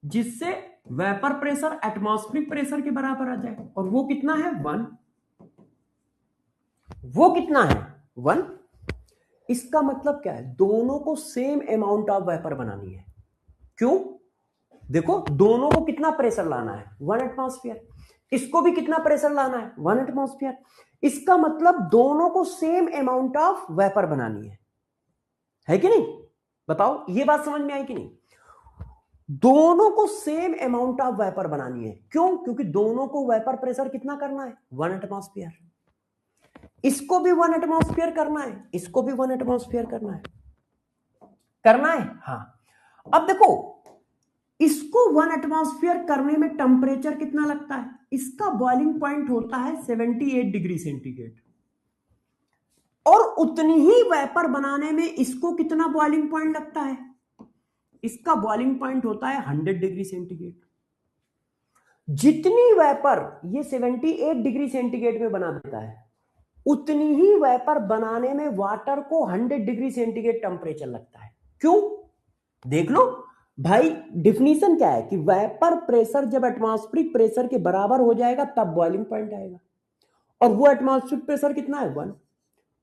जिससे वेपर प्रेशर एटमॉस्फेरिक प्रेशर के बराबर आ जाए, और वो कितना है 1। वो कितना है 1। इसका मतलब क्या है, दोनों को सेम अमाउंट ऑफ वेपर बनानी है। क्यों? देखो दोनों को कितना प्रेशर लाना है 1 एटमॉस्फेयर, इसको भी कितना प्रेशर लाना है 1 एटमॉस्फेयर। इसका मतलब दोनों को सेम अमाउंट ऑफ वेपर बनानी है कि नहीं? बताओ ये बात समझ में आई कि नहीं? दोनों को सेम अमाउंट ऑफ वेपर बनानी है। क्यों? क्योंकि दोनों को वेपर प्रेशर कितना करना है 1 एटमॉस्फेयर। इसको भी 1 एटमॉस्फेयर करना है, इसको भी 1 एटमॉस्फेयर करना है, करना है। हाँ, अब देखो इसको 1 एटमॉस्फेयर करने में टेम्परेचर कितना लगता है? इसका बॉइलिंग पॉइंट होता है 78 डिग्री सेंटीग्रेड, और उतनी ही वेपर बनाने में इसको कितना बॉइलिंग पॉइंट लगता है? इसका बॉइलिंग पॉइंट होता है 100 डिग्री सेंटीग्रेड। जितनी वेपर ये 78 डिग्री सेंटीग्रेड में बना देता है, उतनी ही वेपर बनाने में वाटर को 100 डिग्री सेंटीग्रेड टेम्परेचर लगता है। क्यों? देख लो भाई, डिफिनीशन क्या है कि वेपर प्रेशर जब एटमॉस्फेरिक प्रेशर के बराबर हो जाएगा तब बॉइलिंग पॉइंट आएगा, और वो एटमॉस्फेरिक प्रेशर कितना है 1।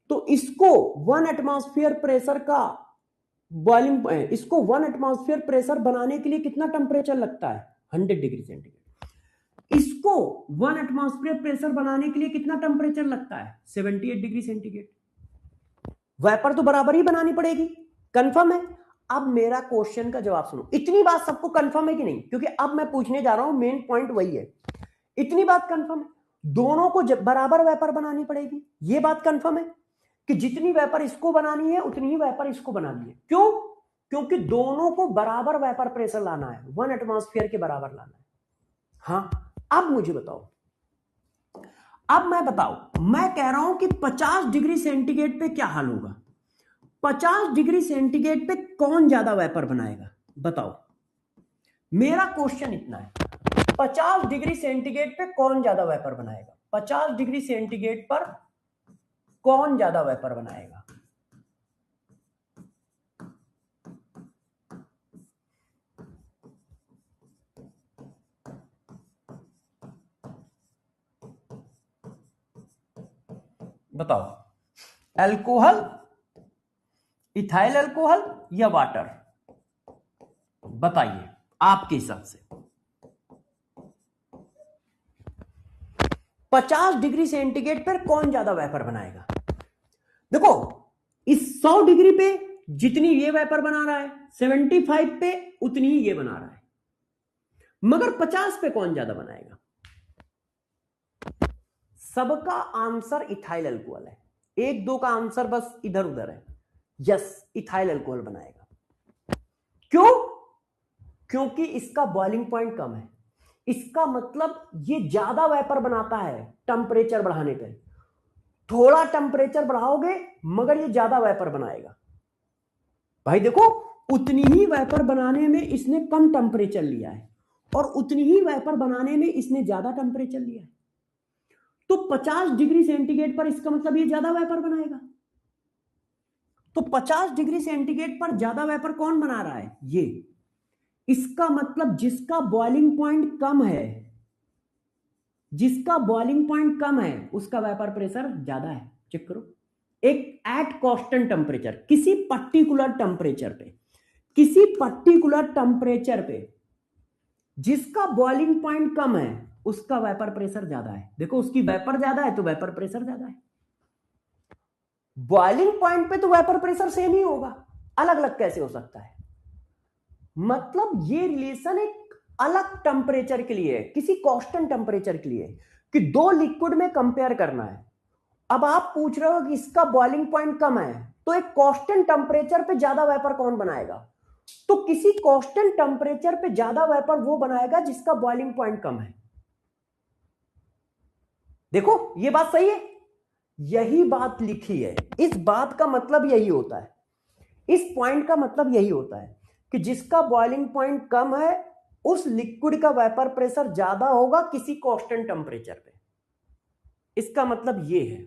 तो इसको 1 एटमॉस्फेयर प्रेशर का बॉइलिंग, इसको 1 एटमॉस्फेयर प्रेशर बनाने के लिए कितना टेम्परेचर लगता है 100 डिग्री सेंटीग्रेड। इसको 1 एटमॉस्फेयर प्रेशर बनाने के लिए कितना टेम्परेचर लगता है 78 डिग्री सेंटीग्रेड। वेपर तो बराबर ही बनानी पड़ेगी, कंफर्म है? अब मेरा क्वेश्चन का जवाब सुनो। इतनी बात सबको कंफर्म है कि नहीं? क्योंकि अब मैं पूछने जा रहा हूं, मेन पॉइंट वही है। इतनी बात कंफर्म है, दोनों को बराबर वेपर बनानी पड़ेगी, ये बात कंफर्म है कि जितनी वेपर इसको बनानी है उतनी ही वेपर इसको बनानी है। क्यों? क्योंकि दोनों को बराबर वेपर प्रेशर लाना है, 1 एटमॉस्फेयर के बराबर लाना है। हाँ, अब मुझे बताओ, अब मैं कह रहा हूं कि 50 डिग्री सेंटीग्रेड पे क्या हाल होगा? 50 डिग्री सेंटीग्रेड पे कौन ज्यादा वेपर बनाएगा बताओ? मेरा क्वेश्चन इतना है, 50 डिग्री सेंटीग्रेड पे कौन ज्यादा वेपर बनाएगा? 50 डिग्री सेंटीग्रेड पर कौन ज्यादा वेपर बनाएगा? बताओ, अल्कोहल, इथाइल अल्कोहल या वाटर? बताइए आपके हिसाब से 50 डिग्री सेंटीग्रेड पर कौन ज्यादा वेपर बनाएगा? देखो इस 100 डिग्री पे जितनी ये वेपर बना रहा है, 75 पे उतनी ही ये बना रहा है, मगर 50 पे कौन ज्यादा बनाएगा? सबका आंसर इथाइल अल्कोहल है, एक दो का आंसर बस इधर उधर है। यस, इथाइल अल्कोहल बनाएगा। क्यों? क्योंकि इसका बॉइलिंग पॉइंट कम है। इसका मतलब ये ज्यादा वेपर बनाता है टेम्परेचर बढ़ाने पे। थोड़ा टेम्परेचर बढ़ाओगे मगर ये ज्यादा वेपर बनाएगा। भाई देखो, उतनी ही वेपर बनाने में इसने कम टेम्परेचर लिया है, और उतनी ही वेपर बनाने में इसने ज्यादा टेम्परेचर लिया है। तो 50 डिग्री सेंटीग्रेड पर इसका मतलब ये ज्यादा वेपर बनाएगा। तो 50 डिग्री सेंटीग्रेड पर ज्यादा वेपर कौन बना रहा है? ये। इसका मतलब जिसका बॉइलिंग पॉइंट कम है, जिसका बॉइलिंग पॉइंट कम है उसका वेपर प्रेशर ज्यादा है। चेक करो, एक एट कांस्टेंट टेम्परेचर, किसी पर्टिकुलर टेम्परेचर पे जिसका बॉइलिंग पॉइंट कम है उसका वेपर प्रेशर ज्यादा है। देखो उसकी वेपर ज्यादा है तो वेपर प्रेशर ज्यादा है। बॉइलिंग पॉइंट पे तो वेपर प्रेशर सेम ही होगा, अलग अलग कैसे हो सकता है? मतलब ये रिलेशन एक अलग टेम्परेचर के लिए है, किसी कांस्टेंट टेम्परेचर के लिए, कि दो लिक्विड में कंपेयर करना है अब आप पूछ रहे हो कि इसका बॉइलिंग पॉइंट कम है, तो एक कांस्टेंट टेम्परेचर पे ज्यादा वेपर कौन बनाएगा? तो किसी कांस्टेंट टेम्परेचर पे ज्यादा वेपर वो बनाएगा जिसका बॉइलिंग पॉइंट कम है। देखो ये बात सही है, यही बात लिखी है। इस बात का मतलब यही होता है, इस पॉइंट का मतलब यही होता है कि जिसका बॉइलिंग पॉइंट कम है उस लिक्विड का वेपर प्रेशर ज्यादा होगा किसी कांस्टेंट टेम्परेचर पे। इसका मतलब ये है।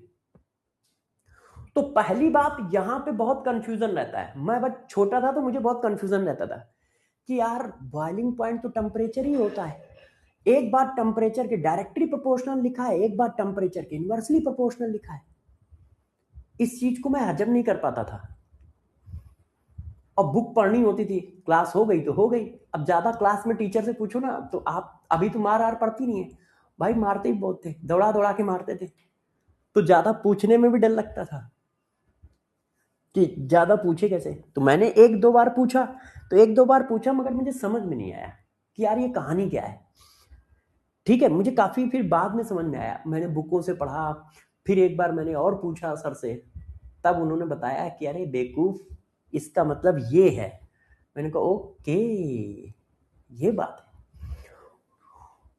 तो पहली बात यहां पे बहुत कंफ्यूजन रहता है, मैं बस छोटा था तो मुझे बहुत कंफ्यूजन रहता था कि यार बॉइलिंग पॉइंट तो टेम्परेचर ही होता है, एक बार टेम्परेचर के डायरेक्टली प्रोपोर्शनल लिखा है, एक बार टेम्परेचर के इनवर्सली प्रोपोर्शनल लिखा है। इस चीज को मैं हजम नहीं कर पाता था। अब बुक पढ़नी होती थी, क्लास हो गई तो हो गई। अब ज्यादा क्लास में टीचर से पूछो ना तो आप अभी तो मार पड़ती नहीं है भाई, मारते ही बहुत थे, दौड़ा दौड़ा के मारते थे, तो ज्यादा पूछने में भी डर लगता था कि ज्यादा पूछे कैसे। तो मैंने एक दो बार पूछा मगर मुझे समझ में नहीं आया कि यार ये कहानी क्या है। ठीक है, मुझे काफी फिर बाद में समझ में आया, मैंने बुकों से पढ़ा, फिर एक बार मैंने और पूछा सर से, तब उन्होंने बताया कि अरे बेवकूफ इसका मतलब ये है। मैंने कहा ओके ये बात है।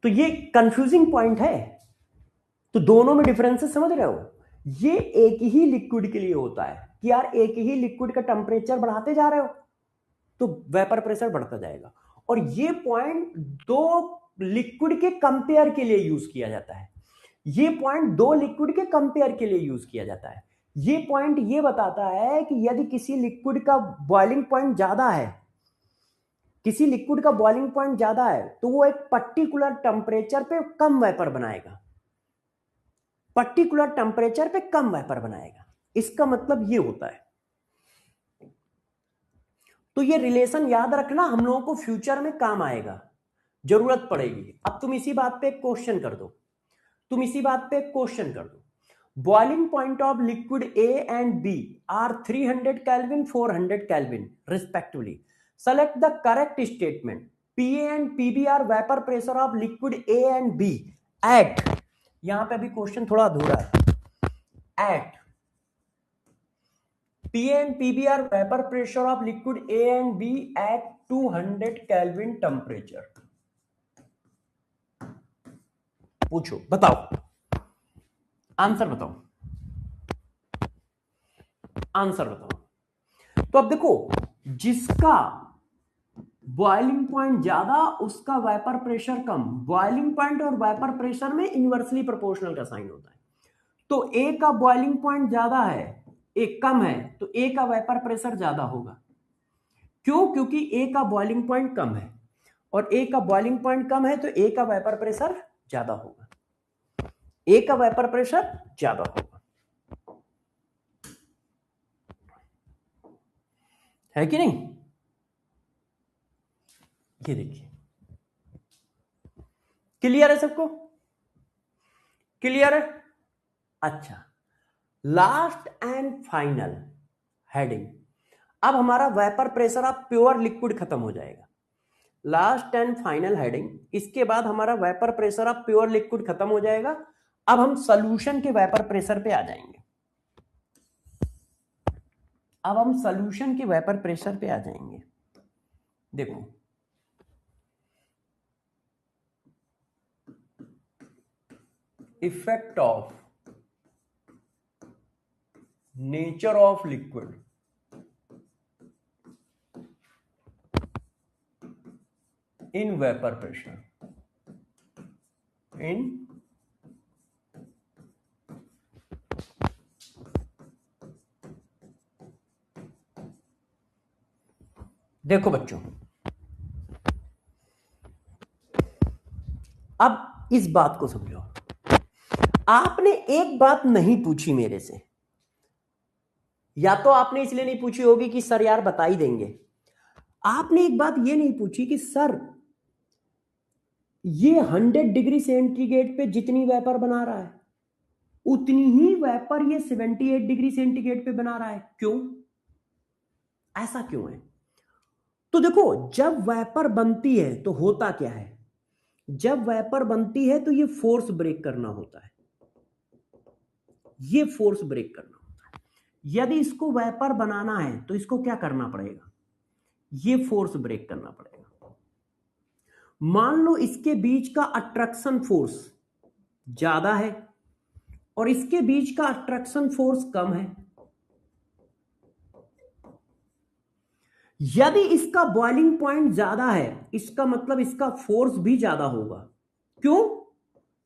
तो ये कंफ्यूजिंग पॉइंट है। तो दोनों में डिफरेंसेस समझ रहे हो? ये एक ही लिक्विड के लिए होता है कि यार एक ही लिक्विड का टेम्परेचर बढ़ाते जा रहे हो तो वेपर प्रेशर बढ़ता जाएगा, और ये पॉइंट दो लिक्विड के कंपेयर के लिए यूज किया जाता है। ये पॉइंट दो लिक्विड के कंपेयर के लिए यूज किया जाता है। ये पॉइंट ये बताता है कि यदि किसी लिक्विड का बॉइलिंग पॉइंट ज्यादा है, किसी लिक्विड का बॉइलिंग पॉइंट ज्यादा है तो वो एक पर्टिकुलर टेम्परेचर पे कम वेपर बनाएगा, पर्टिकुलर टेम्परेचर पे कम वेपर बनाएगा। इसका मतलब ये होता है। तो ये रिलेशन याद रखना, हम लोगों को फ्यूचर में काम आएगा, जरूरत पड़ेगी। अब तुम इसी बात पे क्वेश्चन कर दो, boiling point of liquid A and B are 300 kelvin 400 kelvin respectively, select the correct statement. PA and PB are vapour pressure of liquid A and B at, यहां पे अभी क्वेश्चन थोड़ा अधूरा है, at PA and PB are vapor pressure of liquid A and B at 200 Kelvin temperature. पूछो, बताओ, answer बताओ, answer बताओ। तो अब देखो, जिसका बॉइलिंग पॉइंट ज्यादा उसका वेपर प्रेशर कम। बॉइलिंग पॉइंट और वेपर प्रेशर में इनवर्सली प्रोपोर्शनल का साइन होता है। तो ए का बॉइलिंग पॉइंट ज्यादा है, एक कम है, तो ए का वेपर प्रेशर ज्यादा होगा। क्यों? क्योंकि ए का बॉइलिंग पॉइंट कम है, और ए का बॉइलिंग पॉइंट कम है तो ए का वेपर प्रेशर ज्यादा होगा, ए का वेपर प्रेशर ज्यादा होगा। है कि नहीं? ये देखिए, क्लियर है सबको? क्लियर है? अच्छा, लास्ट एंड फाइनल हेडिंग। अब हमारा vapour pressure of pure liquid खत्म हो जाएगा। लास्ट एंड फाइनल हेडिंग, इसके बाद हमारा vapour pressure of pure liquid खत्म हो जाएगा। अब हम सॉल्यूशन के वेपर प्रेशर पे आ जाएंगे। अब हम सॉल्यूशन के वेपर प्रेशर पे आ जाएंगे। देखो, effect of nature of liquid in vapor pressure, in देखो बच्चों, अब इस बात को समझो। आपने एक बात नहीं पूछी मेरे से, या तो आपने इसलिए नहीं पूछी होगी कि सर यार बता ही देंगे। आपने एक बात ये नहीं पूछी कि सर ये 100 डिग्री सेंटीग्रेड पे जितनी वेपर बना रहा है उतनी ही वेपर ये 78 डिग्री सेंटीग्रेड पे बना रहा है। क्यों? ऐसा क्यों है? तो देखो, जब वेपर बनती है तो होता क्या है, जब वेपर बनती है तो ये फोर्स ब्रेक करना होता है, ये फोर्स ब्रेक करना होता है। यदि इसको वेपर बनाना है तो इसको क्या करना पड़ेगा, ये फोर्स ब्रेक करना पड़ेगा। मान लो इसके बीच का अट्रैक्शन फोर्स ज्यादा है और इसके बीच का अट्रैक्शन फोर्स कम है। यदि इसका बॉइलिंग पॉइंट ज्यादा है, इसका मतलब इसका फोर्स भी ज्यादा होगा। क्यों?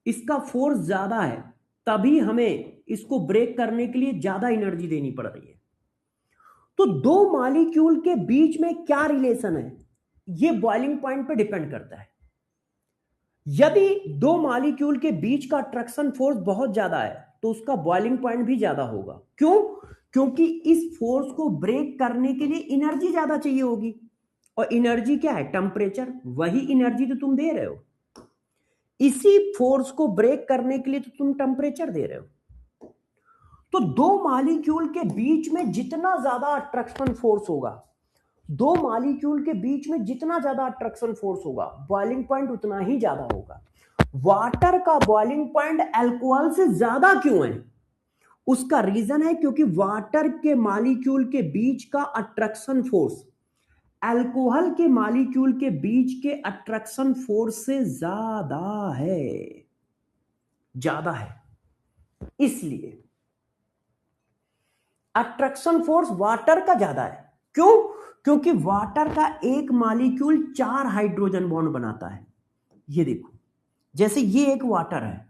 इसका फोर्स ज्यादा है, तभी हमें इसको ब्रेक करने के लिए ज्यादा एनर्जी देनी पड़ रही है। तो दो मॉलिक्यूल के बीच में क्या रिलेशन है, ये बॉइलिंग पॉइंट पे डिपेंड करता है। यदि दो मॉलिक्यूल के बीच का अट्रैक्शन फोर्स बहुत ज्यादा है तो उसका बॉइलिंग पॉइंट भी ज्यादा होगा। क्यों? क्योंकि इस फोर्स को ब्रेक करने के लिए एनर्जी ज्यादा चाहिए होगी, और एनर्जी क्या है, टेम्परेचर। वही एनर्जी तो तुम दे रहे हो, इसी फोर्स को ब्रेक करने के लिए तो तुम टेम्परेचर दे रहे हो। तो दो मॉलिक्यूल के बीच में जितना ज्यादा अट्रैक्शन फोर्स होगा, दो मॉलिक्यूल के बीच में जितना ज्यादा अट्रैक्शन फोर्स होगा, बॉइलिंग पॉइंट उतना ही ज्यादा होगा। वाटर का बॉइलिंग पॉइंट अल्कोहल से ज्यादा क्यों है? उसका रीजन है क्योंकि वाटर के मॉलिक्यूल के बीच का अट्रैक्शन फोर्स अल्कोहल के मॉलिक्यूल के बीच के अट्रैक्शन फोर्स से ज्यादा है। इसलिए अट्रैक्शन फोर्स वाटर का ज्यादा है। क्यों? क्योंकि वाटर का एक मॉलिक्यूल 4 हाइड्रोजन बॉन्ड बनाता है। ये देखो, जैसे ये एक वाटर है,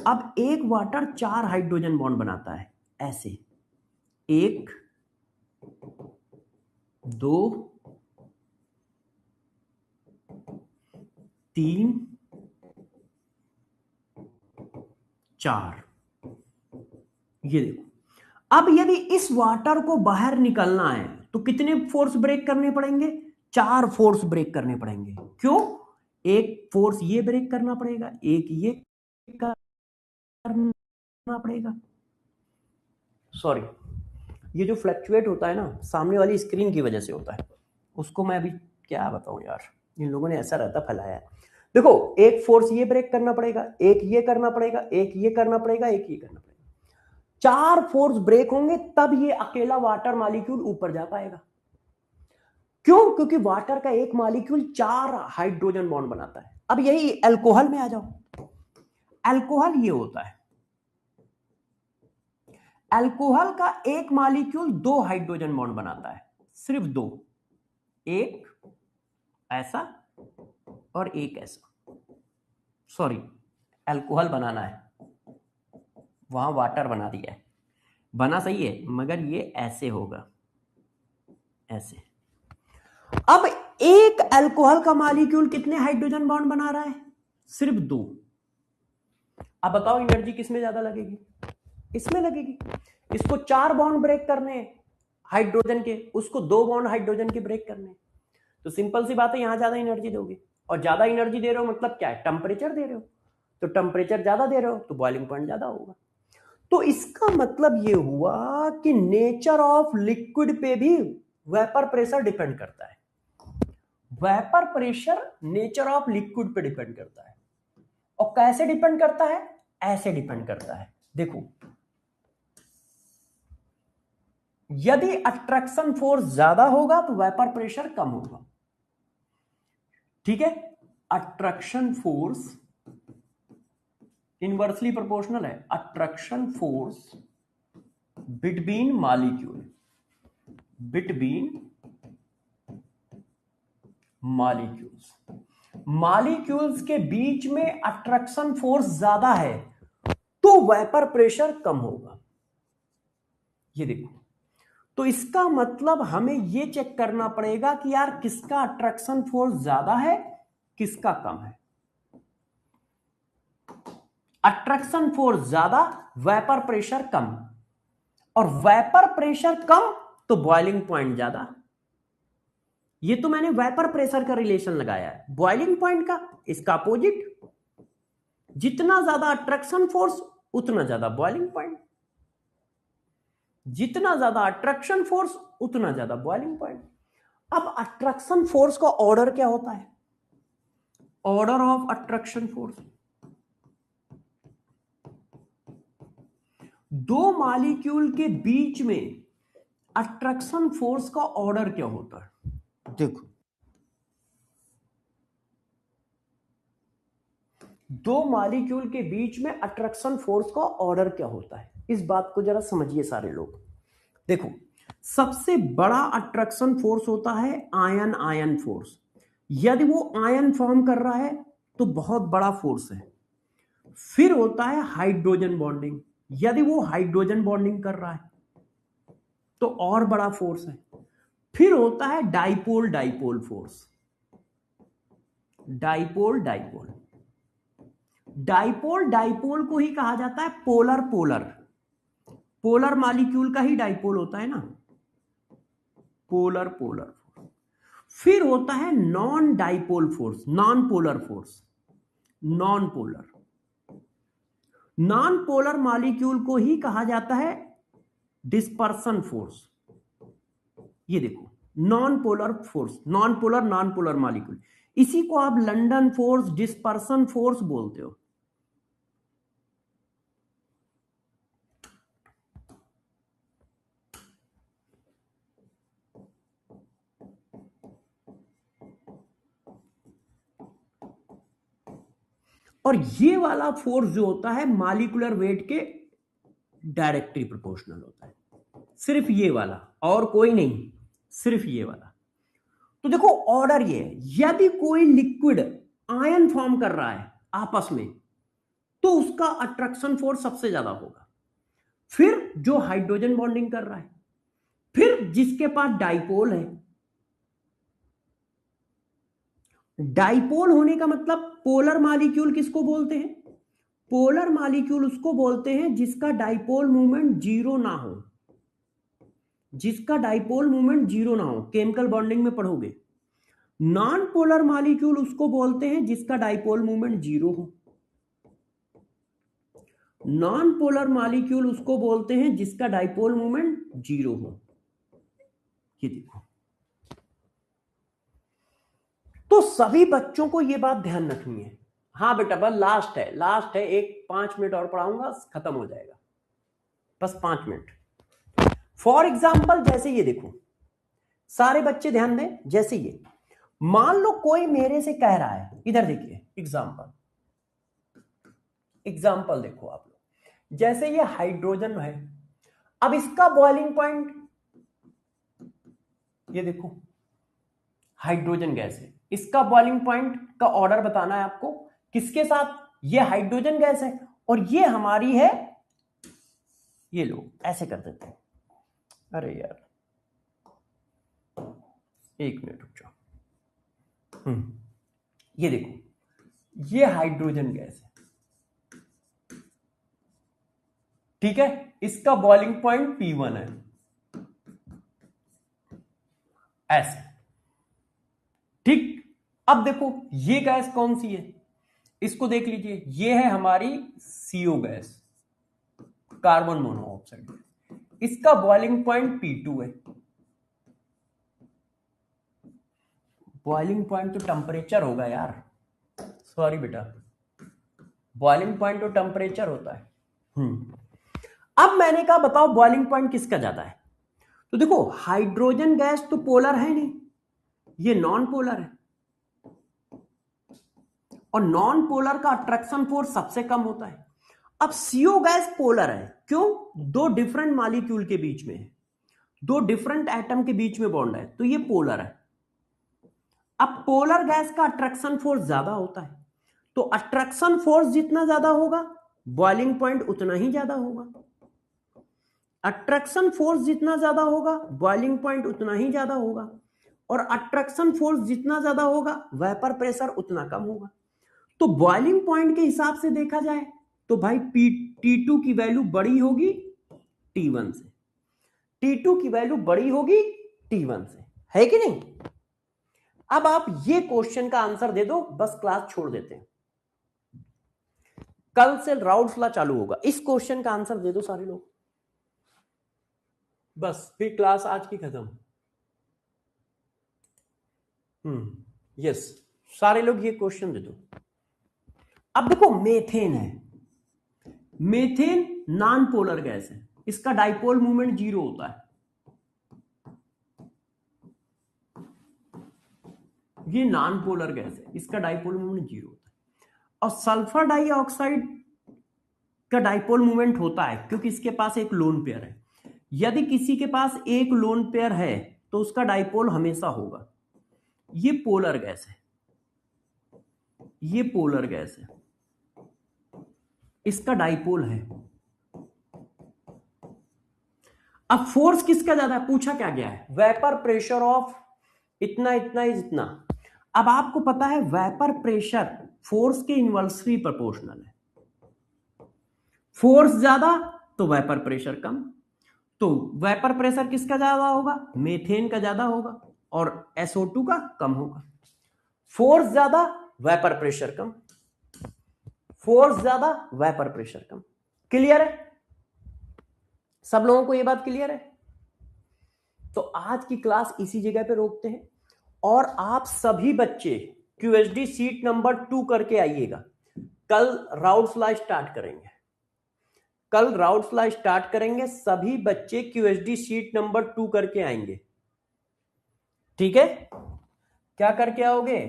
अब एक वाटर 4 हाइड्रोजन बॉन्ड बनाता है, ऐसे 1 2 3 4। ये देखो, अब यदि इस वाटर को बाहर निकलना है तो कितने फोर्स ब्रेक करने पड़ेंगे? 4 फोर्स ब्रेक करने पड़ेंगे। क्यों? एक फोर्स ये ब्रेक करना पड़ेगा, एक ये करना पड़ेगा। सॉरी, ये जो फ्लक्चुएट होता है ना, सामने वाली स्क्रीन की वजह से होता है। उसको मैं अभी क्या बताऊं यार, इन लोगों ने ऐसा रहता फैलाया है। देखो, एक फोर्स ये ब्रेक करना पड़ेगा, एक ये करना पड़ेगा, एक ये करना पड़ेगा, एक ये करना पड़ेगा। 4 फोर्स ब्रेक होंगे तब ये अकेला वाटर मॉलिक्यूल ऊपर जा पाएगा। क्यों? क्योंकि वाटर का एक मॉलिक्यूल 4 हाइड्रोजन बॉन्ड बनाता है। अब यही अल्कोहल में आ जाओ। अल्कोहल ये होता है, अल्कोहल का एक मॉलिक्यूल 2 हाइड्रोजन बॉन्ड बनाता है, सिर्फ 2, एक ऐसा और एक ऐसा। सॉरी, अल्कोहल बनाना है, वहां वाटर बना दिया है, बना सही है, मगर ये ऐसे होगा, ऐसे। अब एक अल्कोहल का मॉलिक्यूल कितने हाइड्रोजन बॉन्ड बना रहा है? सिर्फ 2। अब बताओ एनर्जी किसमें ज्यादा लगेगी? इसमें लगेगी। इसको 4 बॉन्ड ब्रेक करने हाइड्रोजन के, उसको 2 बॉन्ड हाइड्रोजन के ब्रेक करने। तो सिंपल सी बात है, यहां ज्यादा एनर्जी दोगे, और ज्यादा एनर्जी दे रहे हो मतलब क्या है, टेम्परेचर दे रहे हो। तो टेम्परेचर ज्यादा दे रहे हो तो बॉइलिंग पॉइंट ज्यादा होगा। तो इसका मतलब ये हुआ कि नेचर ऑफ लिक्विड पे भी वेपर प्रेशर डिपेंड करता है। Vapour pressure nature of liquid पे डिपेंड करता है। और कैसे डिपेंड करता है? ऐसे डिपेंड करता है। देखो, यदि अट्रैक्शन फोर्स ज्यादा होगा तो वेपर प्रेशर कम होगा। ठीक है? अट्रैक्शन फोर्स इनवर्सली प्रोपोर्शनल है। अट्रैक्शन फोर्स बिटवीन मॉलिक्यूल्स के बीच में अट्रैक्शन फोर्स ज्यादा है तो वेपर प्रेशर कम होगा। ये देखो, तो इसका मतलब हमें यह चेक करना पड़ेगा कि यार किसका अट्रैक्शन फोर्स ज्यादा है, किसका कम है। अट्रैक्शन फोर्स ज्यादा, वेपर प्रेशर कम, और वेपर प्रेशर कम तो बॉइलिंग पॉइंट ज्यादा। ये तो मैंने वेपर प्रेशर का रिलेशन लगाया है। बॉइलिंग पॉइंट का इसका अपोजिट, जितना ज्यादा अट्रैक्शन फोर्स उतना ज्यादा बॉइलिंग पॉइंट, जितना ज्यादा अट्रैक्शन फोर्स उतना ज्यादा बॉइलिंग पॉइंट। अब अट्रैक्शन फोर्स का ऑर्डर क्या होता है? ऑर्डर ऑफ अट्रैक्शन फोर्स, दो मॉलिक्यूल के बीच में अट्रैक्शन फोर्स का ऑर्डर क्या होता है? देखो, दो मॉलिक्यूल के बीच में अट्रैक्शन फोर्स का ऑर्डर क्या होता है, इस बात को जरा समझिए सारे लोग। देखो, सबसे बड़ा अट्रैक्शन फोर्स होता है आयन आयन फोर्स। यदि वो आयन फॉर्म कर रहा है तो बहुत बड़ा फोर्स है। फिर होता है हाइड्रोजन बॉन्डिंग, यदि वो हाइड्रोजन बॉन्डिंग कर रहा है तो और बड़ा फोर्स है। फिर होता है dipole dipole force, dipole dipole. Dipole dipole को ही कहा जाता है पोलर पोलर। पोलर मॉलिक्यूल का ही डाइपोल होता है ना, पोलर पोलर। फिर होता है non dipole force, non polar force, non polar. Non polar molecule को ही कहा जाता है डिस्पर्सन फोर्स। ये देखो, non polar force, non polar non polar molecule, इसी को आप लंडन फोर्स, डिस्पर्सन फोर्स बोलते हो। और ये वाला फोर्स जो होता है मॉलिक्यूलर वेट के डायरेक्टली प्रोपोर्शनल होता है, सिर्फ ये वाला, और कोई नहीं, सिर्फ ये वाला। तो देखो ऑर्डर ये है, यदि कोई लिक्विड आयन फॉर्म कर रहा है आपस में तो उसका अट्रैक्शन फोर्स सबसे ज्यादा होगा। फिर जो हाइड्रोजन बॉन्डिंग कर रहा है, फिर जिसके पास डाइपोल है। डाइपोल होने का मतलब पोलर मॉलिक्यूल किसको बोलते हैं? पोलर मॉलिक्यूल उसको बोलते हैं जिसका डाइपोल मूवमेंट जीरो ना हो, जिसका डाइपोल मूवमेंट जीरो ना हो, केमिकल बॉन्डिंग में पढ़ोगे। नॉन पोलर मॉलिक्यूल उसको बोलते हैं जिसका डाइपोल मूवमेंट जीरो हो। नॉन पोलर मॉलिक्यूल उसको बोलते हैं जिसका डाइपोल मूवमेंट जीरो हो। ये देखो, तो सभी बच्चों को ये बात ध्यान रखनी है। हाँ बेटा, बस लास्ट है, लास्ट है, एक 5 मिनट और पढ़ाऊंगा, खत्म हो जाएगा, बस 5 मिनट। फॉर एग्जाम्पल जैसे ये देखो, सारे बच्चे ध्यान दें। जैसे ये मान लो कोई मेरे से कह रहा है, इधर देखिए एग्जाम्पल, एग्जाम्पल देखो आप लोग। जैसे ये हाइड्रोजन है, अब इसका बॉइलिंग पॉइंट ये देखो, हाइड्रोजन गैस है, इसका बॉइलिंग पॉइंट का ऑर्डर बताना है आपको। किसके साथ? ये हाइड्रोजन गैस है और ये हमारी है, ये लो ऐसे कर देते हैं। अरे यार एक मिनट रुक जाओ। ये देखो, ये हाइड्रोजन गैस है, ठीक है, इसका बॉइलिंग पॉइंट P1 है, ऐसे, ठीक। अब देखो ये गैस कौन सी है, इसको देख लीजिए, ये है हमारी CO गैस, कार्बन मोनोऑक्साइड। इसका बॉइलिंग पॉइंट P2 है। बॉइलिंग पॉइंट तो टेम्परेचर होगा यार, सॉरी बेटा, बॉइलिंग पॉइंट तो टेम्परेचर होता है। अब मैंने कहा बताओ बॉइलिंग पॉइंट किसका ज्यादा है? तो देखो हाइड्रोजन गैस तो पोलर है नहीं, ये नॉन पोलर है, और नॉन पोलर का अट्रैक्शन फोर्स सबसे कम होता है। अब CO गैस पोलर है, क्यों? दो डिफरेंट मॉलिक्यूल के बीच में है, दो डिफरेंट एटम के बीच में बॉन्ड है, तो ये पोलर है। अब पोलर गैस का अट्रैक्शन फोर्स ज्यादा होता है, तो अट्रैक्शन फोर्स जितना ज्यादा होगा बॉइलिंग पॉइंट उतना ही ज्यादा होगा। अट्रैक्शन फोर्स जितना ज्यादा होगा बॉइलिंग पॉइंट उतना ही ज्यादा होगा, और अट्रैक्शन फोर्स जितना ज्यादा होगा वेपर प्रेशर उतना कम होगा। तो बॉइलिंग पॉइंट के हिसाब से देखा जाए तो भाई T2 की वैल्यू बड़ी होगी T1 से, T2 की वैल्यू बड़ी होगी T1 से, है कि नहीं? अब आप ये क्वेश्चन का आंसर दे दो, बस क्लास छोड़ देते हैं। कल से राउल्स लॉ चालू होगा, इस क्वेश्चन का आंसर दे दो सारे लोग, बस फिर क्लास आज की खत्म। यस, सारे लोग ये क्वेश्चन दे दो। अब देखो मेथेन है, मेथेन नॉन पोलर गैस है, इसका डाइपोल मूवमेंट 0 होता है, ये नॉन पोलर गैस है, इसका डाइपोल मूवमेंट 0 होता है। और सल्फर डाइऑक्साइड का डाइपोल मूवमेंट होता है क्योंकि इसके पास एक लोन पेयर है। यदि किसी के पास एक लोन पेयर है तो उसका डाइपोल हमेशा होगा। ये पोलर गैस है, ये पोलर गैस है, इसका डाइपोल है। अब फोर्स किसका ज्यादा है, पूछा क्या गया है, वेपर प्रेशर ऑफ इतना इतना इज इतना। अब आपको पता है वेपर प्रेशर फोर्स के इनवर्सली प्रोपोर्शनल है, फोर्स ज्यादा तो वेपर प्रेशर कम, तो वेपर प्रेशर किसका ज्यादा होगा, मेथेन का ज्यादा होगा और SO2 का कम होगा। फोर्स ज्यादा वेपर प्रेशर कम, फोर्स ज्यादा वेपर प्रेशर कम। क्लियर है, सब लोगों को यह बात क्लियर है? तो आज की क्लास इसी जगह पे रोकते हैं और आप सभी बच्चे QHD सीट नंबर 2 करके आइएगा। कल राउट्स लॉ स्टार्ट करेंगे, कल राउट्स लॉ स्टार्ट करेंगे, सभी बच्चे QHD सीट नंबर 2 करके आएंगे। ठीक है, क्या करके आओगे,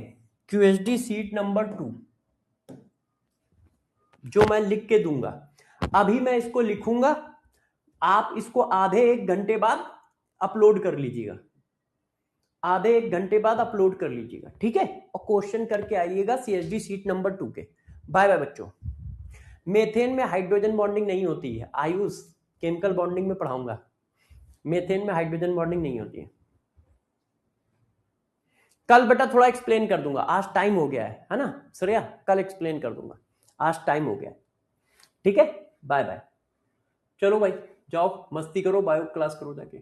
QHD सीट नंबर 2 जो मैं लिख के दूंगा। अभी मैं इसको लिखूंगा, आप इसको आधे एक घंटे बाद अपलोड कर लीजिएगा, आधे एक घंटे बाद अपलोड कर लीजिएगा। ठीक है, और क्वेश्चन करके आइएगा CHD सीट नंबर 2 के। बाय बाय बच्चों। मेथेन में हाइड्रोजन बॉन्डिंग नहीं होती है, आयुष केमिकल बॉन्डिंग में पढ़ाऊंगा, मेथेन में हाइड्रोजन बॉन्डिंग नहीं होती है। कल बेटा थोड़ा एक्सप्लेन कर दूंगा, आज टाइम हो गया है ना श्रेया, कल एक्सप्लेन कर दूंगा, आज टाइम हो गया। ठीक है, बाय बाय। चलो भाई जाओ मस्ती करो, बायो क्लास करो जाके।